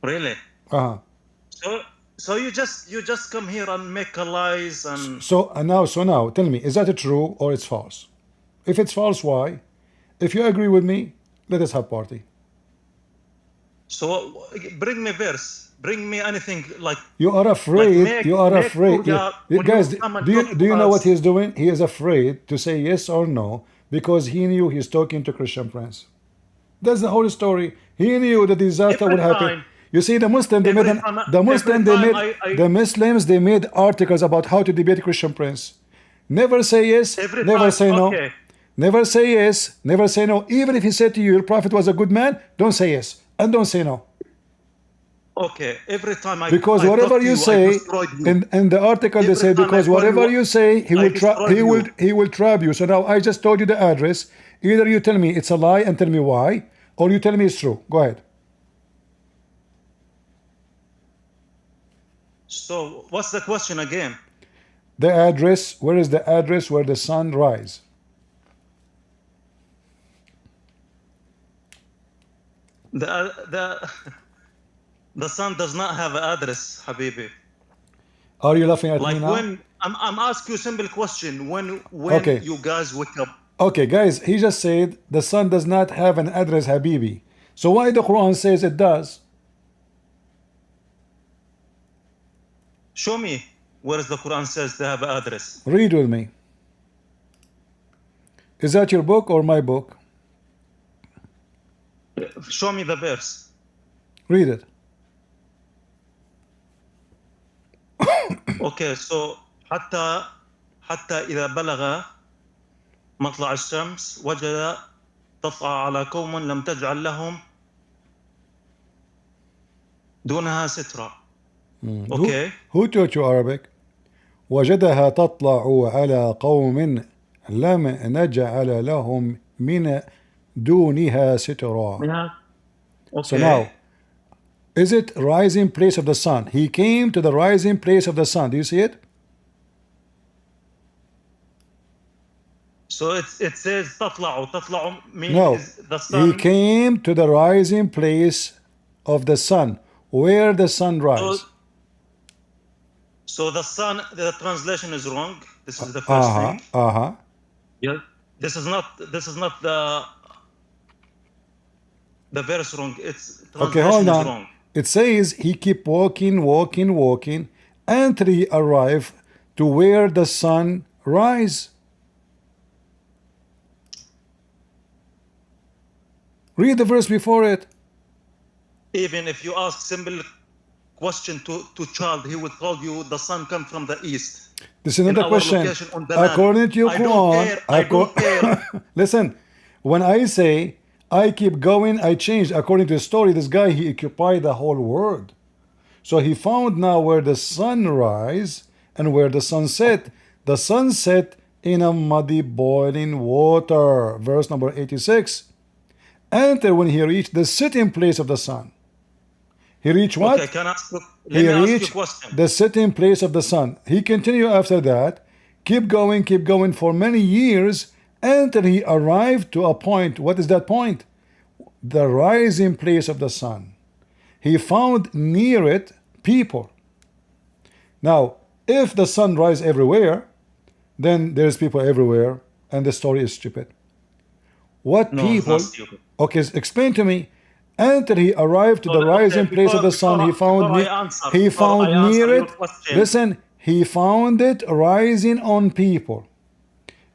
Really? So you just come here and make lies and. So now tell me, is that true or it's false? If it's false, why? If you agree with me, let us have party. So bring me verse. Bring me anything like. You are afraid. You are afraid. You guys, do you know what he's doing? He is afraid to say yes or no because he knew he's talking to Christian Prince. That's the whole story. He knew the disaster would happen. You see, the Muslims they made articles about how to debate Christian Prince. Never say yes. Never say no. Okay. Never say yes. Never say no. Even if he said to you, your prophet was a good man, don't say yes and don't say no. Okay, every time Because I whatever talk to you you, I say destroyed you. in the article, they Every say time I because call whatever you, you say, he I will destroyed you. he will trap you. So now I just told you the address. Either you tell me it's a lie and tell me why, or you tell me it's true. Go ahead. So what's the question again? The address. Where is the address where the sun rise? The the sun does not have an address, Habibi. Are you laughing at me Like now? when I'm asking you a simple question. When Okay. you guys wake up, Okay, guys. He just said the sun does not have an address, Habibi. So why the Quran says it does? show me where the Quran says they have an address. Read with me. Is that your book or my book? Show me the verse. Read it. Okay, so حتى إذا بلغ مطلع الشمس وجد تطلع على قوم لم تجعل لهم دونها سترا. Okay. Who taught you Arabic? وجدها تطلع على قوم لم نجعل لهم من دونها سترا. Yeah. Okay. So now, is it rising place of the sun? He came to the rising place of the sun. Do you see it? So it says تطلع means No. the sun. He came to the rising place of the sun. Where the sun rise? So the sun, the translation is wrong. This is the first thing. Yeah. This is not the verse wrong. It's translation Okay, hold is on. wrong. It says he keep walking, walking, walking, until he arrived to where the sun rise. Read the verse before it. Even if you ask simple question to child, he would tell you the sun comes from the east. This is another question. According to your Quran, I don't care. Listen, when I say I keep going, I changed. According to the story, this guy, he occupied the whole world. So he found now where the sun rise and where the sun set. The sun set in a muddy boiling water. Verse number 86. Enter when he reached the sitting place of the sun. He reached what? Okay, let he me ask you a reached question. the sitting place of the sun. He continued after that, keep going for many years until he arrived to a point. What is that point? The rising place of the sun. He found near it people. Now, if the sun rises everywhere, then there's people everywhere, and the story is stupid. What No, people? it's not stupid. Okay, explain to me. Until he arrived to the rising place of the sun, he found near it. Listen, he found it rising on people.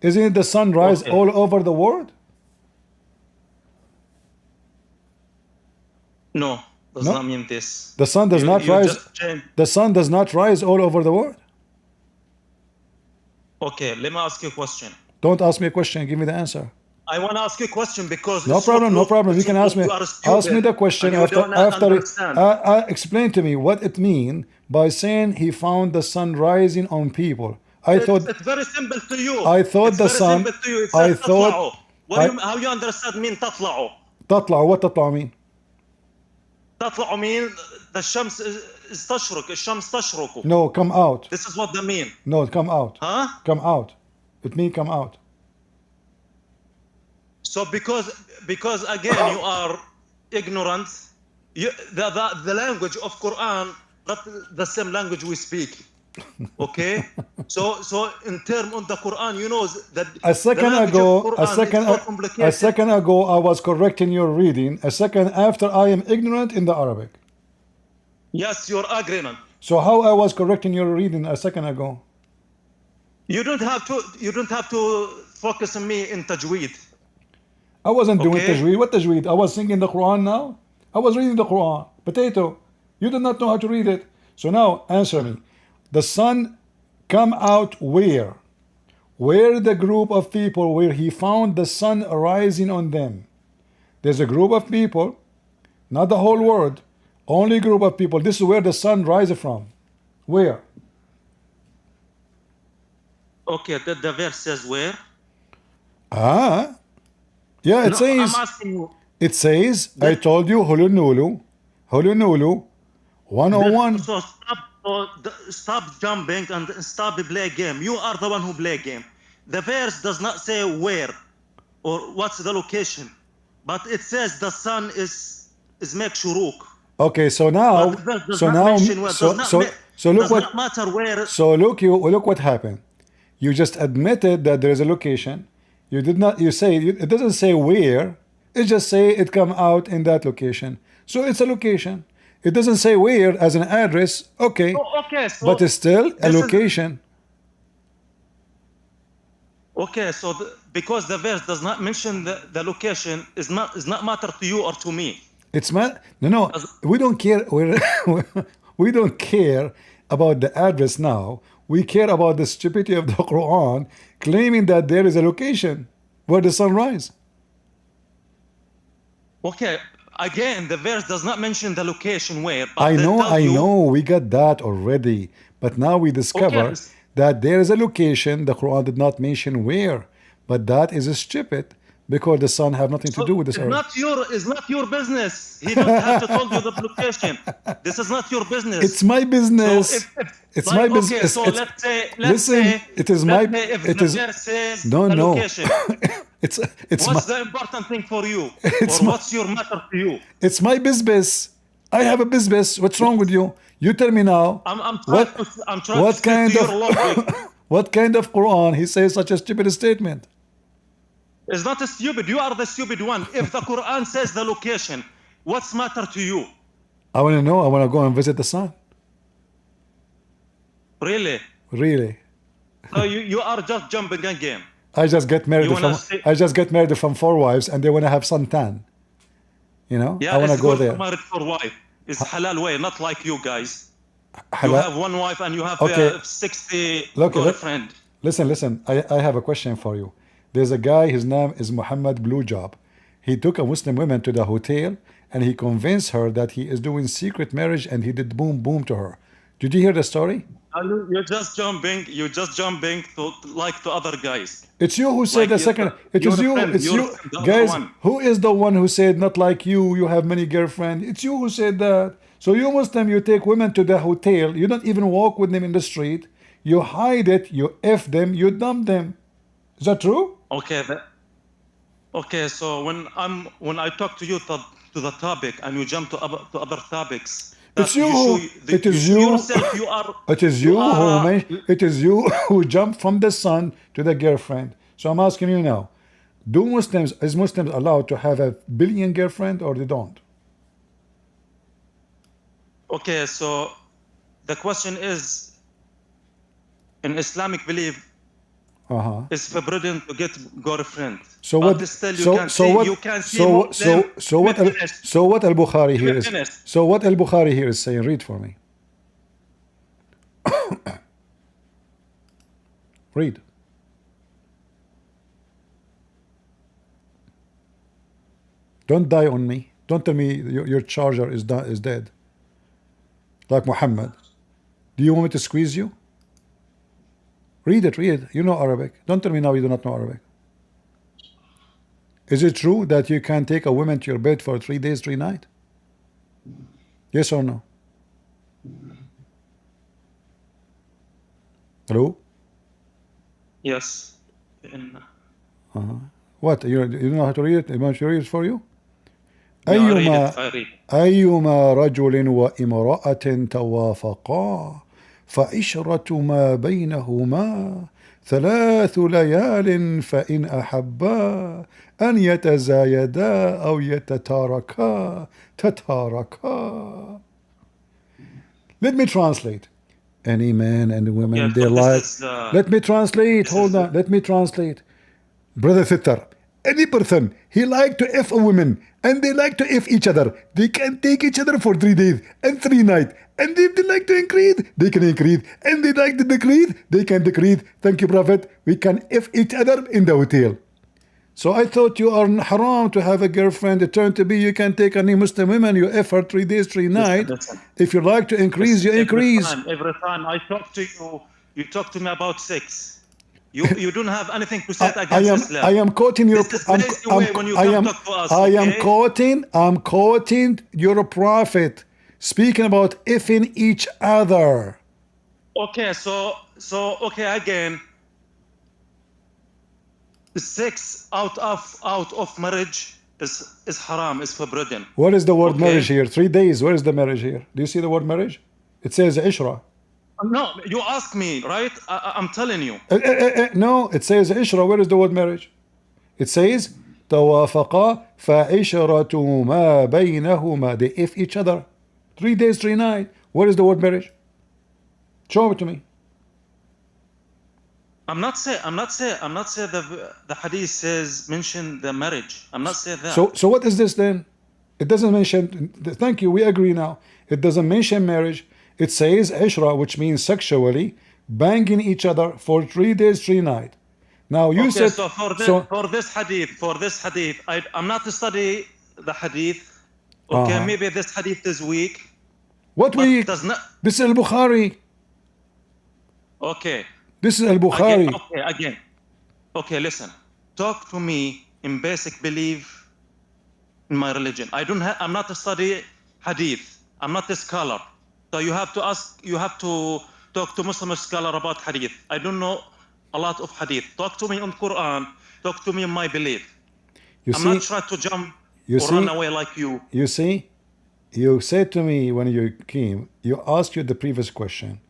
Isn't it the sun rise all over the world? No, does not mean this. The sun does not rise. The sun does not rise all over the world. Okay, let me ask you a question. Don't ask me a question. Give me the answer. I want to ask you a question because no problem. You can ask me. Ask me the question after. Explain to me what it means by saying he found the sun rising on people. It's very simple to you. I thought the sun. I thought. How you understand mean تطلع? تطلع. What تطلع mean? تطلع mean the الشمس تشرق. الشمس تشرق. No, come out. This is what they mean. No, come out. Huh? Come out. It means come out. So because again you are ignorant, the language of Quran not the same language we speak. Okay, so in terms of the Quran, you know that a second ago I was correcting your reading. A second after I am ignorant in the Arabic. Yes, you're ignorant. So how I was correcting your reading a second ago? You don't have to focus on me in tajweed. I wasn't doing tajweed. What tajweed? I was singing the Quran now. I was reading the Quran. Potato. You do not know how to read it. So now answer me. The sun come out where? Where the group of people where he found the sun rising on them. There's a group of people, not the whole world. Only group of people. This is where the sun rises from. Where? Okay, the verse says where? Ah, yeah, it No, says. I'm asking you. It says. I That, told you. Hulunulu, 101. so stop jumping and stop play game. You are the one who play game. The verse does not say where or what's the location, but it says the sun is make shuruk. Okay, so now, But the verse does so not now, mention where. so Does not so ma- so look does what. not matter where. So look what happened. You just admitted that there is a location. You did not. You say it doesn't say where. It just say it come out in that location. So it's a location. It doesn't say where as an address. Okay, Okay, so but it's still a this is location. okay. So because the verse does not mention the location is not matter to you or to me. It's no. We don't care. We don't care about the address now. We care about the stupidity of the Quran claiming that there is a location where the sun rises. Okay, again, the verse does not mention the location where. But I they know, tell I you, know, we got that already. But now we discover Okay. that there is a location. The Quran did not mention where, but that is stupid because the sun have nothing to do with this It's earth. not your business. He don't have to tell you the location. This is not your business. It's my business. So It's like, my okay, business. so It's- let's say listen, it is my. if It the is verse says no, the no. location. It's What's my. the important thing for you? It's Or my- what's your matter to you? It's my business. I have a business. What's wrong with you? You tell me now. I'm trying to What speak kind to of your logic. what kind of Quran he says such a stupid statement? It's not stupid. You are the stupid one. If the Quran says the location, what's matter to you? I want to know. I want to go and visit the sun. Really? Really. So you are just jumping a game. I just get married You wanna from. say- I just get married from 4 wives, and they want to have suntan. You know. Yeah, I want to it's go good there. to marry for wife. It's halal way, not like you guys. You Halal- have one wife and you have Okay. 60 Look, girlfriend. Listen. I have a question for you. There's a guy. His name is Muhammad Bluejob. He took a Muslim woman to the hotel, and he convinced her that he is doing secret marriage, and he did boom boom to her. Did you hear the story? You're just jumping. You're just jumping to like to other guys. It's you who said Like the you're second. the- It you're is the you. friend, It's you're you, the friend, the other guys. one. Who is the one who said not like you? You have many girlfriends. It's you who said that. So you Muslim, you take women to the hotel. You don't even walk with them in the street. You hide it. You f them. You dump them. Is that true? Okay. Okay. So when I talk to you to the topic and you jump to other topics. It's that you. It is you you. yourself. You are. It is you are- it is you who jumped from the sun to the girlfriend. So I'm asking you now: is Muslims allowed to have a billion girlfriend or they don't? Okay, so the question is, in Islamic belief, it's forbidden to get girlfriend. So But what? still So you can see so Muslim what? feminist. So what Al Bukhari here is? Feminist. So what Al Bukhari here is saying? Read for me. Read. Don't die on me. Don't tell me your charger is dead. Like Muhammad. Do you want me to squeeze you? Read it, read it. You know Arabic. Don't tell me now you do not know Arabic. Is it true that you can take a woman to your bed for 3 days, 3 nights? Yes or no? Hello? Yes. What? You don't know how to read it? You want me to read it for you? Yeah, I read أيما it, I read. أيما رجل وامرأة توافقا فعشرة ما بينهما 3 ليال فإن أحبا أن يتزايدا أو يتتاركا تتاركا. Let me translate. Any man and woman Yeah, in their so this life. is, Let me translate. Hold on. Let me translate. Brother sister, any person, he like to F a woman and they like to F each other. They can take each other for 3 days and 3 nights. And if they like to increase, they can increase. And they like to decrease, they can decrease. Thank you, Prophet. We can F each other in the hotel. So I thought you are haram to have a girlfriend. It turned to be you can take any Muslim woman, you F her 3 days, 3 nights. Listen. If you like to increase, you increase. Every time I talk to you, you talk to me about sex. You don't have anything to say against Islam. I am quoting your. This is crazy way when you come talk to us. I'm quoting your prophet speaking about effing each other. Okay, so okay again. Sex out of marriage is haram, is forbidden. What is the word marriage here? 3 days. Where is the marriage here? Do you see the word marriage? It says ishra. No, you ask me, right? I'm telling you. No, it says ishra. Where is the word marriage? It says توافقا فعشرة ما بينهما. They if each other. 3 days, 3 nights. Where is the word marriage? Show it to me. I'm not saying the hadith says mention the marriage. I'm not saying that. So what is this then? It doesn't mention. Thank you. We agree now. It doesn't mention marriage. It says ishra, which means sexually banging each other for 3 days, 3 nights. Now you said. So for this hadith, I'm not to study the hadith. Okay, maybe this hadith is weak. What weak? This is al-Bukhari. Okay. This is al-Bukhari. Again. Okay, listen. Talk to me in basic belief in my religion. I'm not to study hadith. I'm not a scholar. So you have to talk to Muslim scholar about hadith. I don't know a lot of hadith. Talk to me on Quran. Talk to me in my belief. I'm not trying to jump or run away like you. You see? You said to me when you came, you asked you the previous question.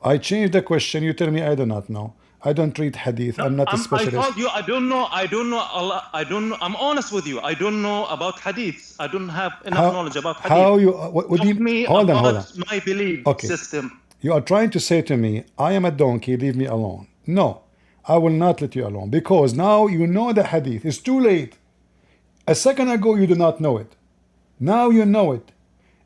I changed the question. You tell me I do not know. I don't read hadith. I'm not a specialist. I told you I don't know. I don't know. I'm honest with you. I don't know about hadith. I don't have enough knowledge about hadith. How you? What do you? Hold on. My belief system. You are trying to say to me, I am a donkey. Leave me alone. No, I will not let you alone because now you know the hadith. It's too late. A second ago you do not know it. Now you know it.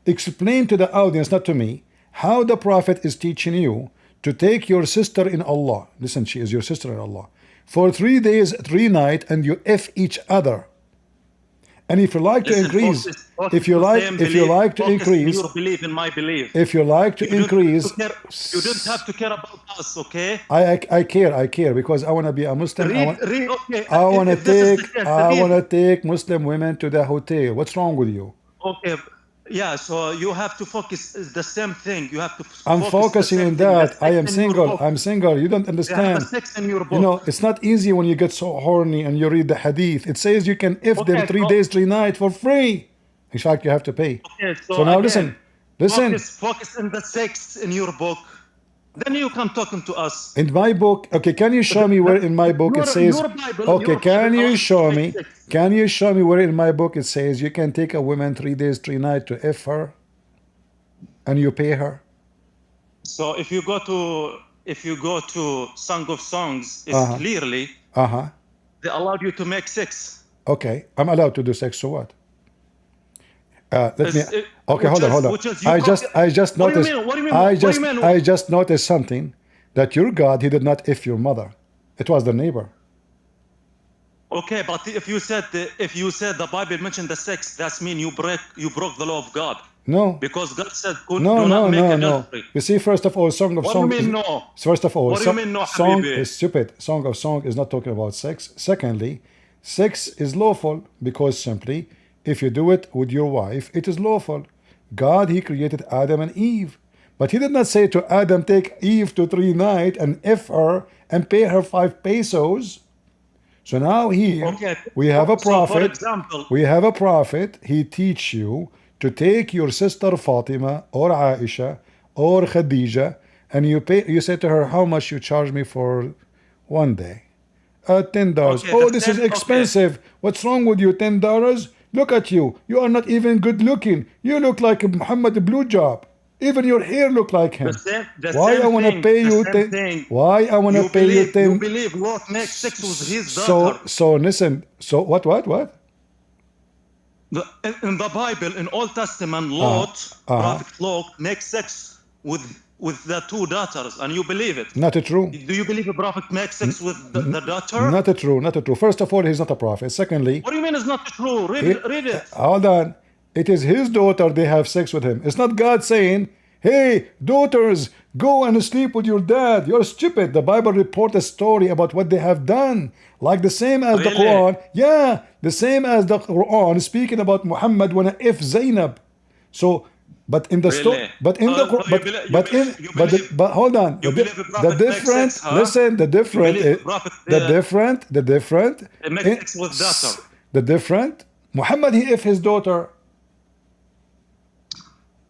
Explain to the audience, not to me, how the Prophet is teaching you to take your sister in Allah. Listen, she is your sister in Allah. For 3 days, 3 nights, and you F each other. And if you like to increase, if you like to increase, your belief in my belief. If you like to increase, you don't have to care about us, okay? I care because I want to be a Muslim. I want to take Muslim women to the hotel. What's wrong with you? Okay. Yeah, so you have to focus the same thing. You have to. I'm focusing on that. I am single. I'm single. You don't understand. You know, it's not easy when you get so horny and you read the hadith. It says you can if them 3 days, 3 nights for free. In fact, you have to pay. Okay, so now listen. Focus on the sex in your book. Then you come talking to us. In my book, okay, can you show me where in my book it says, okay, can you show me where in my book it says you can take a woman 3 days, 3 nights to F her and you pay her? So if you go to Song of Songs, it's clearly they allowed you to make sex. Okay, I'm allowed to do sex, so what? Let me. Okay, hold on. I just noticed. I just noticed something that your God, he did not if your mother. It was the neighbor. Okay, but if you said the Bible mentioned the sex, that means you broke the law of God. No. Because God said, no. You see, first of all, Song of Song. What do you mean no? First of all, what do you mean no, Song Habibi? is stupid. Song of Song is not talking about sex. Secondly, sex is lawful because simply, if you do it with your wife, it is lawful. God, he created Adam and Eve. But he did not say to Adam, take Eve to 3 nights and F her and pay her 5 pesos. So now here, we have a prophet. So for example, we have a prophet. He teach you to take your sister Fatima or Aisha or Khadija and you say to her, how much you charge me for 1 day? $10. Oh, this is expensive. What's wrong with you? $10? Look at you. You are not even good looking. You look like Muhammad Blowjob. Even your hair look like him. Why I want to pay you 10? Why I want to pay you 10? You believe Lot makes sex with his daughter. So listen. So what? In the Bible, in Old Testament, Lot, Prophet Lot, makes sex with with the two daughters, and you believe it. Not true. Do you believe a prophet makes sex with the daughter? Not true. Not true. First of all, he's not a prophet. Secondly, What do you mean it's not true? Read it. Hold on. It is his daughter they have sex with him. It's not God saying, hey, daughters, go and sleep with your dad. You're stupid. The Bible reports a story about what they have done. Like the same as the Quran. Yeah, the same as the Quran speaking about Muhammad when if Zainab. So, but in the story, but in the but hold on. The different. Listen, the different. The different. It makes sex with daughter. The different. Muhammad he if his daughter.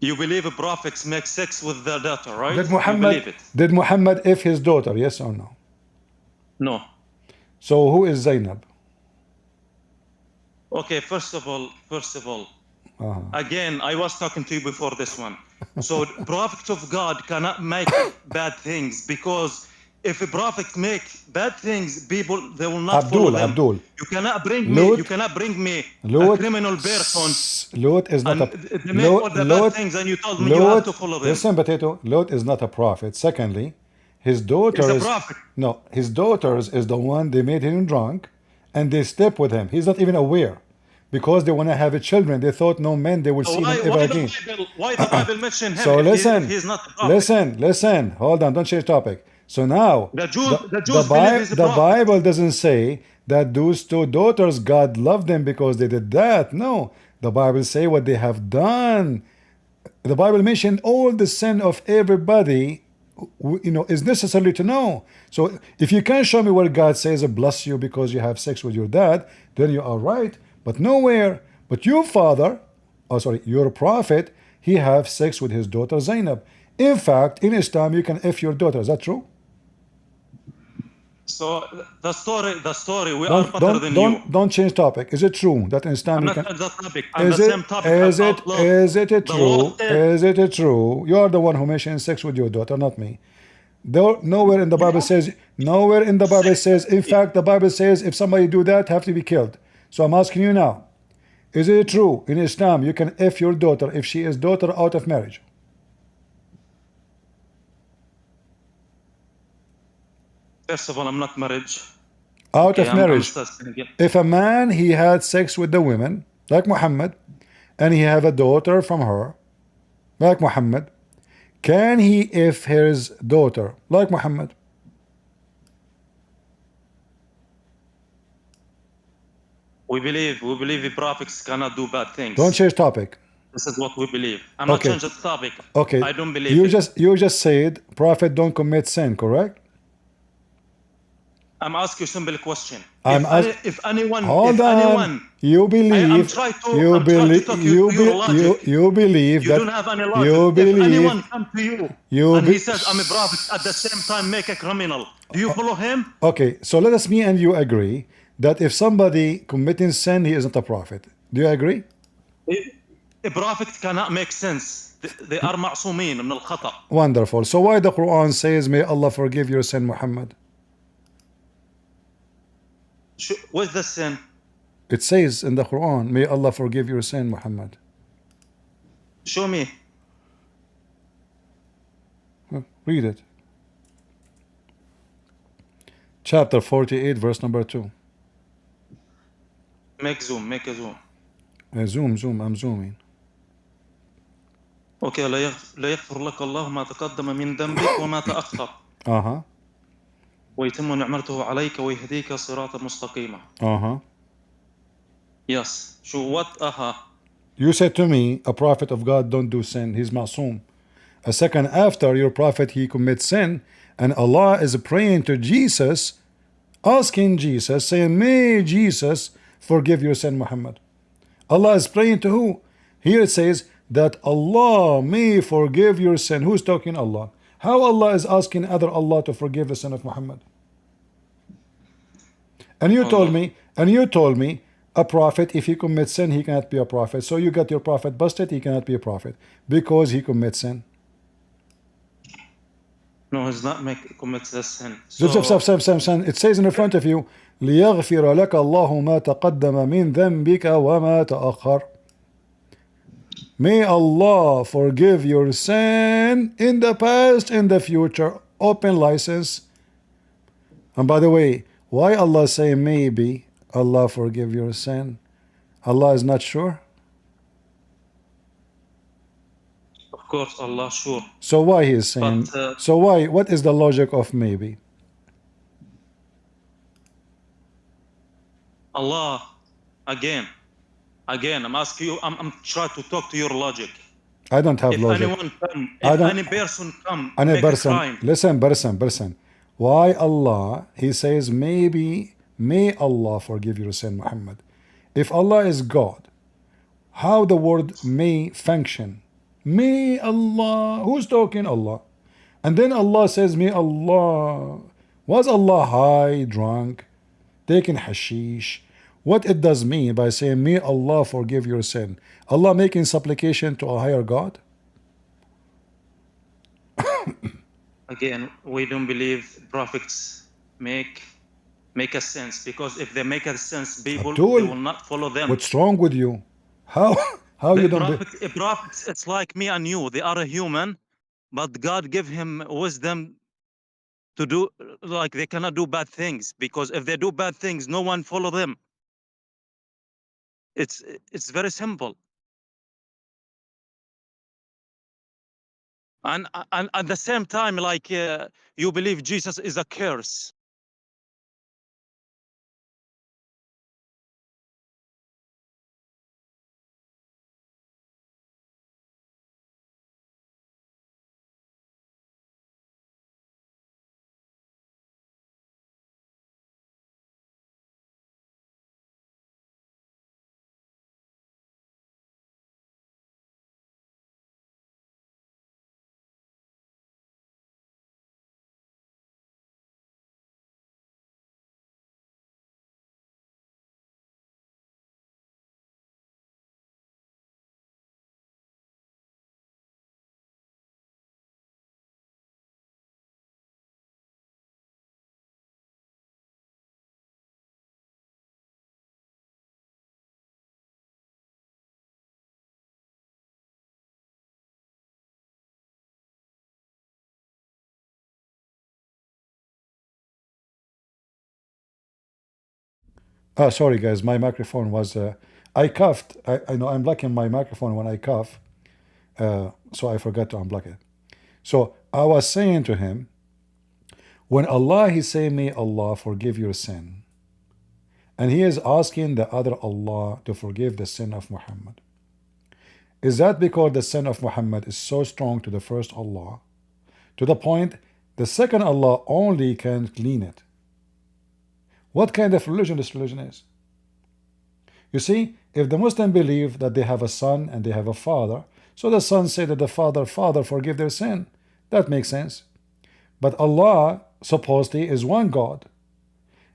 You believe prophets make sex with their daughter, right? Did Muhammad if his daughter? Yes or no? No. So who is Zainab? Okay, first of all, again, I was talking to you before this one. So prophets of God cannot make bad things, because if a prophet make bad things, people they will not follow them. Abdul. You cannot bring me a criminal person. Lot is not they make all the bad things, and you told me you have to follow them. Listen, Potato. Lot is not a prophet. Secondly, his daughters. He's a prophet. No, his daughters is the one they made him drunk, and they slept with him. He's not even aware, because they want to have a children. They thought no man they will see him ever again. Why the Bible mention him? So listen, he's not a prophet. Listen. Hold on, don't change topic. So now, the Bible doesn't say that those two daughters, God loved them because they did that. No, the Bible say what they have done. The Bible mentioned all the sin of everybody, is necessary to know. So if you can show me where God says, bless you because you have sex with your dad, then you are right. But nowhere. But your father, your prophet, he have sex with his daughter Zainab. In fact, in Islam, you can F your daughter. Is that true? So the story, we are better than you. Don't change topic. Is it true that in Islam I'm you not can? on that topic. I'm the same topic. Is it true? Is it true? You are the one who mentioned sex with your daughter, not me. Nowhere in the Bible says. Nowhere in the Bible says. In fact, the Bible says if somebody do that, have to be killed. So I'm asking you now. Is it true in Islam you can F your daughter if she is daughter out of marriage? First of all, I'm not married. Out of marriage. If a man he had sex with the women like Muhammad, and he have a daughter from her like Muhammad, can he if his daughter like Muhammad? We believe the prophets cannot do bad things. Don't change topic. This is what we believe. I'm not changing the topic. Okay. I don't believe you just said prophet don't commit sin, correct? I'm asking you a simple question. If anyone, you believe, I'm trying to talk you logic. You believe you that don't have any logic. You believe, if anyone come to you and he says I'm a prophet, at the same time make a criminal, do you follow him? Okay, so let us me and you agree that if somebody committing sin, he is not a prophet. Do you agree? A prophet cannot make sense. They are معصومين من الخطأ. Wonderful. So why the Quran says, may Allah forgive your sin, Muhammad? What's the sin? It says in the Quran, may Allah forgive your sin, Muhammad. Show me. Read it. Chapter 48, verse number 2. Make a zoom. Zoom, I'm zooming. Okay, لا يغفر لك الله ما تقدم من ذنبك وما تأخر. ويتم نعمته عليك ويهديك صراطا مستقيما. Yes. You said to me, a prophet of God don't do sin. He's ma'soom. A second after, your prophet, he commits sin, and Allah is praying to Jesus, asking Jesus, saying, may Jesus forgive your sin, Muhammad. Allah is praying to who? Here it says that Allah may forgive your sin. Who's talking? Allah. How Allah is asking other Allah to forgive the sin of Muhammad? And you told me, a prophet, if he commits sin, he cannot be a prophet. So you got your prophet busted, he cannot be a prophet because he commits sin. No, he's not commits the sin. It says in front of you, ليغفر لك الله ما تقدم من ذنبك وما تأخر. May Allah forgive your sin in the past and the future. Open license. And by the way, why Allah say maybe Allah forgive your sin? Allah is not sure. Of course, Allah sure. So why he is saying? But So why? What is the logic of maybe? Allah, again, I'm asking you. I'm trying to talk to your logic. I don't have If logic. anyone come, I if don't- any person come, Any make a person, crime. listen, person. Why Allah? He says maybe, may Allah forgive your sin, Muhammad. If Allah is God, how the word may function? May Allah, who's talking? Allah. And then Allah says, may Allah. Was Allah high, drunk, taking hashish? What it does mean by saying, may Allah forgive your sin? Allah making supplication to a higher God? Again, we don't believe prophets make a sense, because if they make a sense, people Abdul, they will not follow them. what's wrong with you? How you The don't be? prophets, it's like me and you. They are a human, but God give him wisdom to do, like, they cannot do bad things, because if they do bad things, no one follow them. It's very simple. And at the same time, like, you believe Jesus is a curse. Sorry guys, my microphone was. I coughed. I know I'm blocking my microphone when I cough, so I forgot to unblock it. So I was saying to him, when Allah He say, may Allah forgive your sin, and He is asking the other Allah to forgive the sin of Muhammad. Is that because the sin of Muhammad is so strong to the first Allah, to the point the second Allah only can clean it? What kind of religion this religion is? You see, if the Muslim believe that they have a son and they have a father, so the son say that the father, forgive their sin. That makes sense. But Allah supposedly is one God.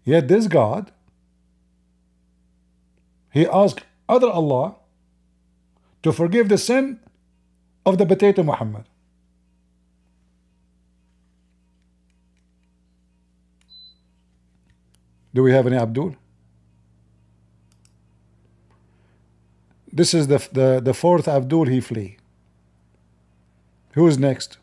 Yet this God, He asked other Allah to forgive the sin of the potato Muhammad. Do we have any Abdul? This is the fourth Abdul, he flee. Who is next?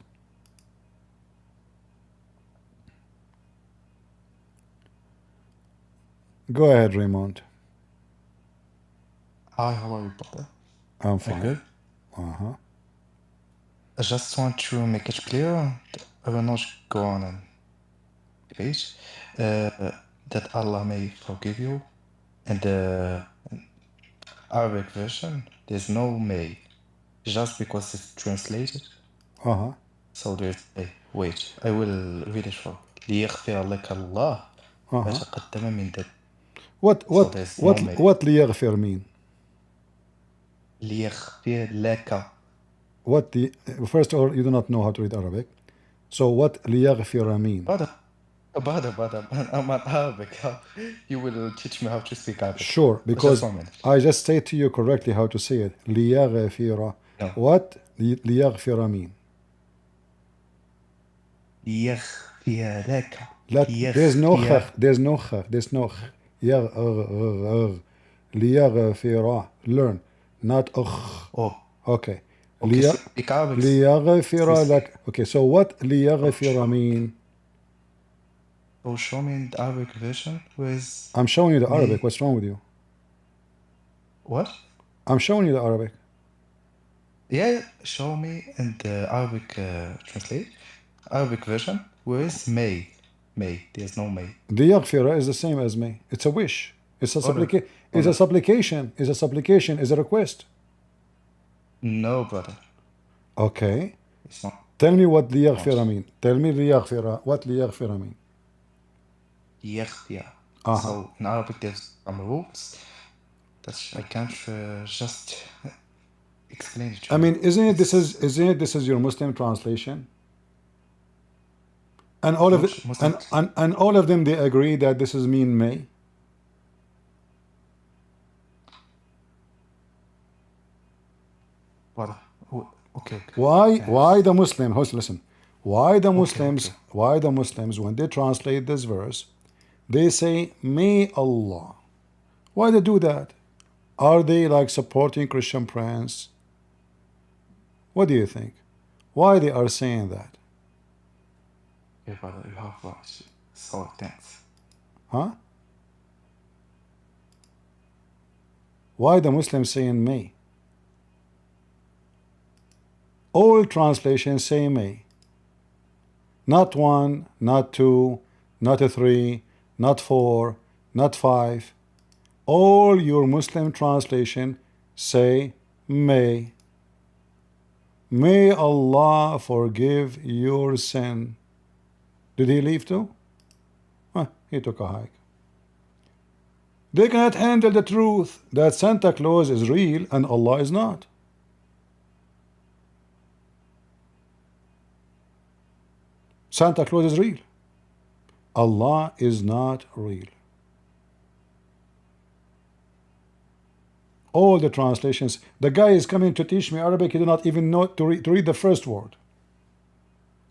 Go ahead, Raymond. Hi, how are you, brother? I'm Are you fine. good? I just want to make it clear, I will not go on and debate, that Allah may forgive you. In the Arabic version, there's no may, just because it's translated. So there's a wait, I will read it for ليغفر لك الله ما تقدم من ذنبك. So there's no may. What ليغفر mean? ليغفر لك. What the first of all, you do not know how to read Arabic. So what ليغفر mean? Brother, I'm an Arabic. You will teach me how to speak Arabic. Sure, because Just 1 minute. I just say to you correctly how to say it. ليغفر. No. What ليغفر mean? ليغفر لك. There's no خ. There's no خ. There's no خ. ليغفر. Learn, not أخ. Oh. Okay. Okay, speak Arabic. ليغفر لك. Okay, so what ليغفر mean? Oh, show me the Arabic version with... I'm showing you the me. Arabic. What's wrong with you? What? I'm showing you the Arabic. Yeah, show me in the Arabic Arabic version with may. May. There's no may. ليغفر is the same as me. It's a wish. It's a Brother, supplication. It's a supplication. It's a supplication. It's a request. No, brother. Okay. It's not. Tell me what ليغفر mean. Tell me ليغفر. What ليغفر mean? يغفر. Uh-huh. So in Arabic there's some rules that I can't just explain it to I you. mean, isn't it this is your Muslim translation? And all of it, and all of them, they agree that this is mean may. Brother, okay. Why the Muslim? Listen. Why the Muslims? Okay. Why the Muslims, when they translate this verse, they say may Allah? Why they do that? Are they like supporting Christian friends? What do you think? Why they are saying that? Okay, brother, you have so thanks. Huh? Why the Muslims saying may? All translations say may. Not one, not two, not a three, not four, not five. All your Muslim translation say may. May Allah forgive your sin. Did he leave too? He took a hike. They cannot handle the truth that Santa Claus is real and Allah is not. Santa Claus is real. Allah is not real. All the translations. The guy is coming to teach me Arabic. He do not even know to read the first word.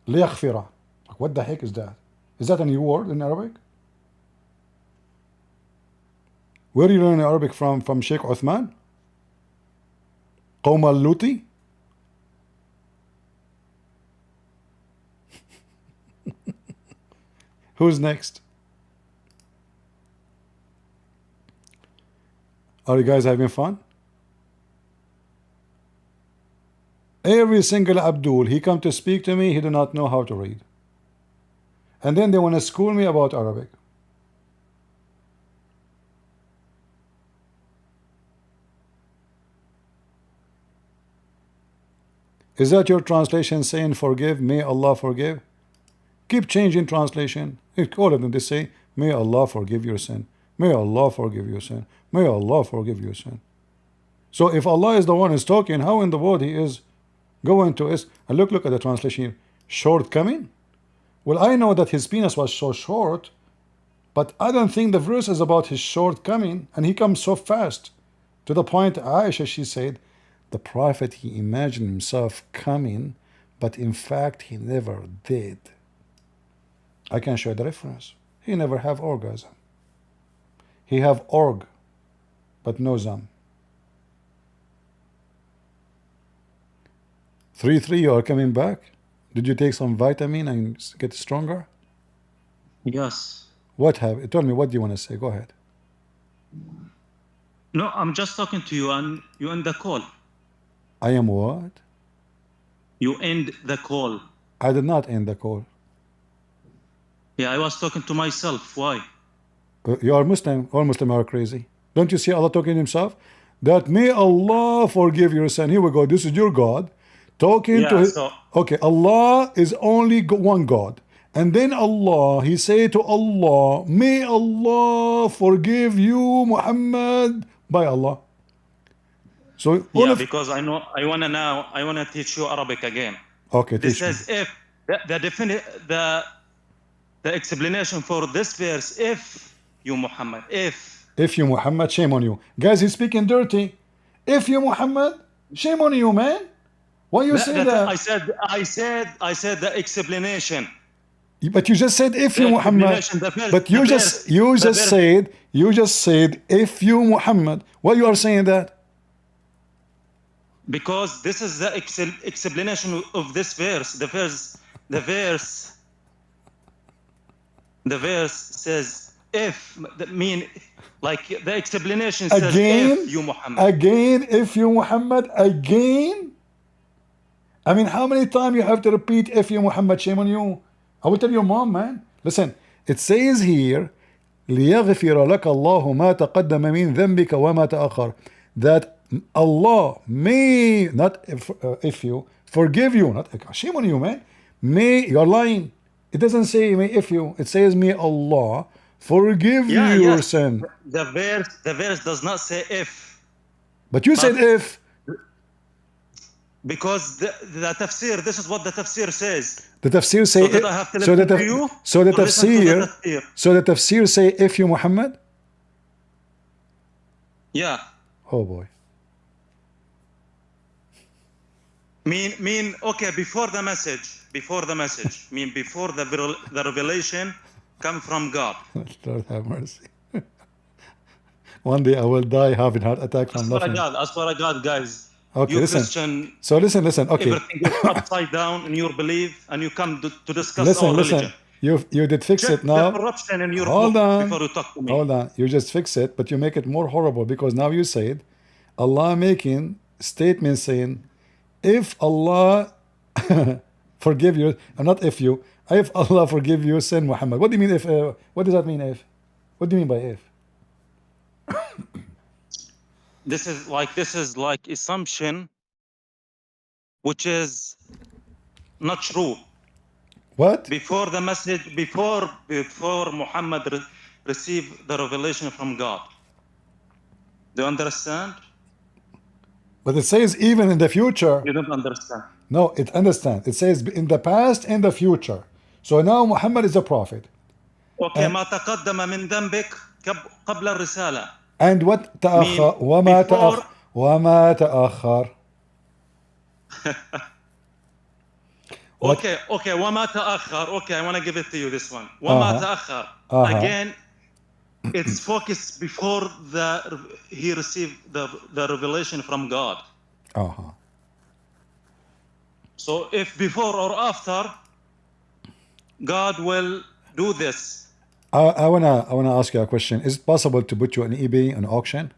ليغفر. What the heck is that? Is that a new word in Arabic? Where are you learning Arabic from? From Sheikh Uthman? قوم اللوطي? Who's next? Are you guys having fun? Every single Abdul, he come to speak to me, he do not know how to read. And then they want to school me about Arabic. Is that your translation saying forgive, may Allah forgive? Keep changing translation. All of them, they say, may Allah forgive your sin. May Allah forgive your sin. May Allah forgive your sin. So if Allah is the one who's talking, how in the world he is going to us? And look at the translation here. Shortcoming? Well, I know that his penis was so short, but I don't think the verse is about his shortcoming, and he comes so fast. To the point, Aisha, she said, the Prophet, he imagined himself coming, but in fact, he never did. I can show the reference. He never have orgasm. He have org, but no zam. 3-3, you are coming back? Did you take some vitamin and get stronger? Yes. What have? Tell me, what do you want to say? Go ahead. No, I'm just talking to you and you end the call. I am what? You end the call. I did not end the call. Yeah, I was talking to myself. Why? You are Muslim. All Muslims are crazy. Don't you see Allah talking to himself? That may Allah forgive your sin. Here we go. This is your God talking to his... Okay, Allah is only one God. And then Allah, he say to Allah, may Allah forgive you, Muhammad, by Allah. So yeah, because I want to teach you Arabic again. Okay, this says if the explanation for this verse, if you Muhammad, if you Muhammad, shame on you. Guys, he's speaking dirty. If you Muhammad, shame on you, man. Why you say that? I said the explanation. But you just said if you Muhammad. But you just said if you Muhammad. Why you are saying that? Because this is the explanation of this verse. The verse says if, mean like the explanation says Again? if you Muhammad. Again, if you Muhammad, again? I mean, how many times you have to repeat if you Muhammad? Shame on you. I will tell your mom, man. Listen, it says here, لِيَغْفِرَ لَكَ اللَّهُ مَا تَقَدَّمَ مِنْ ذَنْبِكَ وَمَا تَأَخَّرَ. That Allah may, not if you, forgive you. Not shame on you, man. May, you're lying. It doesn't say may if you. It says may Allah forgive you your sin. The verse does not say if. But you said if. Because the tafsir, this is what the tafsir says. The tafsir say so the tafsir say if you Muhammad? Yeah. Oh boy. Mean okay, before the message, mean before the revelation come from God. Lord have mercy. One day I will die having heart attack from nothing. I swear to God, guys. Okay, you listen. Christian, so listen. Okay. Everything is upside down in your belief, and you come to discuss our religion. You did fix it now. The corruption in your Hold on. Before you talk to me. Hold on. You just fix it, but you make it more horrible because now you said Allah making statements saying if Allah forgive you, not if you, if Allah forgive you sin, Muhammad. What do you mean if? What does that mean if? What do you mean by if? This is like assumption, which is not true. What? Before the message, before Muhammad received the revelation from God. Do you understand? But it says even in the future. You don't understand. No, it understands. It says in the past and the future. So now Muhammad is a prophet. Okay, ما تقدم من ذنبك قبل الرسالة. And what تأخر وما تأخر وما تأخر. Okay, وما تأخر. Okay, I want to give it to you this one. وما تأخر. Again, it's focused before he received the revelation from God. So if before or after, God will do this. I wanna ask you a question. Is it possible to put you on eBay on auction?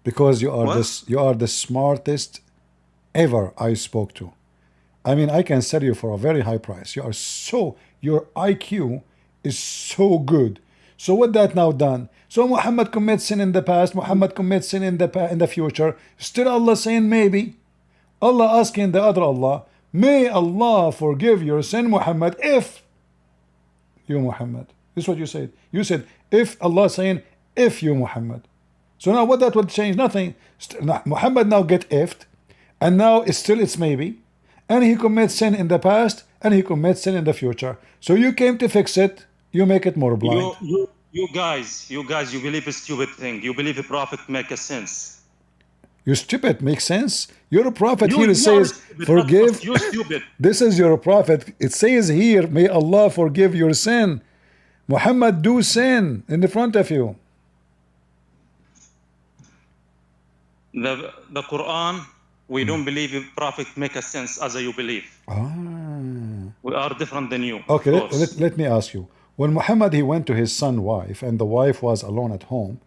Because you are the smartest ever I spoke to. I mean, I can sell you for a very high price. Your IQ is so good. So what that now done? So Muhammad commits sin in the past, Muhammad commits sin in the future. Still Allah saying maybe. Allah asking the other Allah, may Allah forgive your sin, Muhammad, if you Muhammad. This is what you said. You said if Allah saying if you Muhammad. So now what that would change? Nothing. Muhammad now get ifed, and now it's maybe, and he commits sin in the past and he commits sin in the future. So you came to fix it. You make it more blind. You guys, you believe a stupid thing. You believe a prophet make a sense. You stupid, makes sense. You're a prophet. Here it says forgive. You stupid. This is your prophet. It says here, may Allah forgive your sin. Muhammad do sin in the front of you. The Quran, we don't believe a prophet make a sense as you believe. We are different than you. Okay, let me ask you. When Muhammad he went to his son's wife and the wife was alone at home,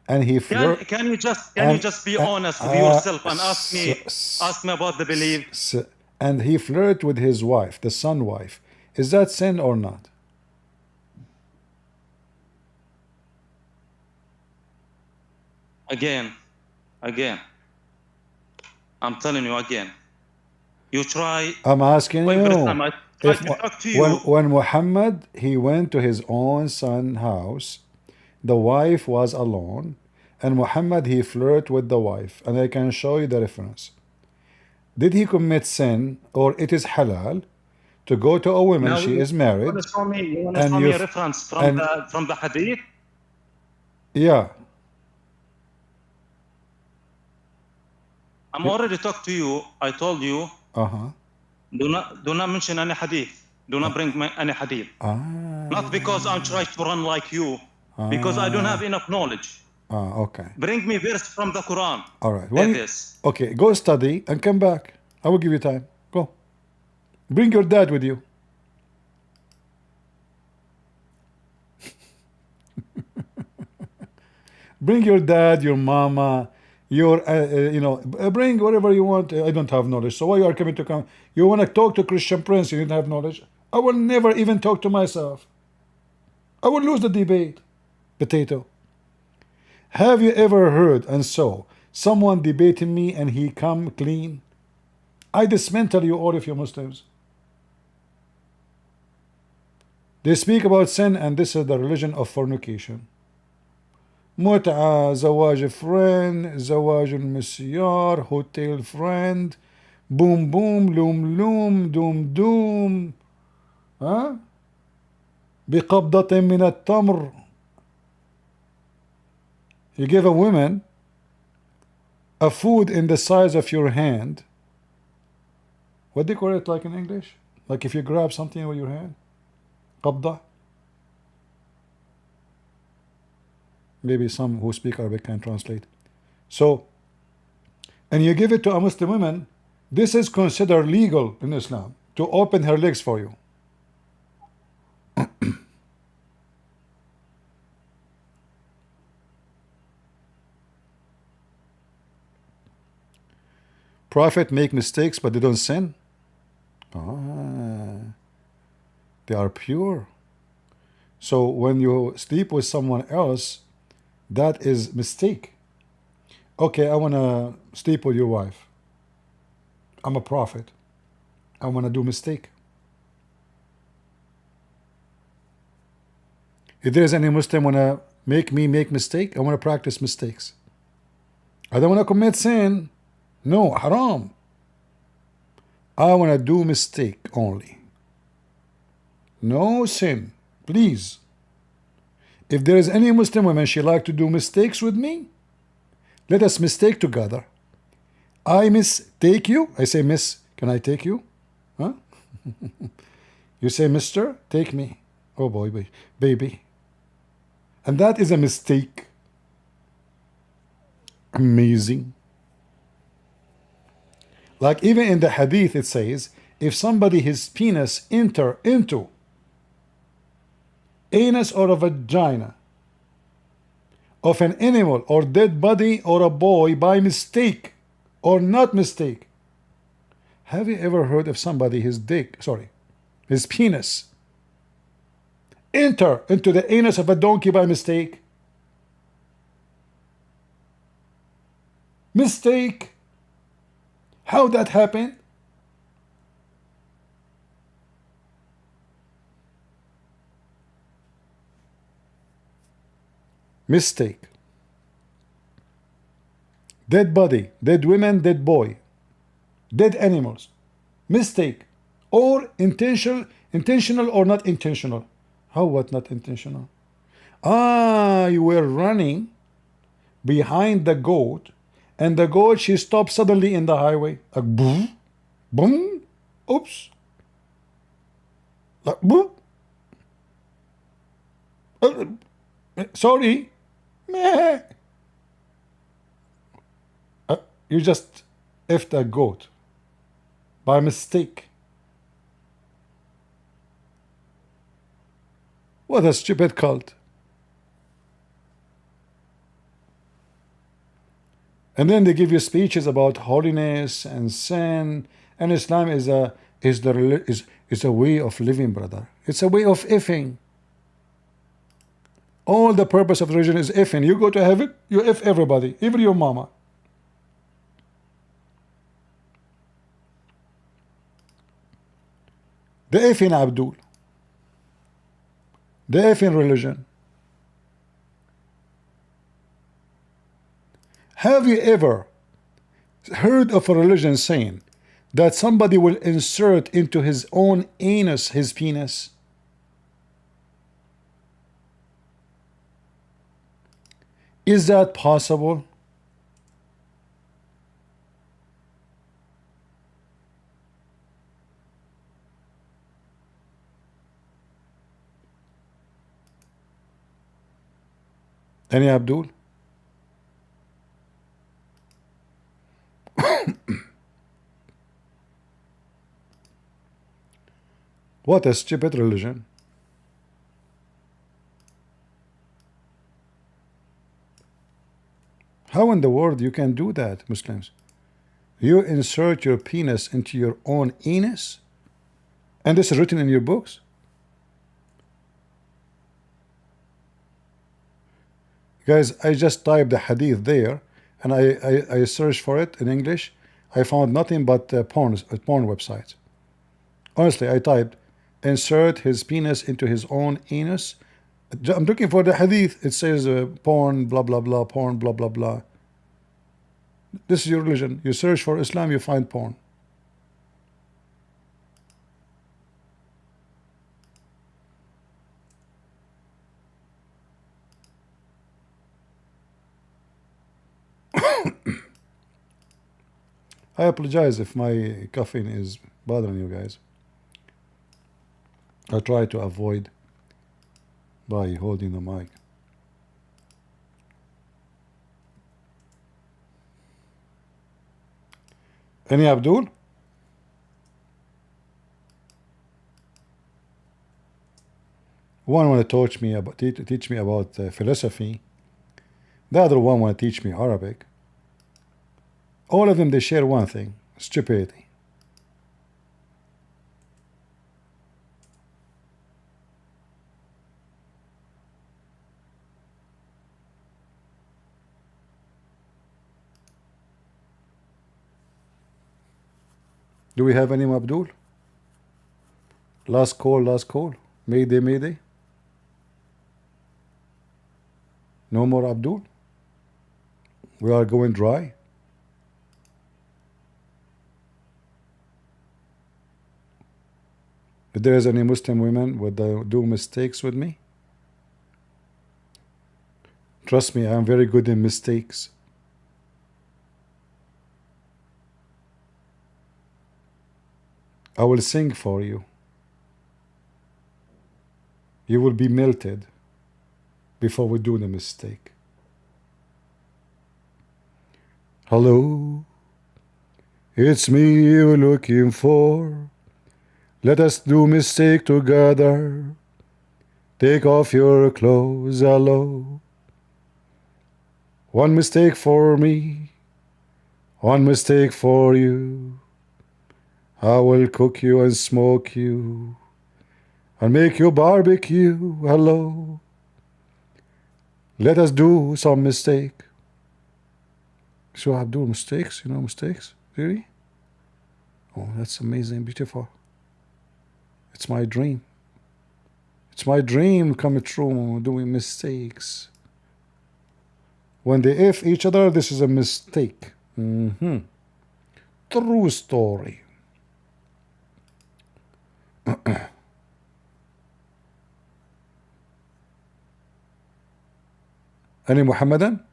and he can you just be honest with yourself and ask me about the belief? And he flirted with his wife, the son's wife. Is that sin or not? Again, I'm telling you again. You try. I'm asking you. If when Muhammad he went to his own son's house, the wife was alone, and Muhammad he flirted with the wife, and I can show you the reference. Did he commit sin, or it is halal to go to a woman now she is married? You want to show me a reference from the hadith? Yeah. I'm already talked to you. I told you. Do not mention any hadith. Do not bring any hadith. Not because I'm trying to run like you, because I don't have enough knowledge. Okay. Bring me verse from the Quran. All right. This. Okay, go study and come back. I will give you time. Go. Bring your dad with you. Bring your dad, your mama, your, bring whatever you want. I don't have knowledge. So why you are coming to come? You want to talk to Christian Prince, you don't have knowledge. I will never even talk to myself. I will lose the debate. Potato. Have you ever heard and saw someone debating me and he come clean? I dismantle you all if you're Muslims. They speak about sin and this is the religion of fornication. متعة, زواج friend, زواج المسيار, hotel friend, boom boom, loom loom, doom doom. ها؟ بقبضة من التمر. You give a woman a food in the size of your hand. What do you call it like in English? Like if you grab something with your hand? قبضة. Maybe some who speak Arabic can translate. So, and you give it to a Muslim woman, this is considered legal in Islam, to open her legs for you. Prophet make mistakes, but they don't sin. They are pure. So when you sleep with someone else, that is mistake. Okay, I want to sleep with your wife. I'm a prophet. I want to do mistake. If there's any Muslim want to make me make mistake, I want to practice mistakes. I don't want to commit sin. No, haram. I want to do mistake only. No sin. Please. If there is any Muslim woman she like to do mistakes with me, let us mistake together. I mistake you. I say, miss, can I take you? Huh? You say, mister, take me. Oh boy, baby. And that is a mistake. Amazing. Like even in the hadith it says, if somebody his penis enter into anus or a vagina of an animal or dead body or a boy by mistake or not mistake. Have you ever heard of somebody his penis enter into the anus of a donkey by mistake? Mistake. How that happened? Mistake. Dead body, dead women, dead boy, dead animals. Mistake. Or intentional or not intentional. How what not intentional? You were running behind the goat and the goat she stopped suddenly in the highway. Like boom, boom, oops. Like boom. Sorry. Meh. You just effed a goat by mistake. What a stupid cult. And then they give you speeches about holiness and sin, and Islam is a way of living, brother. It's a way of effing. All the purpose of religion is effing. You go to heaven, you eff everybody, even your mama. The effing Abdul. The effing religion. Have you ever heard of a religion saying that somebody will insert into his own anus his penis? Is that possible? Any Abdul? What a stupid religion. How in the world you can do that, Muslims? You insert your penis into your own anus? And this is written in your books? Guys, I just typed the hadith there, and I searched for it in English. I found nothing but porn websites. Honestly, I typed, insert his penis into his own anus. I'm looking for the hadith. It says porn, blah, blah, blah, porn, blah, blah, blah. This is your religion. You search for Islam, you find porn. I apologize if my coughing is bothering you guys. I try to avoid by holding the mic. Any Abdul? One want to teach me about philosophy. The other one want to teach me Arabic. All of them, they share one thing: stupidity. Do we have any Abdul? Last call, last call. Mayday, mayday. No more Abdul? We are going dry? If there is any Muslim women would do mistakes with me? Trust me, I am very good in mistakes. I will sing for you. You will be melted before we do the mistake. Hello, it's me you're looking for. Let us do mistake together. Take off your clothes, hello. One mistake for me, one mistake for you. I will cook you and smoke you and make you barbecue, hello. Let us do some mistake. So I do mistakes, you know mistakes? Really? Oh, that's amazing, beautiful. It's my dream. It's my dream coming true, doing mistakes. When they F each other, this is a mistake. True story. Any Muhammadan?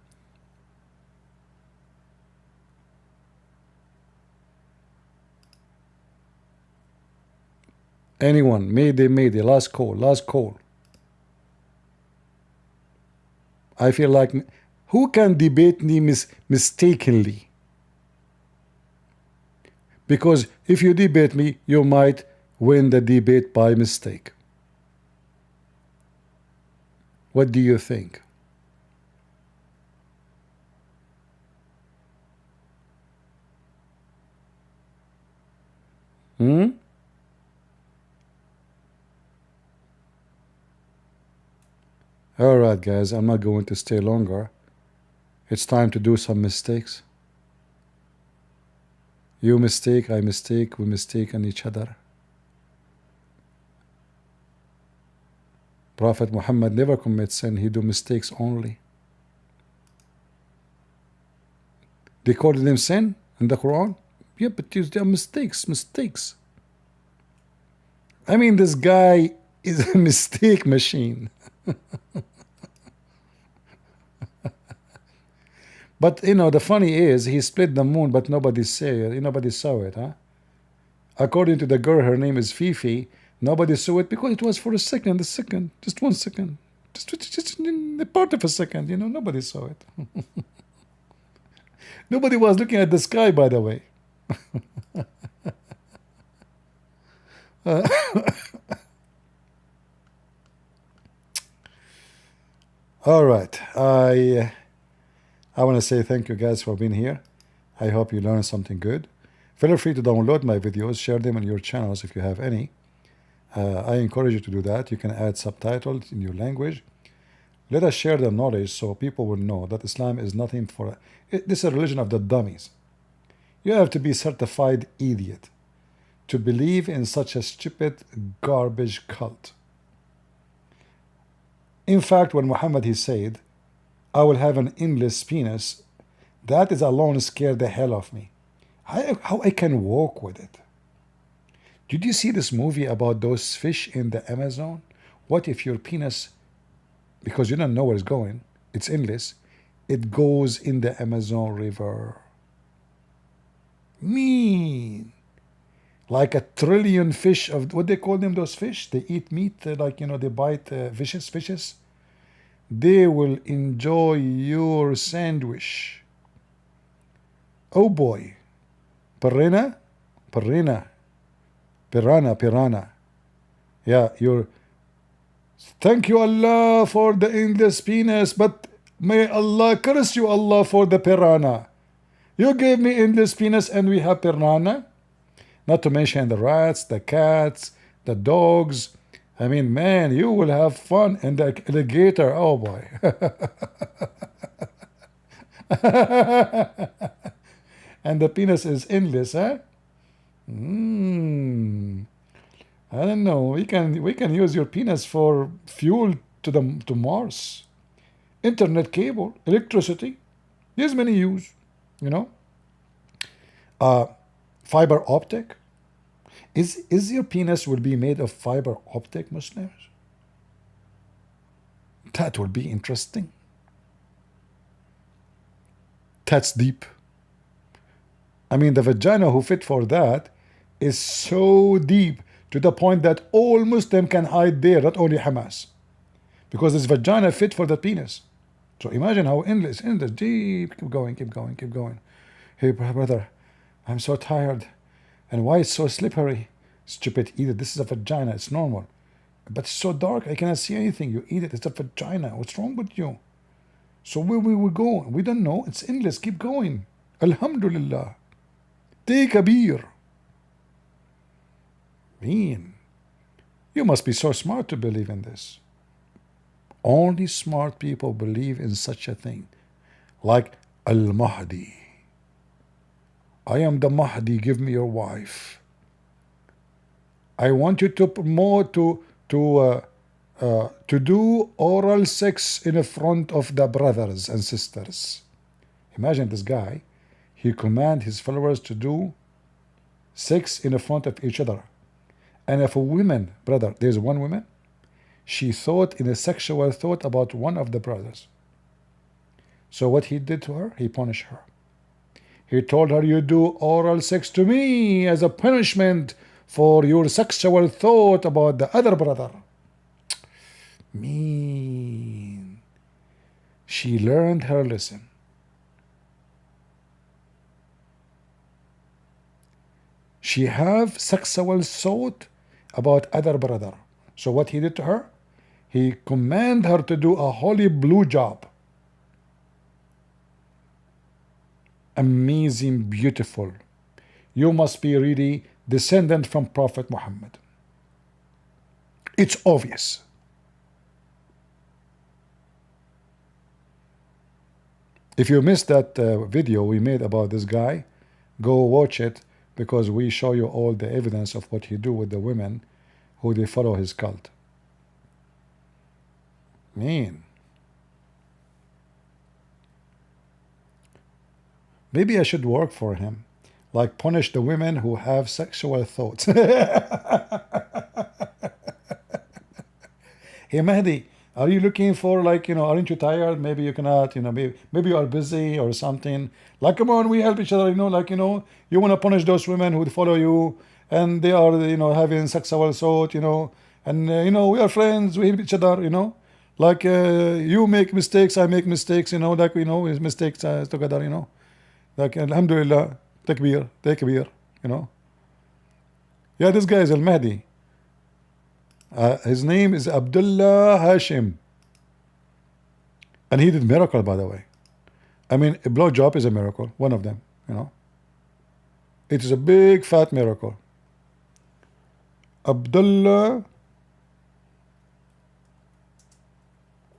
Anyone? Mayday, mayday. Last call, last call. I feel like, who can debate me mistakenly? Because if you debate me, you might win the debate by mistake. What do you think? Alright guys, I'm not going to stay longer. It's time to do some mistakes. You mistake, I mistake, we mistake on each other. Prophet Muhammad never commits sin, he do mistakes only. They call them sin in the Quran? Yeah, but they are mistakes. I mean, this guy is a mistake machine. But you know, the funny is, he split the moon, but nobody saw it, huh? According to the girl, her name is Fifi. Nobody saw it because it was for a second, just 1 second, just a part of a second. You know, nobody saw it. Nobody was looking at the sky, by the way. All right. I want to say thank you guys for being here. I hope you learned something good. Feel free to download my videos, share them on your channels if you have any. I encourage you to do that. You can add subtitles in your language. Let us share the knowledge so people will know that Islam is nothing for... This is a religion of the dummies. You have to be certified idiot to believe in such a stupid garbage cult. In fact, when Muhammad he said, I will have an endless penis, that is alone scared the hell of me. How I can walk with it? Did you see this movie about those fish in the Amazon? What if your penis, because you don't know where it's going, it's endless, it goes in the Amazon River? Mean. Like a trillion fish of, what they call them, those fish? They eat meat, like, you know, they bite fishes. They will enjoy your sandwich. Oh boy. Piranha. Yeah, you're... Thank you, Allah, for the endless penis, but may Allah curse you, Allah, for the piranha. You gave me endless penis and we have piranha? Not to mention the rats, the cats, the dogs. I mean, man, you will have fun. And the alligator, oh boy. And the penis is endless, huh? I don't know. We can use your penis for fuel to Mars. Internet cable, electricity. There's many use, you know. Fiber optic. Is your penis will be made of fiber optic, Muslims? That will be interesting. That's deep. I mean, the vagina who fit for that is so deep to the point that all Muslim can hide there, not only Hamas, because this vagina fit for the penis. So imagine how endless, deep. Keep going. Hey, brother, I'm so tired. And why it's so slippery? Stupid, eat it. This is a vagina. It's normal. But it's so dark, I cannot see anything. You eat it. It's a vagina. What's wrong with you? So where we will go? We don't know. It's endless. Keep going. Alhamdulillah. Take a beer. Man, you must be so smart to believe in this. Only smart people believe in such a thing. Like Al-Mahdi. I am the Mahdi, give me your wife. I want you to promote to do oral sex in front of the brothers and sisters. Imagine this guy, he command his followers to do sex in front of each other. And if a woman, brother, there's one woman, she thought in a sexual thought about one of the brothers. So what he did to her, he punished her. He told her, you do oral sex to me as a punishment for your sexual thought about the other brother. Mean. She learned her lesson. She have sexual thought about other brother. So what he did to her? He commanded her to do a holy blue job. Amazing, beautiful. You must be really descendant from Prophet Muhammad. It's obvious. If you missed that video we made about this guy, go watch it, because we show you all the evidence of what he do with the women who they follow his cult. Man. Maybe I should work for him. Like punish the women who have sexual thoughts. Hey Mahdi, are you looking for, like, you know, aren't you tired? Maybe you cannot, you know, maybe you are busy or something. Like, come on, we help each other, you know, like, you know, you want to punish those women who follow you and they are, you know, having sexual thought, you know, and, you know, we are friends, we help each other, you know. Like, you make mistakes, I make mistakes, you know, like, you know, mistakes together, you know. Like, alhamdulillah, takbir, you know. Yeah, this guy is Al-Mahdi. His name is Abdullah Hashim. And he did miracle, by the way. I mean, a blowjob is a miracle, one of them, you know. It is a big fat miracle. Abdullah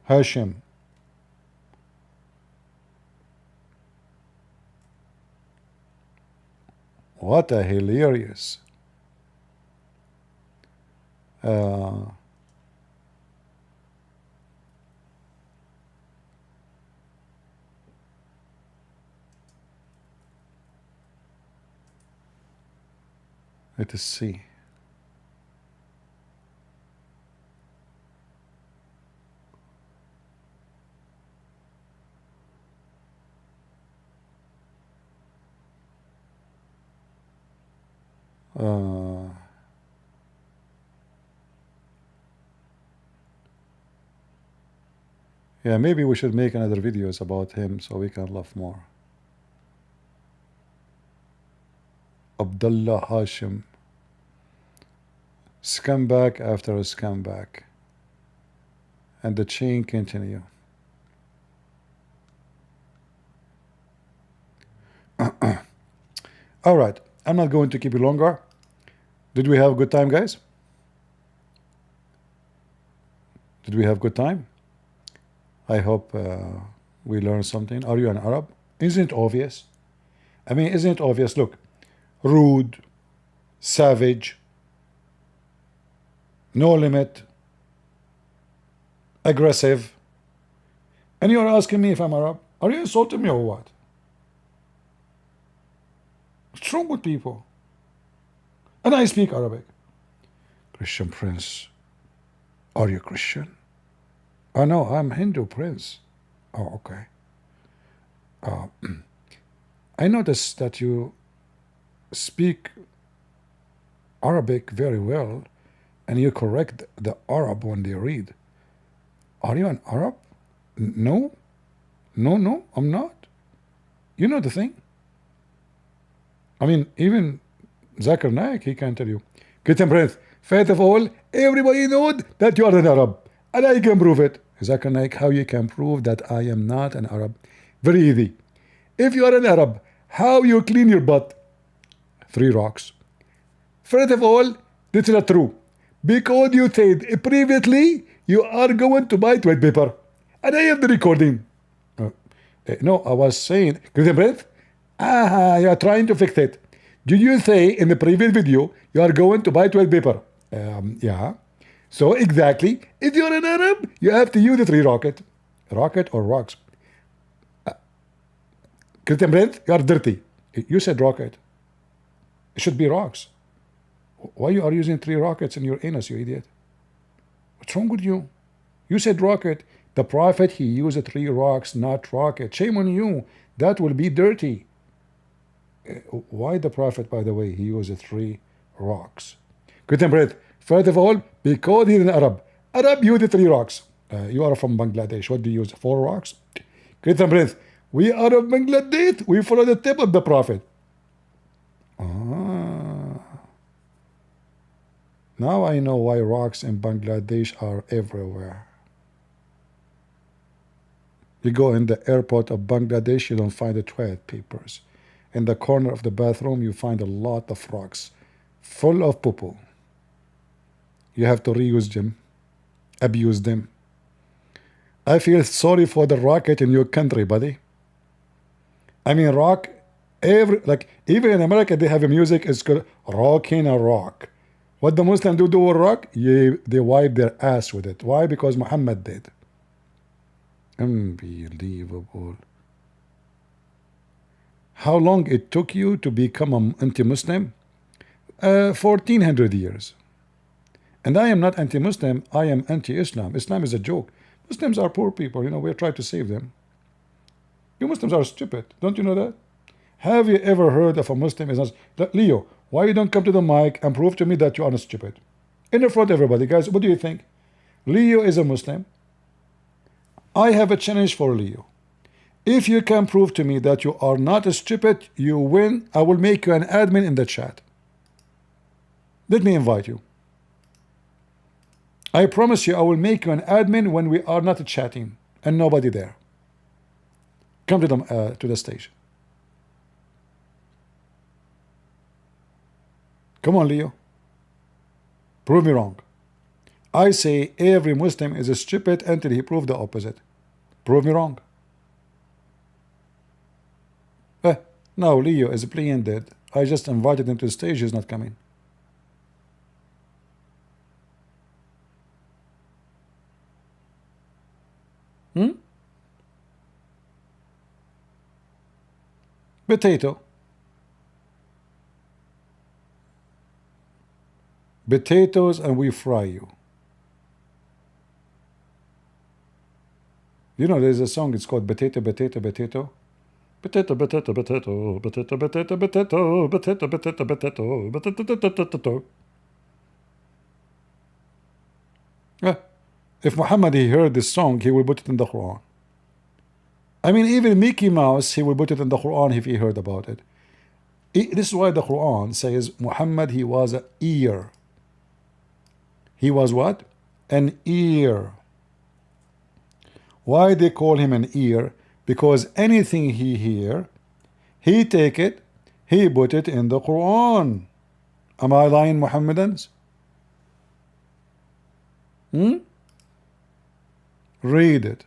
Hashim. What a hilarious. Let us see. Yeah, maybe we should make another videos about him so we can laugh more. Abdullah Hashim. Scumbag after a scumbag. And the chain continue. All right, I'm not going to keep you longer. Did we have a good time, guys? Did we have good time? I hope we learned something. Are you an Arab? Isn't it obvious? I mean, isn't it obvious? Look, rude, savage, no limit, aggressive. And you're asking me if I'm Arab? Are you insulting me or what? What's wrong with people? And I speak Arabic. Christian Prince. Are you Christian? Oh no, I'm Hindu Prince. Oh, okay. I noticed that you speak Arabic very well, and you correct the Arab when they read. Are you an Arab? No, no, I'm not. You know the thing. I mean, even Zakir Naik, he can tell you. Christian Prince, first of all, everybody knows that you are an Arab, and I can prove it. Zakir Naik, how you can prove that I am not an Arab? Very easy. If you are an Arab, how you clean your butt? 3 rocks. First of all, this is not true. Because you said previously you are going to buy toilet paper. And I have the recording. No, I was saying, Christian Prince, you are trying to fix it. Did you say in the previous video you are going to buy toilet paper? Yeah. So exactly, if you're an Arab, you have to use the 3 rocket. Rocket or rocks. Christian Prince, you are dirty. You said rocket. It should be rocks. Why you are using 3 rockets in your anus, you idiot? What's wrong with you? You said rocket. The Prophet, he used 3 rocks, not rocket. Shame on you. That will be dirty. Why the Prophet, by the way, he used 3 rocks? Christian Prince, first of all, because he's an Arab. Arab use 3 rocks. You are from Bangladesh. What do you use? 4 rocks? Christian Prince, we are of Bangladesh. We follow the tip of the Prophet. Now I know why rocks in Bangladesh are everywhere. You go in the airport of Bangladesh, you don't find the toilet papers. In the corner of the bathroom, you find a lot of rocks full of poo-poo. You have to reuse them, abuse them. I feel sorry for the rocket in your country, buddy. I mean, rock, even in America, they have a music, it's called Rockin' a Rock. What the Muslims do with rock? They wipe their ass with it. Why? Because Muhammad did. Unbelievable. How long it took you to become an anti-Muslim? 1400 years. And I am not anti-Muslim, I am anti-Islam. Islam is a joke. Muslims are poor people, you know, we're trying to save them. You Muslims are stupid. Don't you know that? Have you ever heard of a Muslim is not... Leo, why you don't come to the mic and prove to me that you are not stupid? In front of everybody, guys, what do you think? Leo is a Muslim. I have a challenge for Leo. If you can prove to me that you are not stupid, you win. I will make you an admin in the chat. Let me invite you. I promise you I will make you an admin when we are not chatting and nobody there. Come to the stage. Come on, Leo. Prove me wrong. I say every Muslim is stupid until he proves the opposite. Prove me wrong. Now Leo is playing dead. I just invited him to the stage. He's not coming. Potato. Potatoes, and we fry you. You know, there's a song, it's called Potato, Potato, Potato. Potato, potato, potato, potato, potato, potato, potato, potato, potato, potato. If Muhammad he heard this song, he will put it in the Quran. I mean, even Mickey Mouse, he will put it in the Quran if he heard about it. This is why the Quran says Muhammad, he was an ear. He was what? An ear. Why they call him an ear? Because anything he hear, he take it, he put it in the Quran. Am I lying, Muhammadans? Read it.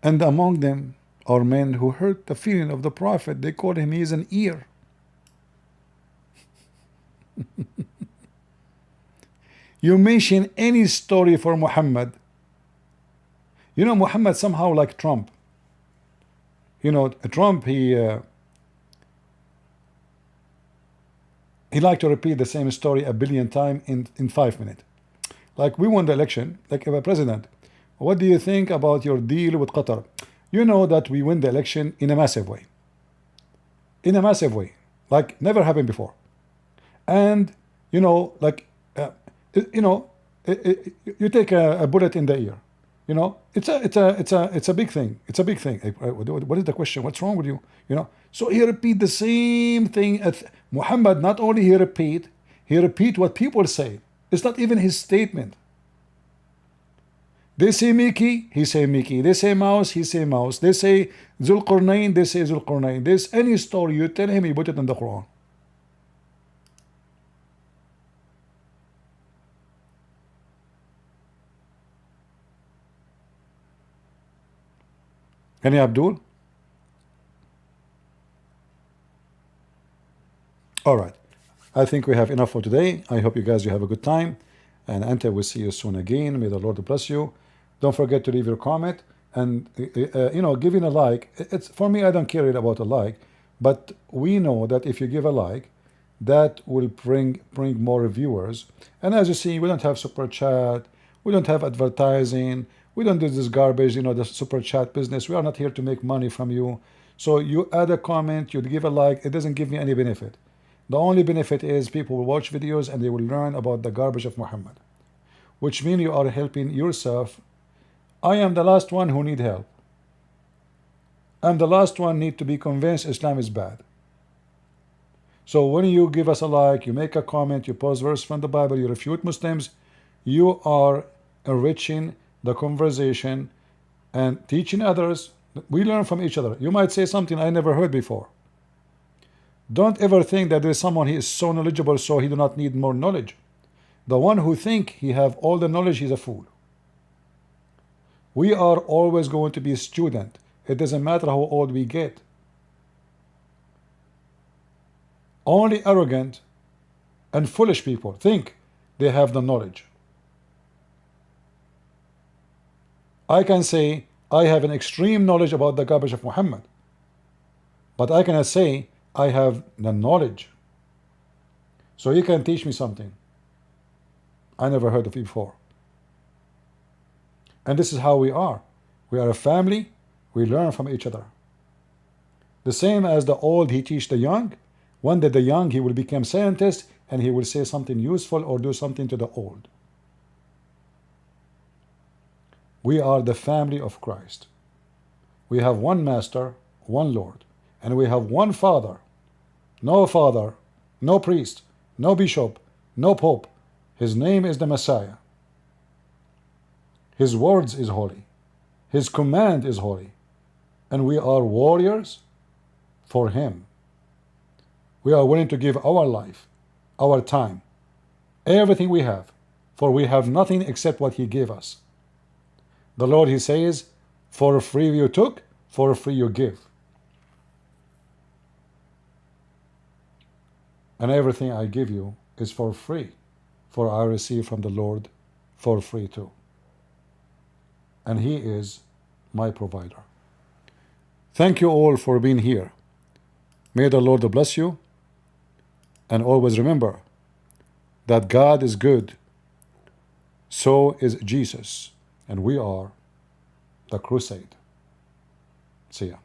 And among them are men who hurt the feeling of the Prophet. They call him, he is an ear. You mention any story for Muhammad. You know, Muhammad somehow like Trump. You know, Trump, he liked to repeat the same story a billion times in 5 minutes. Like, we won the election, like a president. What do you think about your deal with Qatar? You know that we win the election in a massive way. In a massive way. Like, never happened before. And, you know, like, you know, you take a bullet in the ear. You know, it's a big thing. It's a big thing. What is the question? What's wrong with you? You know. So he repeat the same thing. Muhammad not only he repeat what people say. It's not even his statement. They say Mickey, he say Mickey. They say mouse, he say mouse. They say Zulqarnain, they say Zulqarnain. There's any story you tell him, he put it in the Quran. Any Abdul? All right. I think we have enough for today. I hope you guys have a good time. And Ante, we'll see you soon again. May the Lord bless you. Don't forget to leave your comment. And, you know, giving a like. It's for me, I don't care about a like. But we know that if you give a like, that will bring more viewers. And as you see, we don't have super chat. We don't have advertising. We don't do this garbage, you know, the super chat business. We are not here to make money from you. So you add a comment, you give a like, it doesn't give me any benefit. The only benefit is people will watch videos and they will learn about the garbage of Muhammad, which means you are helping yourself. I am the last one who need help. I'm the last one need to be convinced Islam is bad. So when you give us a like, you make a comment, you post verse from the Bible, you refute Muslims, you are enriching the conversation and teaching others. We learn from each other. You might say something I never heard before. Don't ever think that there is someone he is so knowledgeable so he do not need more knowledge. The one who think he have all the knowledge, he's a fool. We are always going to be a student. It doesn't matter how old we get. Only arrogant and foolish people think they have the knowledge. I can say I have an extreme knowledge about the garbage of Muhammad, but I cannot say I have the knowledge. So you can teach me something I never heard of it before. And this is how we are. We are a family. We learn from each other. The same as the old, he teach the young. One day the young, he will become scientist and he will say something useful or do something to the old. We are the family of Christ. We have one master, one Lord, and we have one father, no priest, no bishop, no pope. His name is the Messiah. His words is holy. His command is holy. And we are warriors for Him. We are willing to give our life, our time, everything we have, for we have nothing except what He gave us. The Lord, He says, for free you took, for free you give. And everything I give you is for free, for I receive from the Lord for free too. And He is my provider. Thank you all for being here. May the Lord bless you. And always remember that God is good. So is Jesus. And we are the crusade. See ya.